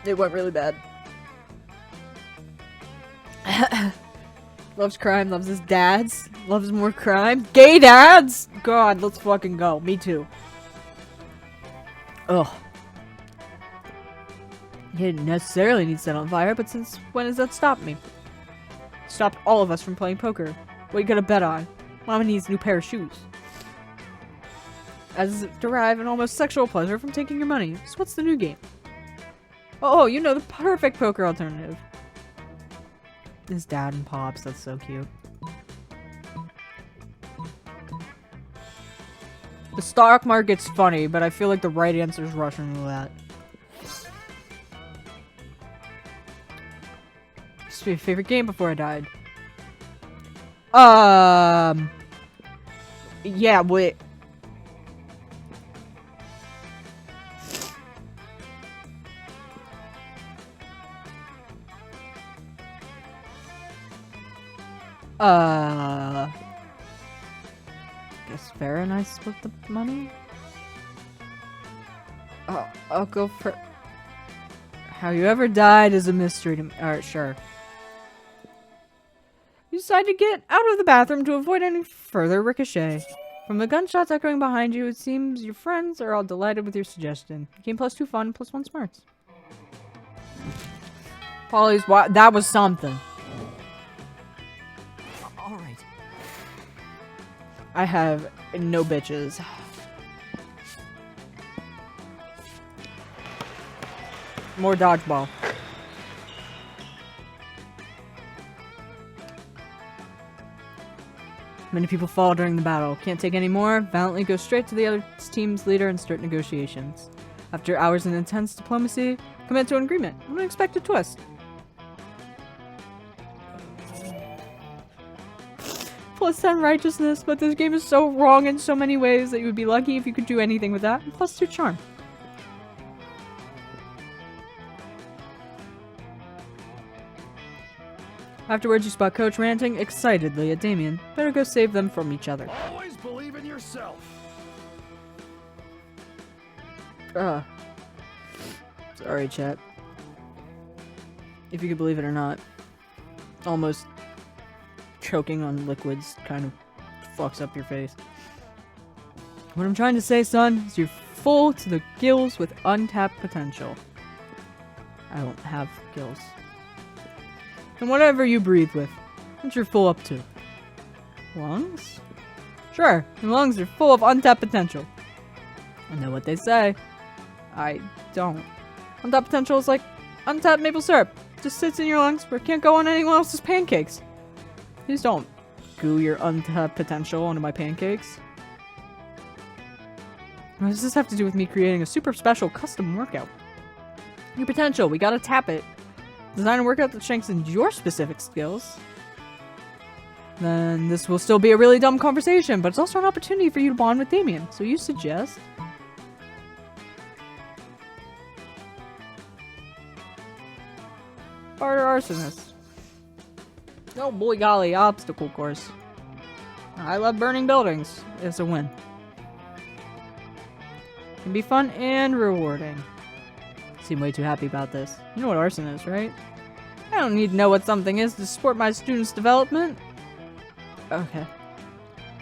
It went really bad. Loves crime, loves his dads, loves more crime. Gay dads! God, let's fucking go. Me too. Ugh. He didn't necessarily need set on fire, but since when has that stopped me? Stopped all of us from playing poker. What are you gonna bet on? Mama needs a new pair of shoes. As derive an almost sexual pleasure from taking your money. So what's the new game? Oh, you know, the perfect poker alternative. His dad and pops, that's so cute. The stock market's funny, but I feel like the right answer is Russian roulette. Used to be a favorite game before I died. Yeah, wait. Guess Vera and I split the money? I'll go for... How you ever died is a mystery to me. Alright, sure. You decide to get out of the bathroom to avoid any further ricochet. From the gunshots echoing behind you, it seems your friends are all delighted with your suggestion. Game +2 fun, +1 smarts. Polly's that was something. All right. I have no bitches. more dodgeball. Many people fall during the battle. Can't take any more. Valiantly go straight to the other team's leader and start negotiations. After hours of intense diplomacy, commit to an agreement. An unexpected twist. Plus 10 righteousness, but this game is so wrong in so many ways that you would be lucky if you could do anything with that. And plus 2 charm. Afterwards, you spot Coach ranting excitedly at Damien. Better go save them from each other. Always believe in yourself. Sorry, chat. If you could believe it or not, almost choking on liquids kind of fucks up your face. What I'm trying to say, son, is you're full to the gills with untapped potential. I don't have gills. And whatever you breathe with, what you're full up to. Lungs? Sure, your lungs are full of untapped potential. I know what they say. I don't. Untapped potential is like untapped maple syrup. Just sits in your lungs where it can't go on anyone else's pancakes. Please don't goo your untapped potential onto my pancakes. What does this have to do with me creating a super special custom workout? Your potential, we gotta tap it. Design a workout that strengthens your specific skills. Then this will still be a really dumb conversation, but it's also an opportunity for you to bond with Damien. So you suggest... Art arsonist. Oh boy golly, obstacle course. I love burning buildings. It's a win. Can be fun and rewarding. Seem way too happy about this. You know what arson is, right? I don't need to know what something is to support my students' development. Okay.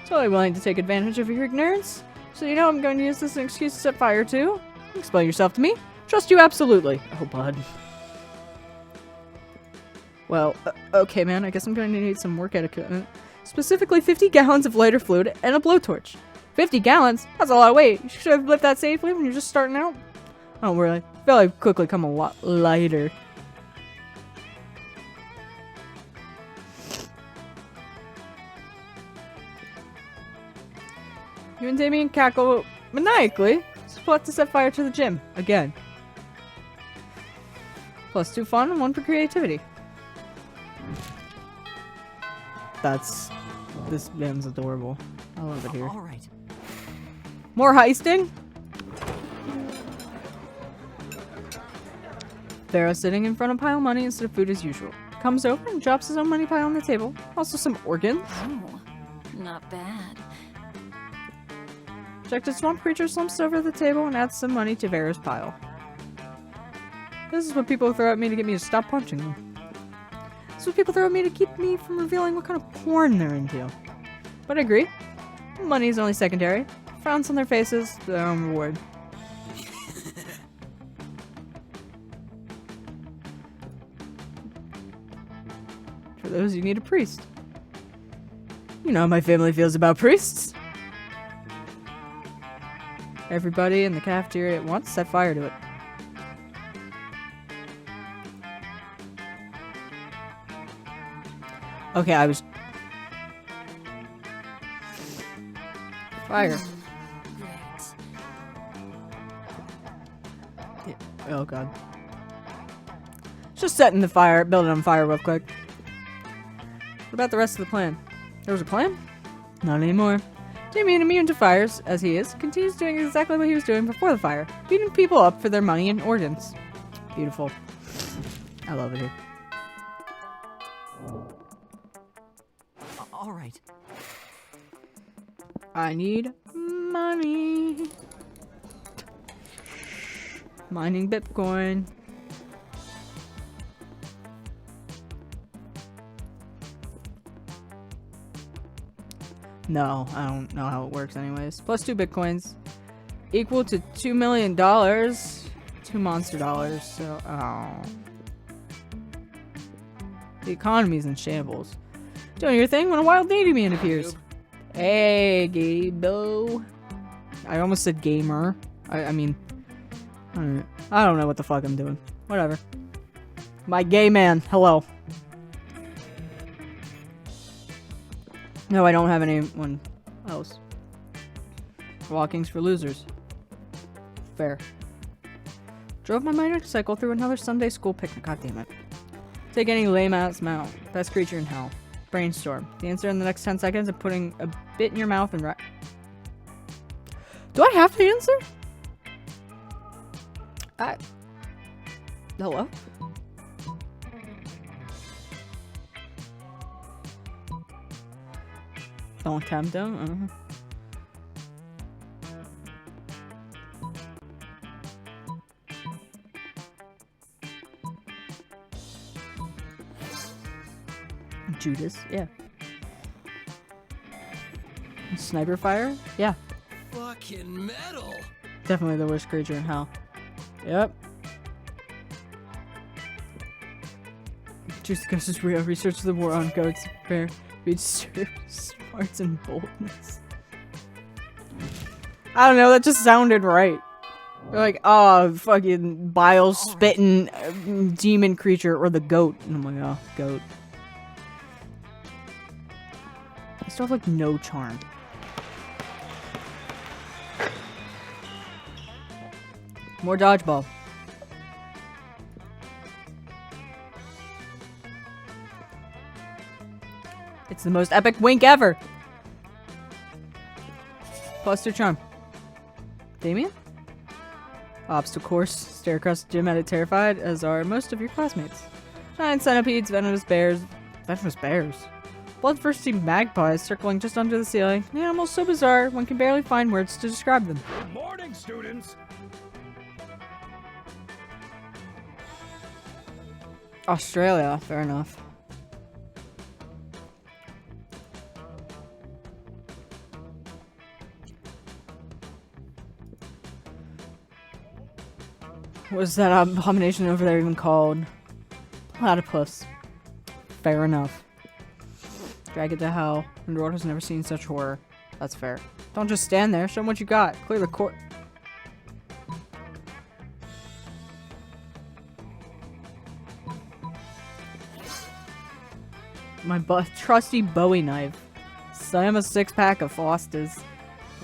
Totally willing to take advantage of your ignorance. So you know I'm going to use this as an excuse to set fire to. Explain yourself to me. Trust you absolutely. Oh, bud. Well, okay, man. I guess I'm going to need some workout equipment. Specifically 50 gallons of lighter fluid and a blowtorch. 50 gallons? That's a lot of weight. You should have lifted that safely when you're just starting out. Don't worry. I feel like quickly come a lot lighter. You and Damien cackle maniacally. Spot to set fire to the gym. Again. Plus 2 fun and 1 for creativity. This man's adorable. I love it here. All right. More heisting? Pharaoh sitting in front of a pile of money instead of food as usual. Comes over and drops his own money pile on the table. Also some organs. Oh, not bad. Rejected swamp creature slumps over the table and adds some money to Pharaoh's pile. This is what people throw at me to get me to stop punching them. This is what people throw at me to keep me from revealing what kind of porn they're into. But I agree. Money is only secondary. Frowns on their faces, their own reward. For those, you need a priest. You know how my family feels about priests. Everybody in the cafeteria at once set fire to it. Okay, I was... Fire. Great. Yeah. Oh god. Just setting the fire, building on fire real quick. What about the rest of the plan? There was a plan? Not anymore. Damien, immune to fires, as he is, continues doing exactly what he was doing before the fire. Beating people up for their money and organs. Beautiful. I love it here. All right. I need money. Mining Bitcoin. No, I don't know how it works anyways. Plus 2 Bitcoins. Equal to $2 million. 2 monster dollars, so... Oh. The economy's in shambles. Doing your thing when a wild Damien appears. Hey, Gabo. I almost said gamer. I mean... I don't know what the fuck I'm doing. Whatever. My gay man. Hello. No, I don't have anyone else. Walking's for losers. Fair. Drove my motorcycle through another Sunday school picnic. God damn it. Take any lame-ass mount. Best creature in hell. Brainstorm. The answer in the next 10 seconds of putting a bit in your mouth and right. Do I have to answer? Hello? Don't tempt him. Judas, yeah. Sniper fire? Yeah. Fucking metal. Definitely the worst creature in hell. Yep. Just because it's real. Research the war on goats, bear, beach, smarts, and boldness. I don't know, that just sounded right. They're like, oh, fucking bile spitting demon creature, or the goat. And I'm like, oh, goat. I still have like no charm. More dodgeball. It's the most epic wink ever. +2 charm. Damien? Obstacle course. Stare across the gym at it terrified, as are most of your classmates. Giant centipedes, venomous bears. Venomous bears? Bloodthirsty magpies circling just under the ceiling. Animals so bizarre, one can barely find words to describe them. Good morning, students. Australia, fair enough. What is that abomination over there even called? Platypus. Fair enough. Drag it to hell. The world has never seen such horror. That's fair. Don't just stand there. Show them what you got. Clear the court. My trusty Bowie knife. Slam a 6-pack of Fosters.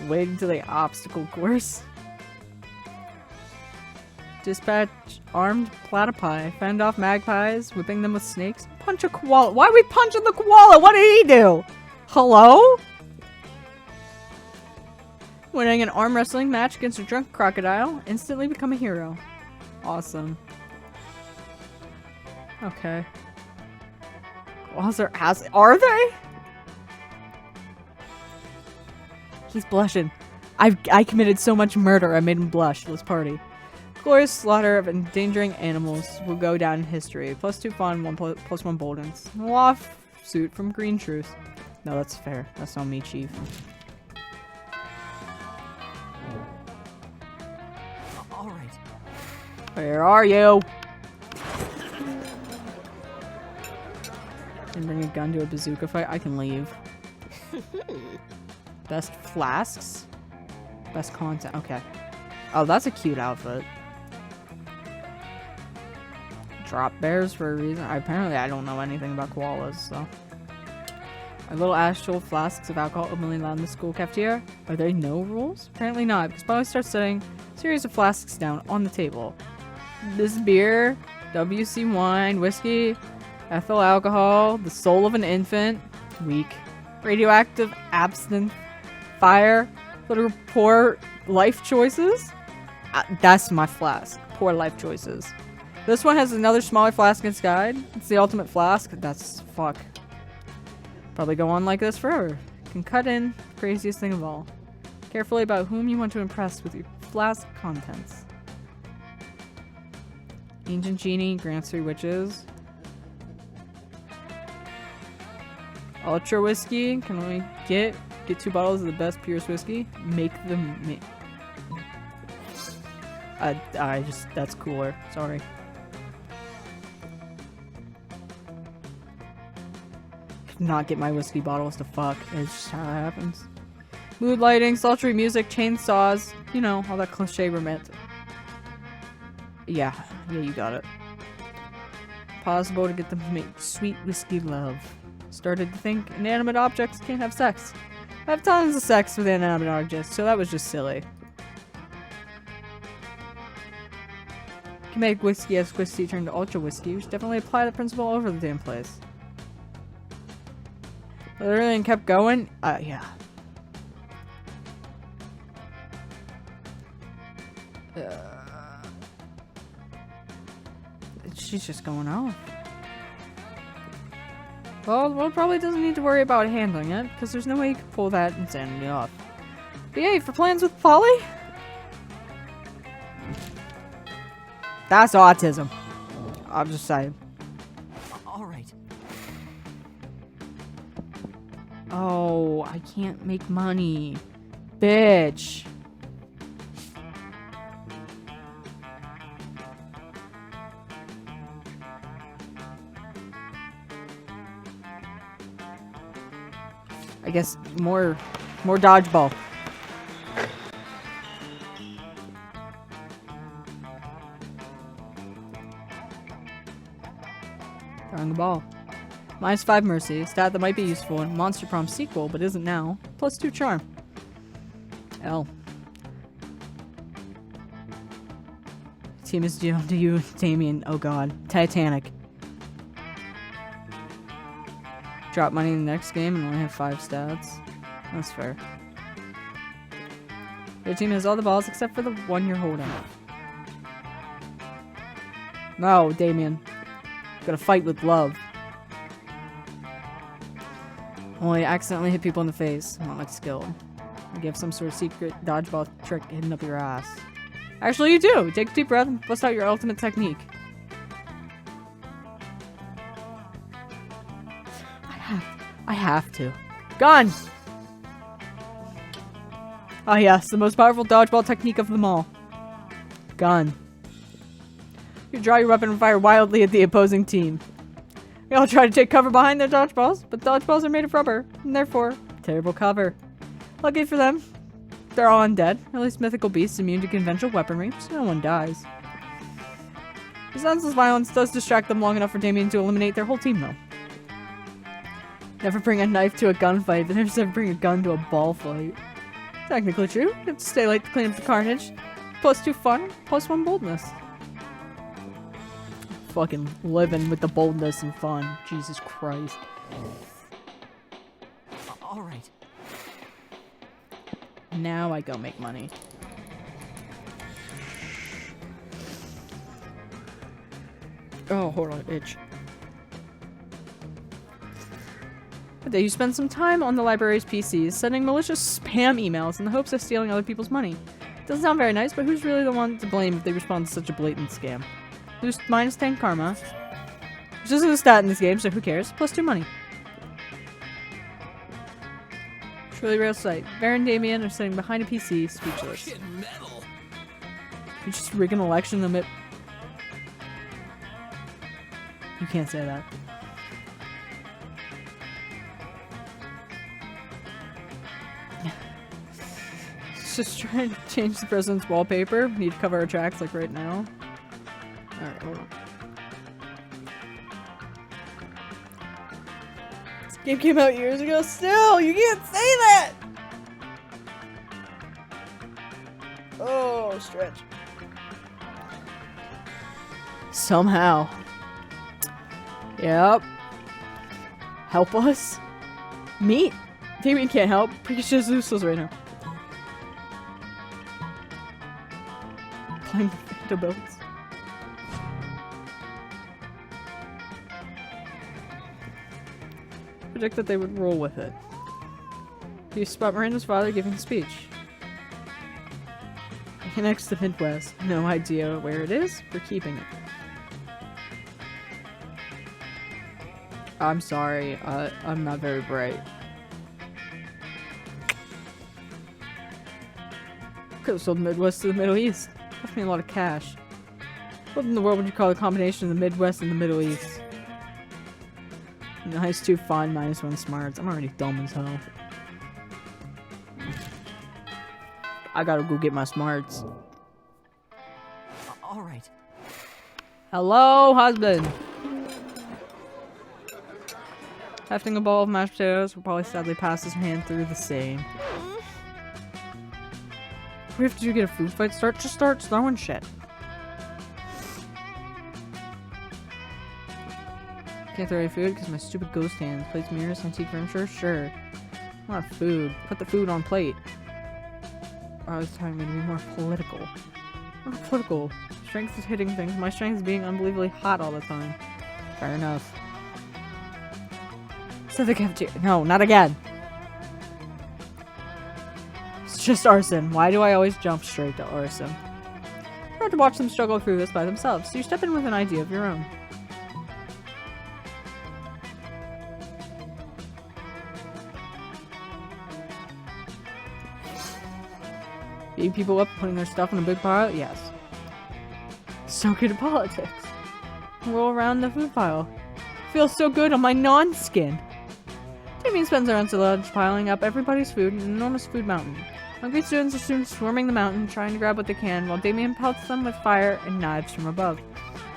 Waiting to the obstacle course. Dispatch armed platypi. Fend off magpies. Whipping them with snakes. Punch a koala. Why are we punching the koala? What did he do? Hello? Winning an arm wrestling match against a drunk crocodile. Instantly become a hero. Awesome. Okay. Koalas are ass. Are they? He's blushing. I committed so much murder I made him blush. Let's party. Glorious slaughter of endangering animals will go down in history. +2 fun, +1 boldness. Lawsuit from Green Truth. No, that's fair. That's on me, Chief. All right. Where are you? And bring a gun to a bazooka fight. I can leave. Best flasks? Best content. Okay. Oh, that's a cute outfit. Drop bears for a reason. Apparently, I don't know anything about koalas, so. Our little astral flasks of alcohol openly allowed in the school cafeteria. Are there no rules? Apparently not, because Polly starts setting a series of flasks down on the table. This beer, WC wine, whiskey, ethyl alcohol, the soul of an infant, weak, radioactive absinthe, fire, little poor life choices. That's my flask. Poor life choices. This one has another smaller flask in its guide. It's the ultimate flask. That's fuck. Probably go on like this forever. Can cut in. Craziest thing of all. Carefully about whom you want to impress with your flask contents. Ancient Genie grants 3 wishes. Ultra whiskey. Can only get 2 bottles of the best purest whiskey. Make them. That's cooler. Sorry. Could not get my whiskey bottles to fuck. It's just how it happens. Mood lighting, sultry music, chainsaws. You know, all that cliche romantic. Yeah, you got it. Possible to get them to make sweet whiskey love. Started to think inanimate objects can't have sex. I have tons of sex with inanimate objects, so that was just silly. Can make whiskey as whiskey turn to ultra whiskey. We should definitely apply the principle all over the damn place. Literally and kept going? Yeah. She's just going off. Well, probably doesn't need to worry about handling it, because there's no way you can pull that insanity off. But yay, for plans with Polly? That's autism. I'm just saying. All right. Oh, I can't make money. Bitch. I guess more dodgeball. Throwing the ball. -5 mercy, a stat that might be useful in Monster Prom sequel, but isn't now. +2 charm. L. Team is down to you, Damien. Oh god. Titanic. Drop money in the next game and only have 5 stats. That's fair. Your team has all the balls except for the one you're holding. No, Damien. Gotta fight with love. Only accidentally hit people in the face. Not much skill. You have some sort of secret dodgeball trick hidden up your ass. Actually, you do! Take a deep breath and bust out your ultimate technique. I have to. Gun! Ah yes, the most powerful dodgeball technique of them all. Gun. You draw your weapon and fire wildly at the opposing team. They all try to take cover behind their dodgeballs, but dodgeballs are made of rubber, and therefore, terrible cover. Lucky for them, they're all undead, at least mythical beasts immune to conventional weaponry, so no one dies. The senseless violence does distract them long enough for Damien to eliminate their whole team though. Never bring a knife to a gunfight, but never bring a gun to a ball fight. Technically true. You have to stay late to clean up the carnage. +2 fun, +1 boldness. Fucking living with the boldness and fun. Jesus Christ. All right. Now I go make money. Oh, hold on, itch. Today you spend some time on the library's PCs sending malicious spam emails in the hopes of stealing other people's money. Doesn't sound very nice, but who's really the one to blame if they respond to such a blatant scam? Lose -10 karma. Which isn't a stat in this game, so who cares? +2 money. Truly real sight. Baron and Damien are sitting behind a PC, speechless. Fucking metal. You just rig an election amid... You can't say that. Just trying to change the president's wallpaper. Need to cover our tracks like right now. Alright, hold on. This game came out years ago. Still, you can't say that! Oh, stretch. Somehow. Yep. Help us? Me? Damien can't help. He's just useless right now. Climb the boats. Predict that they would roll with it. You spot Miranda's father giving a speech. It connects to Midwest. No idea where it is. We're keeping it. I'm sorry. I'm not very bright. Could have sold the Midwest to the Middle East. Cost me a lot of cash. What in the world would you call a combination of the Midwest and the Middle East? Nice 2 fun, -1 smarts. I'm already dumb as hell. I gotta go get my smarts. All right. Hello, husband. Hefting a bowl of mashed potatoes will probably sadly pass his hand through the same. We have to get a food fight start. Just start throwing shit. Can't throw any food because my stupid ghost hands. Plates, mirrors, antique furniture. Sure. I want food. Put the food on plate. Or I was trying to be more political. Not political. Strength is hitting things. My strength is being unbelievably hot all the time. Fair enough. So the cafeteria. No, not again. It's just arson. Why do I always jump straight to arson? It's hard to watch them struggle through this by themselves, so you step in with an idea of your own. Beating people up, putting their stuff in a big pile? Yes. So good at politics. Roll around the food pile. Feels so good on my non-skin. Damien spends their lunch piling up everybody's food in an enormous food mountain. Hungry students are soon swarming the mountain, trying to grab what they can, while Damien pelts them with fire and knives from above.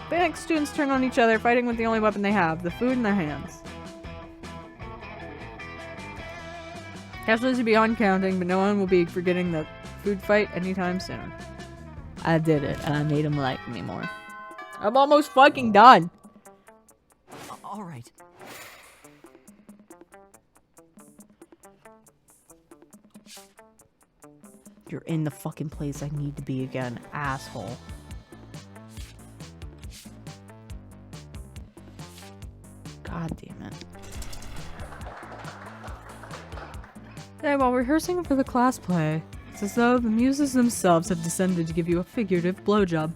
Panicked students turn on each other, fighting with the only weapon they have, the food in their hands. Casualties are beyond counting, but no one will be forgetting the food fight anytime soon. I did it, and I made him like me more. I'm almost fucking done! All right. You're in the fucking place I need to be again, asshole. God damn it. Today, while rehearsing for the class play, it's as though the muses themselves have descended to give you a figurative blowjob.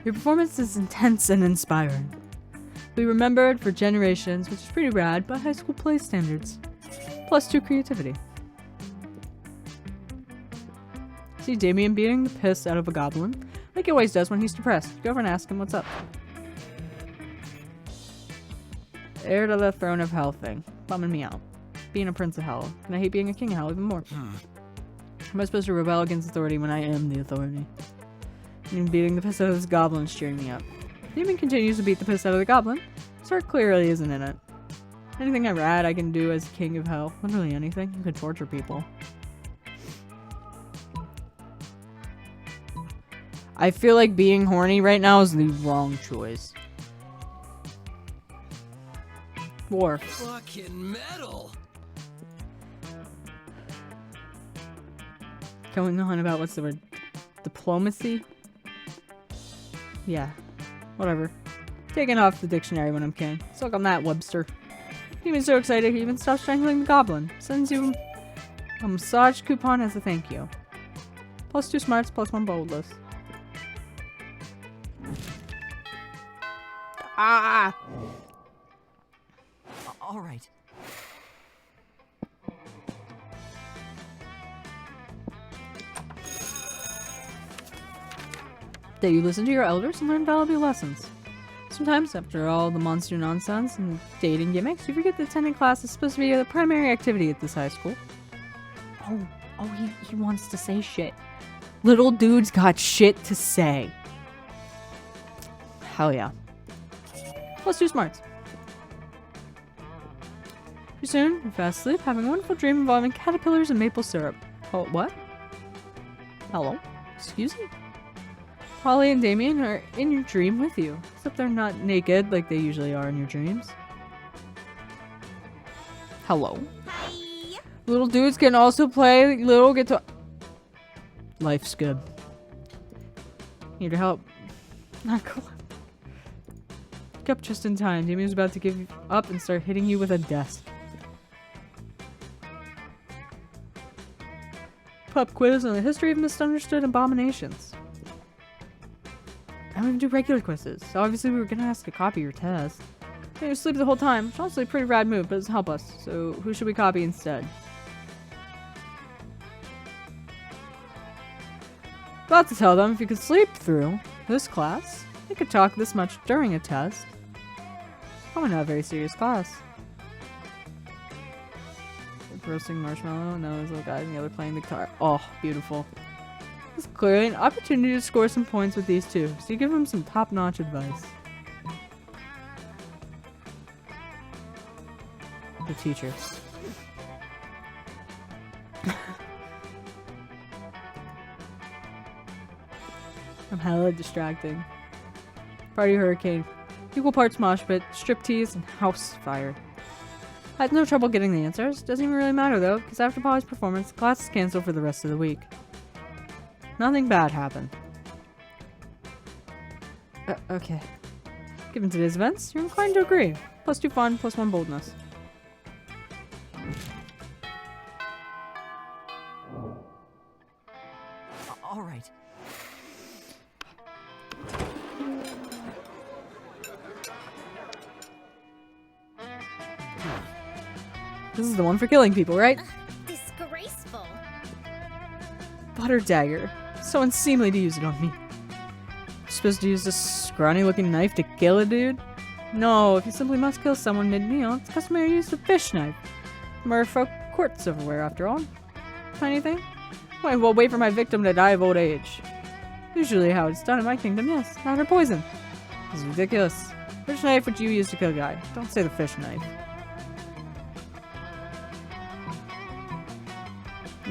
Your performance is intense and inspiring. Be remembered for generations, which is pretty rad by high school play standards. +2 creativity. See Damien beating the piss out of a goblin, like he always does when he's depressed. Go over and ask him what's up. Heir to the throne of hell thing. Bumming me out. Being a prince of hell. And I hate being a king of hell even more. How am I supposed to rebel against authority when I am the authority? And beating the piss out of this goblin is cheering me up. Damien continues to beat the piss out of the goblin. Sword clearly isn't in it. Anything I can do as king of hell. Literally anything. You could torture people. I feel like being horny right now is the wrong choice. War. Fucking metal. Going on about what's the word? Diplomacy? Yeah. Whatever. Taking off the dictionary when I'm king. Suck on that, Webster. Demon's so excited he even stops strangling the goblin. Sends you a massage coupon as a thank you. +2 smarts, +1 boldness. Ah! All right. That you listen to your elders and learn valuable lessons. Sometimes, after all the monster nonsense and dating gimmicks, you forget that attending class is supposed to be the primary activity at this high school. He wants to say shit. Little dude's got shit to say. Hell yeah. +2 smarts. Too soon, in fast sleep, having a wonderful dream involving caterpillars and maple syrup. Oh, what? Hello? Excuse me? Polly and Damien are in your dream with you, except they're not naked like they usually are in your dreams. Hello? Hi. Little dudes can also play little guitar. Life's good. Need your help. Not cool. Pick up just in time. Damien's about to give up and start hitting you with a desk. Pub quiz on the history of misunderstood abominations. I don't even do regular quizzes, so obviously we were gonna ask to copy your test. You sleep the whole time, which is honestly a pretty rad move, but it doesn't help us. So who should we copy instead? About to tell them if you could sleep through this class, you could talk this much during a test. Probably not a very serious class. Roasting marshmallow, and those little guys and the other playing the guitar. Oh, beautiful. This is clearly an opportunity to score some points with these two, so you give them some top-notch advice. The teacher. I'm hella distracting. Party hurricane. Equal parts mosh pit, striptease, and house fire. I had no trouble getting the answers. Doesn't even really matter though, because after Polly's performance, the class is canceled for the rest of the week. Nothing bad happened. Okay. Given today's events, you're inclined to agree. +2 fun, +1 boldness. All right. This is the one for killing people, right? Disgraceful. Butter dagger. So unseemly to use it on me. Supposed to use this scrawny looking knife to kill a dude? No, if you simply must kill someone mid-meal, it's customary to use the fish knife. Merfolk court silverware, after all. Tiny thing? Might well wait for my victim to die of old age. Usually how it's done in my kingdom, yes. Not her poison. This is ridiculous. Which knife would you use to kill a guy? Don't say the fish knife.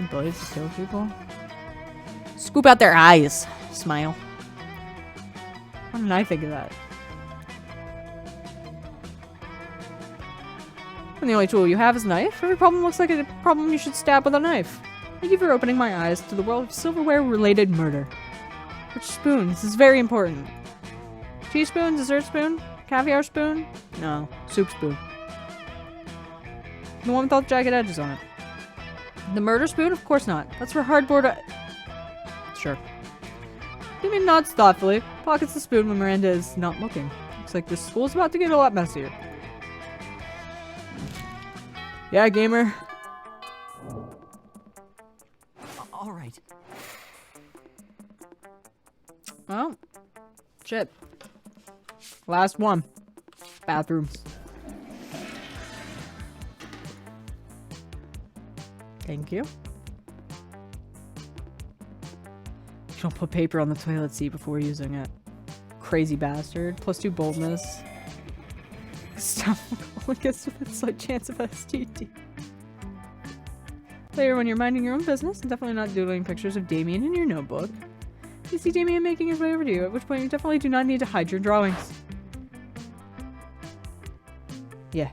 Blades to kill people? Scoop out their eyes. Smile. Why didn't I think of that? When the only tool you have is a knife, every problem looks like a problem you should stab with a knife. Thank you for opening my eyes to the world of silverware-related murder. Which spoon? This is very important. Teaspoon? Dessert spoon? Caviar spoon? No. Soup spoon. The one with all the jagged edges on it. The murder spoon? Of course not. That's for hardboard. Sure. Jimmy nods thoughtfully, pockets the spoon when Miranda is not looking. Looks like this school's about to get a lot messier. Yeah, gamer. All right. Well, shit. Last one. Bathrooms. Thank you. You don't put paper on the toilet seat before using it. Crazy bastard. +2 boldness. Stop. I guess with a slight chance of STD. Later, when you're minding your own business, and definitely not doodling pictures of Damien in your notebook, you see Damien making his way over to you, at which point you definitely do not need to hide your drawings. Yeah.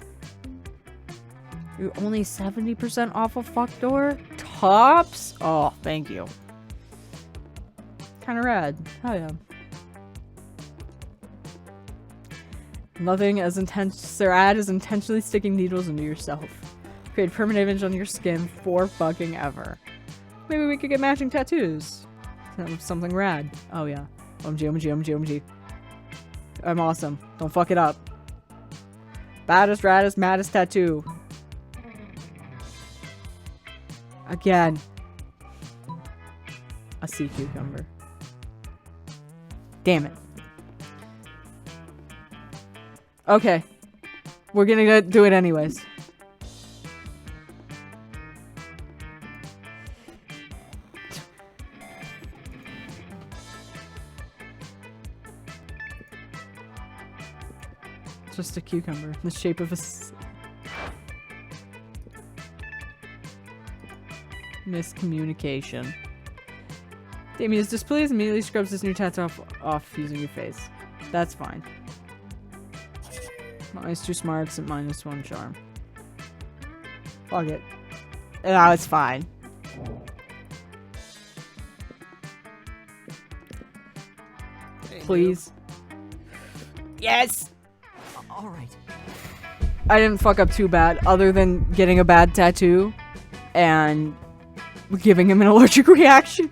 You're only 70% off a fuck door? Tops? Oh, thank you. Kinda rad. Hell yeah. Nothing as intense or rad as intentionally sticking needles into yourself. Create permanent image on your skin for fucking ever. Maybe we could get matching tattoos. Something rad. Oh yeah. OMG, OMG, OMG, OMG. I'm awesome. Don't fuck it up. Baddest, raddest, maddest tattoo. Again. A sea cucumber. Damn it. Okay. We're gonna do it anyways. It's just a cucumber in the shape of a miscommunication. Damien is displeased and immediately scrubs this new tattoo off using your face. That's fine. Mine's 2 smarts and -1 charm. Fuck it. No, it's fine. Please. Yes! All right. I didn't fuck up too bad, other than getting a bad tattoo and giving him an allergic reaction.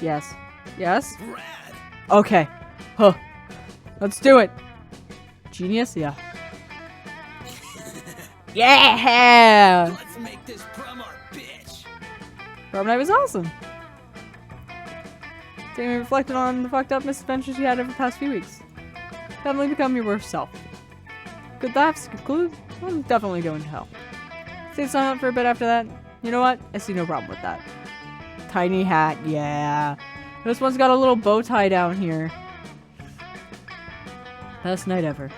Yes. Yes? Rad. Okay. Huh. Let's do it. Genius? Yeah. Yeah! Let's make this prom our bitch. Prom night was awesome. Damien reflected on the fucked up misadventures you had over the past few weeks. Definitely become your worst self. Good laughs, good clues. I'm definitely going to hell. Stayed silent for a bit after that. You know what? I see no problem with that. Tiny hat, yeah. This one's got a little bow tie down here. Best night ever.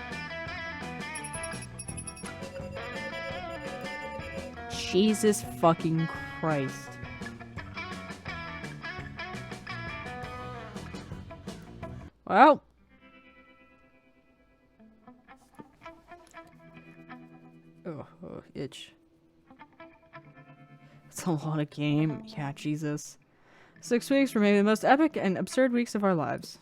Jesus fucking Christ. Well. Oh, itch. It's a lot of game. Yeah, Jesus. 6 weeks were maybe the most epic and absurd weeks of our lives.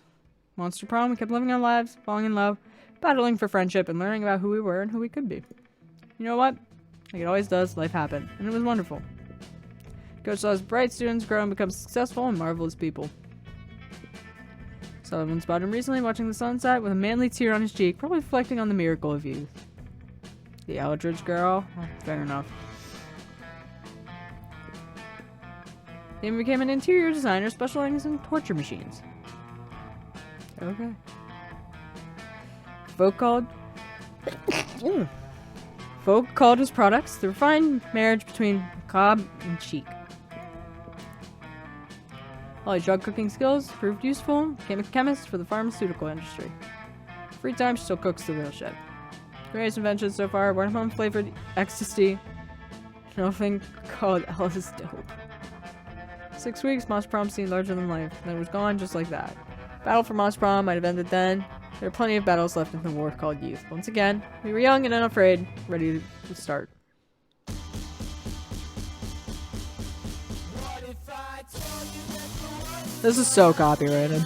Monster Prom, we kept living our lives, falling in love, battling for friendship, and learning about who we were and who we could be. You know what? Like it always does, life happened, and it was wonderful. Coach saw his bright students grow and become successful and marvelous people. Someone spotted him recently watching the sunset with a manly tear on his cheek, probably reflecting on the miracle of youth. The Eldridge girl? Oh, fair enough. He even became an interior designer specializing in torture machines. Okay. Folk called his products the refined marriage between macabre and chic. All his drug cooking skills proved useful, became a chemist for the pharmaceutical industry. Free time, she still cooks the real shit. Greatest inventions so far, watermelon flavored ecstasy, nothing called Alice dope. 6 weeks, Monster Prom seemed larger than life, then it was gone just like that. Battle for Monster Prom might have ended then. There are plenty of battles left in the war called youth. Once again, we were young and unafraid, ready to start. This is so copyrighted.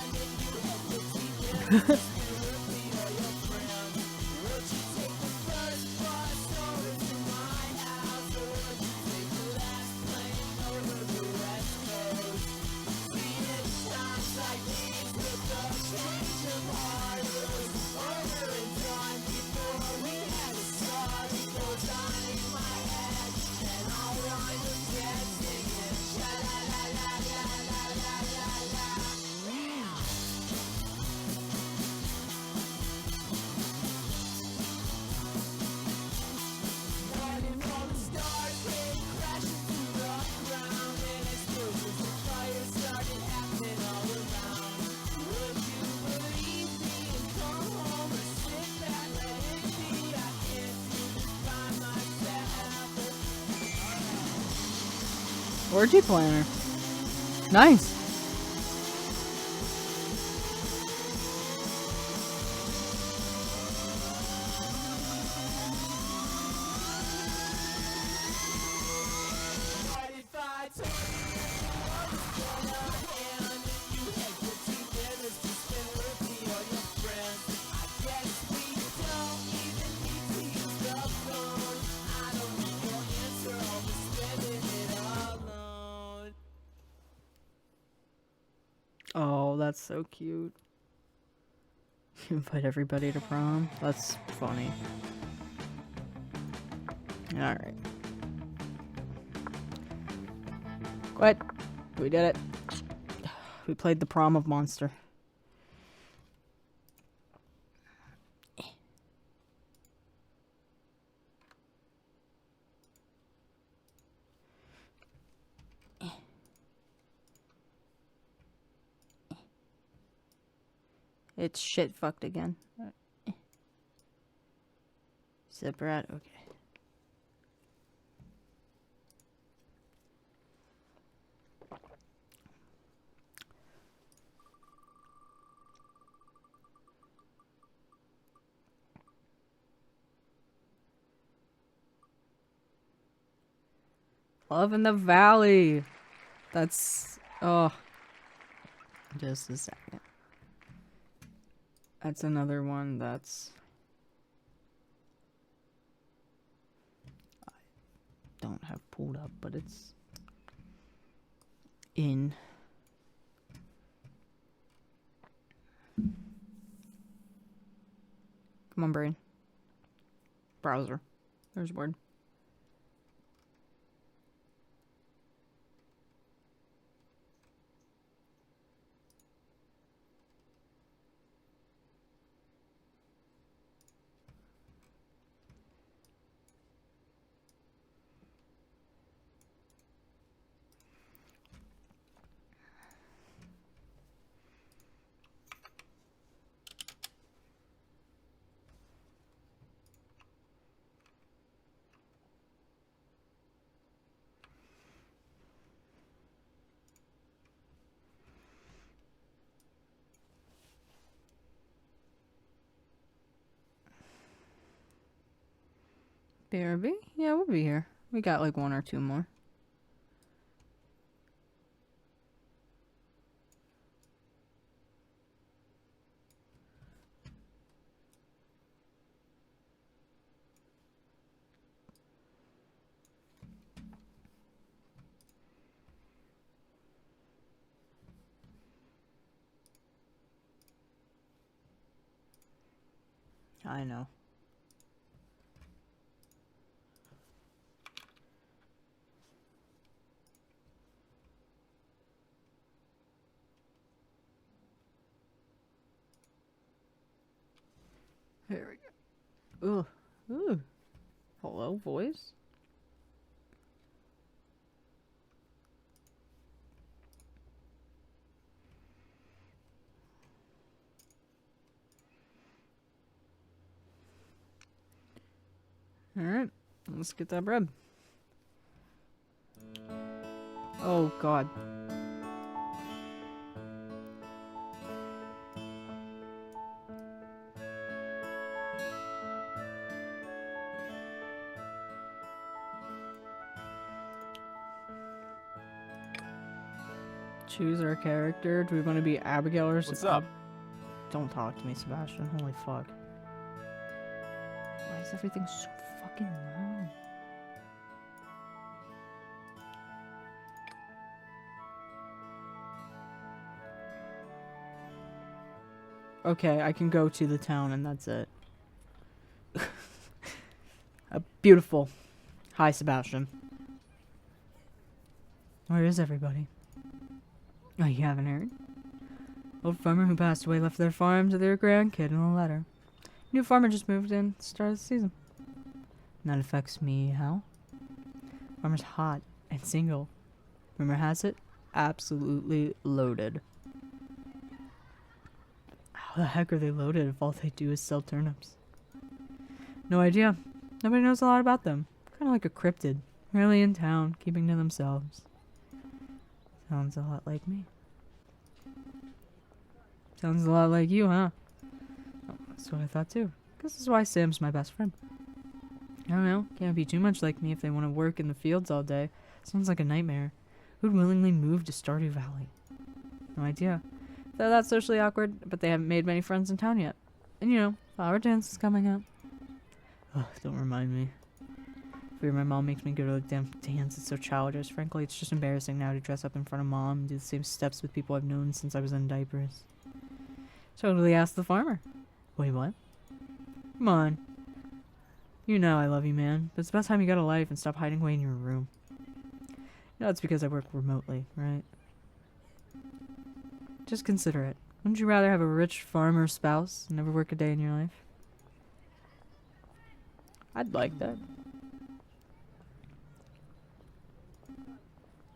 Orgy planner. Nice. Oh, that's so cute. You invite everybody to prom? That's funny. Alright. Quit. We did it. We played the Prom of Monster. It's shit fucked again. Separate, okay. Love in the Valley. That's, oh. Just a second. That's another one that's... I don't have pulled up, but it's in. Come on, brain. Browser. There's a word. BRB? Yeah, we'll be here. We got like 1 or 2 more. I know. There we go. Ooh. Ooh. Hello, voice? Alright. Let's get that bread. Oh, God. Choose our character. Do we want to be Abigail or What's up? Don't talk to me, Sebastian. Holy fuck. Why is everything so fucking loud? Okay, I can go to the town and that's it. Beautiful. Hi, Sebastian. Where is everybody? Oh, you haven't heard? Old farmer who passed away left their farm to their grandkid in a letter. New farmer just moved in at the start of the season. And that affects me how? Farmer's hot and single. Rumor has it, absolutely loaded. How the heck are they loaded if all they do is sell turnips? No idea. Nobody knows a lot about them. Kind of like a cryptid. Rarely in town, keeping to themselves. Sounds a lot like me. Sounds a lot like you, huh? Oh, that's what I thought too. This is why Sam's my best friend. I don't know. Can't be too much like me if they want to work in the fields all day. Sounds like a nightmare. Who'd willingly move to Stardew Valley? No idea. They're that socially awkward, but they haven't made many friends in town yet. And you know, flower dance is coming up. Ugh, don't remind me. Fear my mom makes me go to the damn dance. It's so childish. Frankly, it's just embarrassing now to dress up in front of mom and do the same steps with people I've known since I was in diapers. Totally ask the farmer. Wait, what? Come on. You know I love you, man. But it's about time you got a life and stop hiding away in your room. You know it's because I work remotely, right? Just consider it. Wouldn't you rather have a rich farmer spouse and never work a day in your life? I'd like that.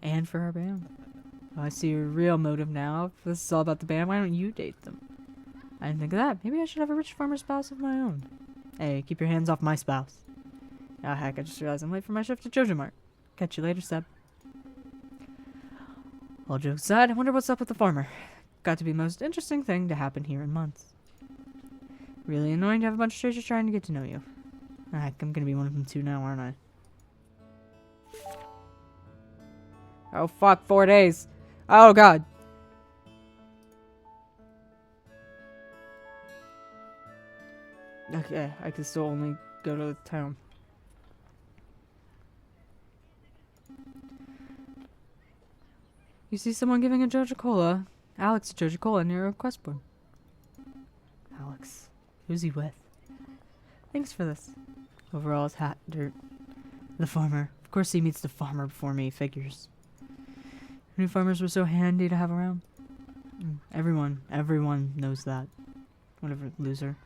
And for our band. Oh, I see your real motive now. If this is all about the band, why don't you date them? I didn't think of that. Maybe I should have a rich farmer spouse of my own. Hey, keep your hands off my spouse. Ah, heck, I just realized I'm late for my shift at Jojo Mart. Catch you later, Seb. All jokes aside, I wonder what's up with the farmer. Got to be the most interesting thing to happen here in months. Really annoying to have a bunch of strangers trying to get to know you. Ah, heck, I'm gonna be one of them too now, aren't I? Oh fuck, 4 days. Oh god. Okay, I can still only go to the town. You see someone giving a Joja Cola. Alex a Joja Cola near a request board. Alex. Who's he with? Thanks for this. Overalls, hat, dirt. The farmer. Of course he meets the farmer before me, figures. New farmers were so handy to have around. Everyone knows that. Whatever, loser.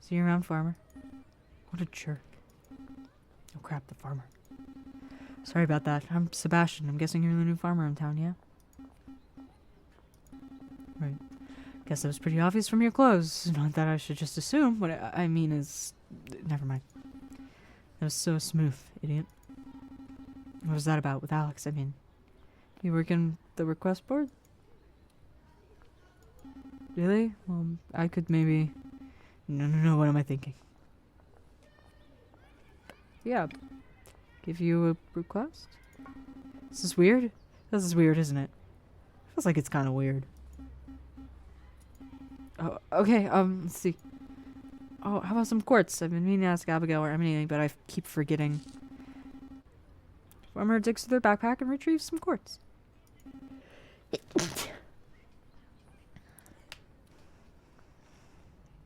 See you around, farmer. What a jerk. Oh crap, the farmer. Sorry about that. I'm Sebastian. I'm guessing you're the new farmer in town, yeah? Right. Guess that was pretty obvious from your clothes. Not that I should just assume. What I mean is... Never mind. That was so smooth, idiot. What was that about with Alex? I mean... You work in the request board? Really? Well, I could maybe... No, what am I thinking? Yeah. Give you a request? Is this weird? This is weird, isn't it? Feels like it's kind of weird. Oh, okay, let's see. Oh, how about some quartz? I've been meaning to ask Abigail or anything, but I keep forgetting. Farmer digs through their backpack and retrieves some quartz.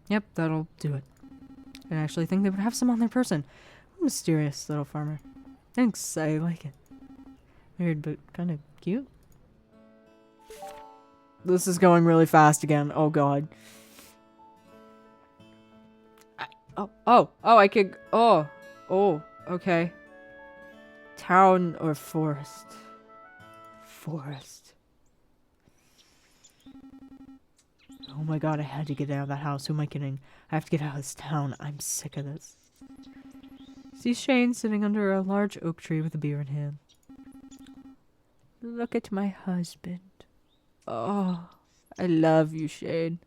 Yep, that'll do it. I actually think they would have some on their person. Mysterious little farmer. Thanks, I like it. Weird, but kind of cute. This is going really fast again. Oh god. I could. Oh, okay. Town or forest? Forest. Oh my god, I had to get out of that house. Who am I kidding? I have to get out of this town. I'm sick of this. See Shane sitting under a large oak tree with a beer in hand. Look at my husband. Oh, I love you, Shane.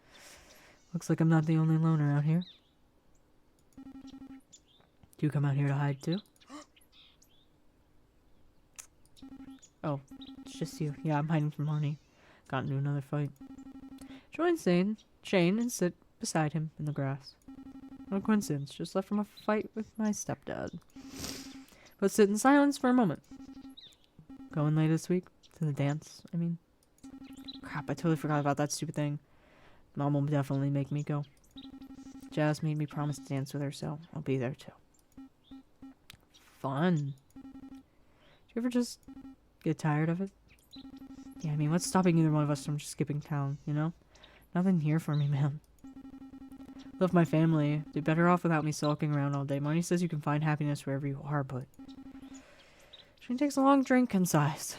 Looks like I'm not the only loner out here. Do you come out here to hide too? Oh, it's just you. Yeah, I'm hiding from Marnie. Got into another fight. Join Shane and sit beside him in the grass. No coincidence, just left from a fight with my stepdad. But sit in silence for a moment. Going late this week? To the dance, I mean. Crap, I totally forgot about that stupid thing. Mom will definitely make me go. Jazz made me promise to dance with her, so I'll be there too. Fun. Do you ever just get tired of it? Yeah, I mean, what's stopping either one of us from just skipping town, you know? Nothing here for me, man. Love my family. They're better off without me sulking around all day. Marnie says you can find happiness wherever you are, but... She takes a long drink and sighs.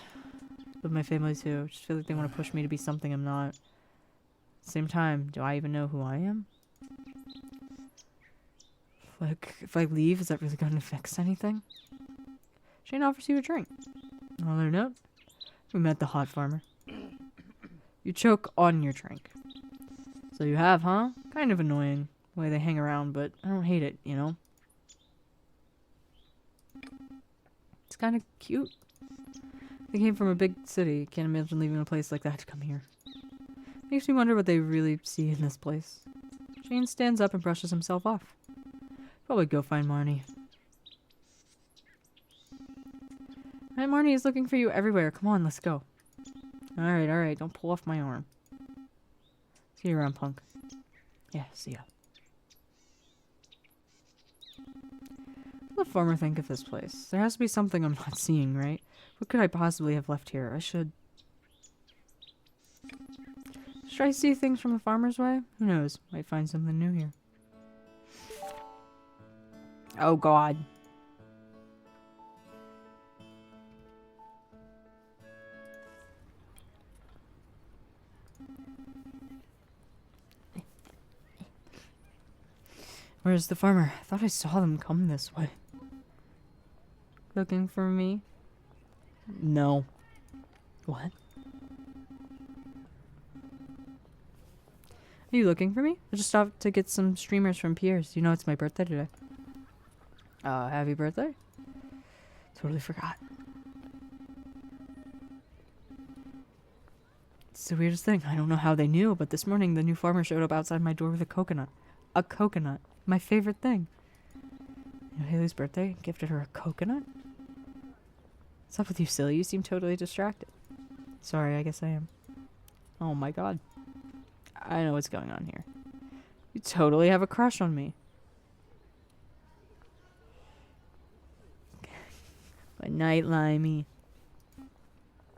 Love my family too. Just feel like they want to push me to be something I'm not. At the same time, do I even know who I am? Like, if I leave, is that really going to fix anything? Shane offers you a drink. On another note, we met the hot farmer. You choke on your drink. So you have, huh? Kind of annoying the way they hang around, but I don't hate it, you know? It's kind of cute. They came from a big city. Can't imagine leaving a place like that to come here. Makes me wonder what they really see in this place. Shane stands up and brushes himself off. Probably go find Marnie. Right, Marnie is looking for you everywhere. Come on, let's go. Alright. Don't pull off my arm. See you around, punk. Yeah, see ya. What does the farmer think of this place? There has to be something I'm not seeing, right? What could I possibly have left here? Should I see things from the farmer's way? Who knows? Might find something new here. Oh god. Where's the farmer? I thought I saw them come this way. Looking for me? No. What? Are you looking for me? I just stopped to get some streamers from Pierre's. You know it's my birthday today. Happy birthday? Totally forgot. It's the weirdest thing. I don't know how they knew, but this morning the new farmer showed up outside my door with a coconut. A coconut. My favorite thing. You know, Haley's birthday gifted her a coconut? What's up with you, silly? You seem totally distracted. Sorry, I guess I am. Oh my god. I know what's going on here. You totally have a crush on me. Good night, Limey.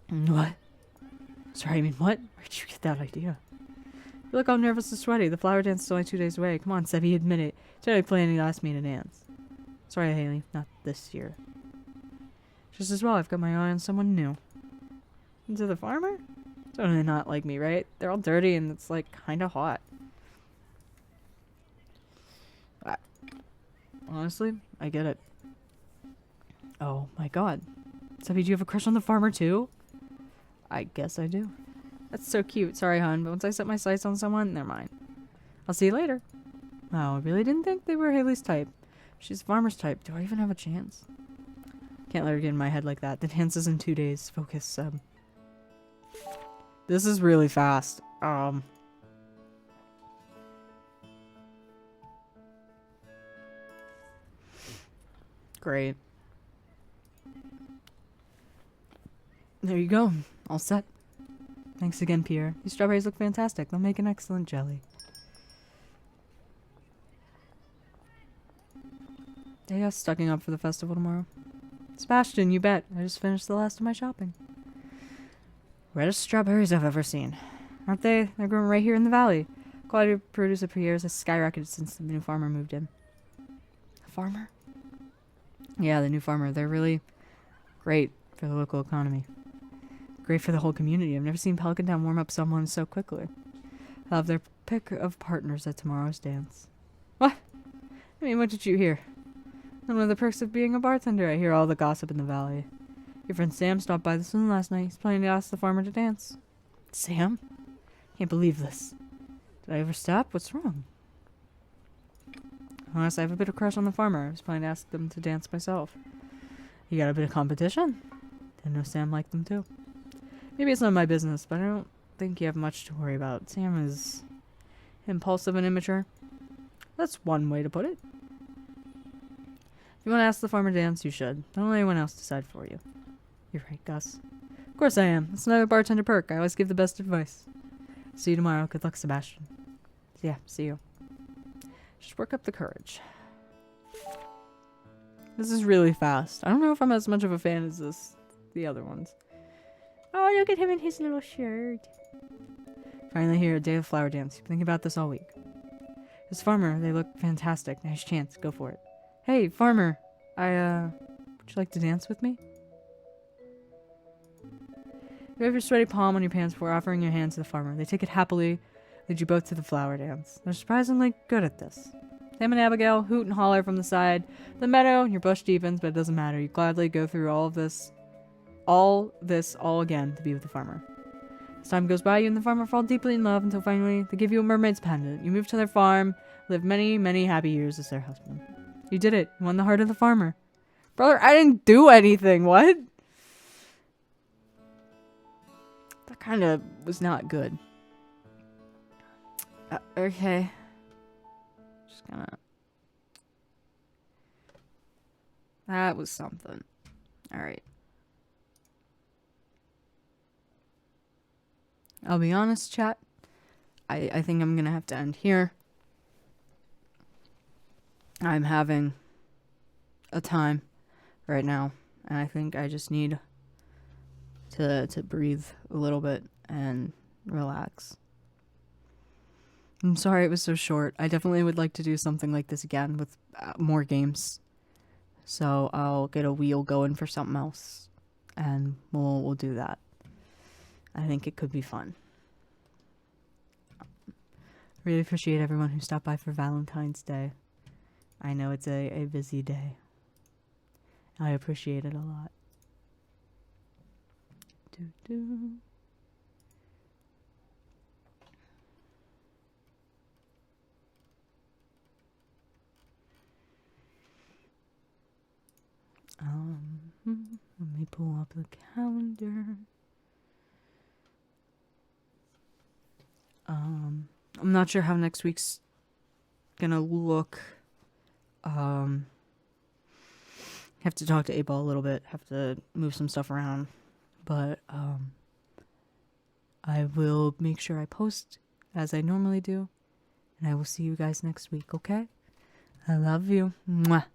What? Sorry, I mean, what? Where'd you get that idea? You look all nervous and sweaty. The flower dance is only 2 days away. Come on, Sebby, admit it. Totally planning to ask me to dance. Sorry, Haley. Not this year. Just as well, I've got my eye on someone new. Into the farmer? Totally not like me, right? They're all dirty and it's, like, kinda hot. Honestly, I get it. Oh my god. Sebby, do you have a crush on the farmer too? I guess I do. That's so cute. Sorry, hon, but once I set my sights on someone, they're mine. I'll see you later. Wow, I really didn't think they were Haley's type. She's farmer's type. Do I even have a chance? Can't let her get in my head like that. The dance is in 2 days. Focus, This is really fast. Great. There you go. All set. Thanks again, Pierre. These strawberries look fantastic. They'll make an excellent jelly. They are stocking up for the festival tomorrow. Sebastian, you bet. I just finished the last of my shopping. Reddest strawberries I've ever seen. Aren't they? They're growing right here in the valley. Quality of produce of Pierre's has skyrocketed since the new farmer moved in. The farmer? Yeah, the new farmer. They're really great for the local economy. Great for the whole community. I've never seen Pelican Town warm up someone so quickly. They'll have their pick of partners at tomorrow's dance. What? I mean, what did you hear? One of the perks of being a bartender. I hear all the gossip in the valley. Your friend Sam stopped by the saloon last night. He's planning to ask the farmer to dance. Sam? Can't believe this. Did I overstep? What's wrong? Honestly, I have a bit of crush on the farmer. I was planning to ask them to dance myself. You got a bit of competition? Didn't know Sam liked them too. Maybe it's not my business, but I don't think you have much to worry about. Sam is impulsive and immature. That's one way to put it. If you want to ask the farmer to dance, you should. Don't let anyone else decide for you. You're right, Gus. Of course I am. It's another bartender perk. I always give the best advice. See you tomorrow. Good luck, Sebastian. Yeah, see you. Just work up the courage. This is really fast. I don't know if I'm as much of a fan as the other ones. Oh, look at him in his little shirt. Finally here, a day of flower dance. You've been thinking about this all week. This farmer, they look fantastic. Nice chance. Go for it. Hey, farmer. Would you like to dance with me? You have your sweaty palm on your pants before offering your hand to the farmer. They take it happily, lead you both to the flower dance. They're surprisingly good at this. Sam and Abigail hoot and holler from the side. The meadow, your bush deepens, but it doesn't matter. You gladly go through all again to be with the farmer. As time goes by, you and the farmer fall deeply in love until finally they give you a mermaid's pendant. You move to their farm, live many, many happy years as their husband. You did it. You won the heart of the farmer. Brother, I didn't do anything. What? That kind of was not good. Okay. Just gonna... That was something. Alright. I'll be honest, chat. I think I'm gonna have to end here. I'm having a time right now, and I think I just need to breathe a little bit and relax. I'm sorry it was so short. I definitely would like to do something like this again with more games. So I'll get a wheel going for something else, and we'll do that. I think it could be fun. Really appreciate everyone who stopped by for Valentine's Day. I know it's a busy day. I appreciate it a lot. Doo-doo. Let me pull up the calendar. I'm not sure how next week's gonna look. Have to talk to A-Ball a little bit. Have to move some stuff around. But, I will make sure I post as I normally do. And I will see you guys next week, okay? I love you. Mwah.